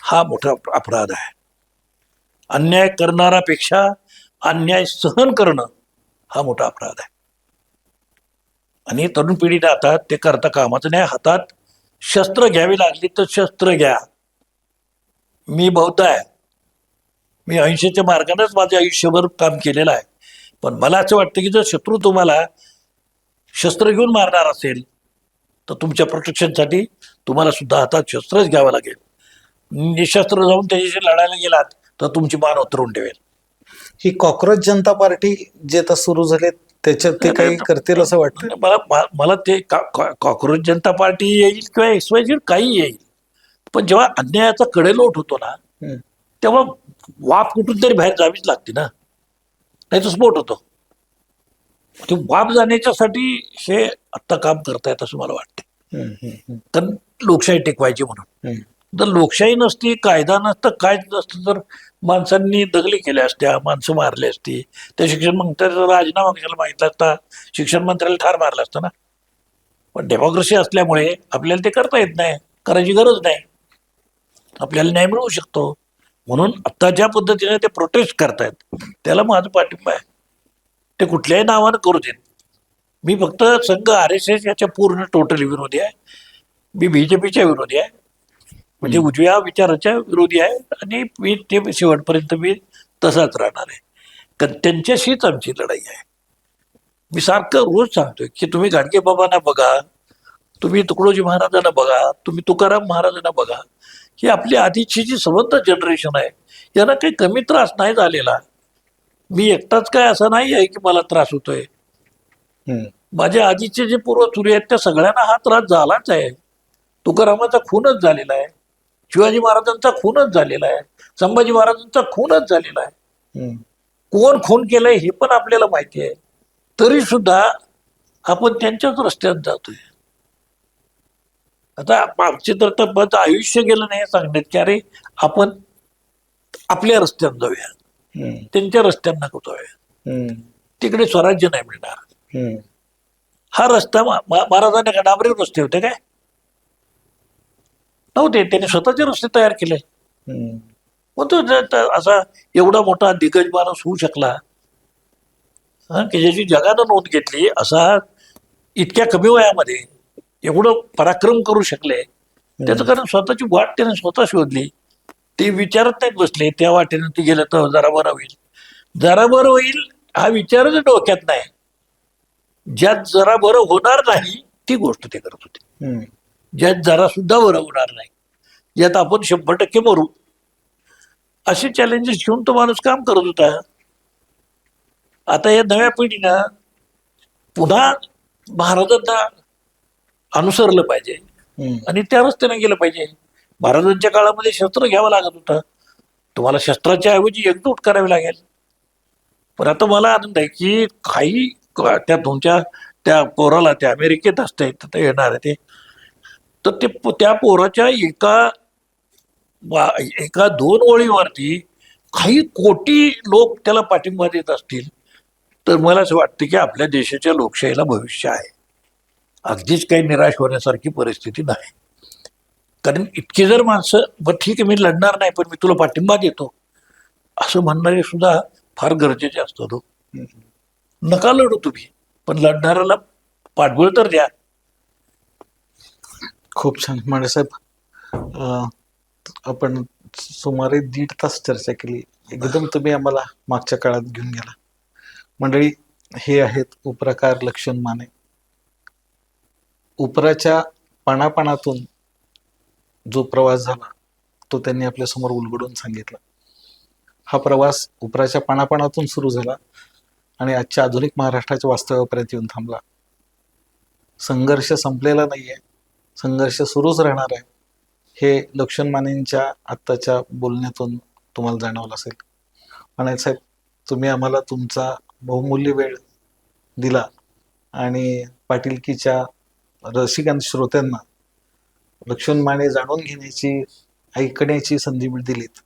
Speaker 1: हा मोठा अपराध आहे. अन्याय करणारापेक्षा अन्याय सहन करणं हा मोठा अपराध आहे. आणि तरुण पिढीने आता ते करता कामाचं नाही. हातात शस्त्र घ्यावी लागली तर शस्त्र घ्या. मी बौद्ध आहे, मी अहिंसेच्या मार्गानेच माझं आयुष्यभर काम केलेलं आहे. पण मला असं वाटतं की जर शत्रू तुम्हाला शस्त्र घेऊन मारणार असेल तर तुमच्या प्रोटेक्शनसाठी तुम्हाला सुद्धा हातात शस्त्रच घ्यावं लागेल. निशस्त्र जाऊन त्याच्याशी लढायला गेलात तर तुमची मान उतरवून ठेवेल.
Speaker 3: ही कॉक्रोच जनता पार्टी जे आता सुरू झाले त्याच्यात ते काही करतील असं वाटतं
Speaker 1: मला ते कॉक्रोच जनता पार्टी येईल किंवा XYZ काही येईल, पण जेव्हा अन्यायाचा कडेलोट होतो ना तेव्हा वाफ कुठून तरी बाहेर जावीच लागते ना, नाही तर स्फोट होतो. ते वाफ जाण्याच्यासाठी हे आत्ता काम करतायत असं मला वाटतं. तर लोकशाही टिकवायची म्हणून. जर लोकशाही नसती, कायदा नसतं, कायच नसतं तर माणसांनी दगली केल्या असत्या, माणसं मारली असती. त्या शिक्षण मंत्र्याचा राजीनामा कशाला मागितला असता, शिक्षण मंत्र्याला ठार मारला असतं ना. पण डेमोक्रेसी असल्यामुळे आपल्याला ते करता येत नाही, करायची गरज नाही. आपल्याला न्याय मिळवू शकतो. म्हणून आता ज्या पद्धतीने ते प्रोटेस्ट करतायत त्याला माझं पाठिंबा आहे. ते कुठल्याही नावानं करू देत. मी फक्त संघ RSS याच्या पूर्ण टोटली विरोधी आहे. मी BJPच्या विरोधी आहे, म्हणजे उजव्या विचाराच्या विरोधी आहे. आणि मी ते शेवटपर्यंत मी तसाच राहणार आहे. कारण त्यांच्याशीच आमची लढाई आहे. मी सारखं रोज सांगतोय की तुम्ही गाडगे बाबांना बघा, तुम्ही तुकडोजी महाराजांना बघा, तुम्ही तुकाराम महाराजांना बघा. ही आपली आधीची जी संबंध जनरेशन आहे यांना काही कमी त्रास नाही झालेला. मी एकटाच काय असं नाही आहे की मला त्रास होतोय. माझ्या आधीचे जे पूर्वसुरी आहेत त्या सगळ्यांना हा त्रास झालाच आहे. तुकारामाचा खूनच झालेला आहे, शिवाजी महाराजांचा खूनच झालेला आहे, संभाजी महाराजांचा खूनच झालेला आहे. कोण खून केलंय हे पण आपल्याला माहिती आहे. तरी सुद्धा आपण त्यांच्याच रस्त्यात जातोय. आता आमचे तर बस आयुष्य गेलं नाही सांगण्यात की अरे आपण आपल्या रस्त्यात जाऊया, त्यांच्या रस्त्यात नको जाऊया, तिकडे स्वराज्य नाही मिळणार. हा रस्ता महाराजांनी का डांबरी रस्ते होते काय? नव्हते. त्यांनी स्वतःचे रस्ते तयार केले. मग तो असा एवढा मोठा दिग्गज माणूस होऊ शकला की ज्याची जगानं नोंद घेतली, असा इतक्या कमी वयामध्ये एवढं पराक्रम करू शकले. त्याचं कारण स्वतःची वाट त्याने स्वतः शोधली. ते विचारत नाहीत बसले त्या वाटेने ते गेलं तर जरा बरं होईल, जरा बरं होईल हा विचारच डोक्यात नाही. ज्यात जरा बरं होणार नाही ती गोष्ट ते करत होते. ज्यात जरा सुद्धा बरं होणार नाही, ज्यात आपण 100% मरू, असे चॅलेंजेस घेऊन तो माणूस काम करत होता. आता या नव्या पिढीनं पुन्हा महाराजांना अनुसरलं पाहिजे आणि त्या रस्त्याने गेलं पाहिजे. महाराजांच्या काळामध्ये शस्त्र घ्यावं लागत होतं. तुम्हाला शस्त्राच्या ऐवजी एकजूट करावी लागेल. पण आता मला आनंद आहे की काही त्या तुमच्या त्या पोराला त्या अमेरिकेत असते येणार आहे ते, तर ते त्या पोराच्या एका 2 ओळीवरती काही कोटी लोक त्याला पाठिंबा देत असतील तर मला असं वाटतं की आपल्या देशाच्या लोकशाहीला भविष्य आहे. अगदीच काही निराश होण्यासारखी परिस्थिती नाही. कारण इतकी जर माणसं बरं ठीक आहे मी लढणार नाही पण मी तुला पाठिंबा देतो असं म्हणणारे सुद्धा फार गरजेचे असतात. नका लढू तुम्ही, पण लढणाऱ्याला पाठबळ तर द्या.
Speaker 3: खूप छान माने साहेब. आपण सुमारे 1.5 तास चर्चा केली. एकदम तुम्ही आम्हाला मागच्या काळात घेऊन गेला. मंडळी, हे आहेत उपराकार लक्ष्मण माने. उपराच्या पानापानातून जो प्रवास झाला तो त्यांनी आपल्या समोर उलगडून सांगितला. हा प्रवास उपराच्या पानापानातून सुरू झाला आणि आजच्या आधुनिक महाराष्ट्राच्या वास्तव्यापर्यंत येऊन थांबला. संघर्ष संपलेला नाहीये, संघर्ष सुरूच राहणार आहे. हे लक्ष्मण मानेंच्या आत्ताच्या बोलण्यातून तुम्हाला जाणवलं असेल. माने साहेब, तुम्ही आम्हाला तुमचा बहुमूल्य वेळ दिला आणि पाटीलकीच्या रसिकांत श्रोत्यांना लक्ष्मण माने जाणून घेण्याची, ऐकण्याची संधी दिलीत,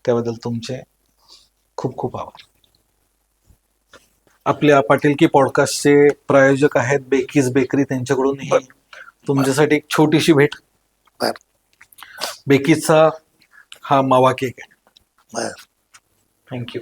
Speaker 3: त्याबद्दल तुमचे खूप खूप आभार. आपल्या पाटीलकी पॉडकास्टचे प्रायोजक आहेत बेकीज बेकरी. त्यांच्याकडून ही तुमच्यासाठी एक छोटीशी भेट. बेकीजचा हा मावा केक आहे. थँक्यू.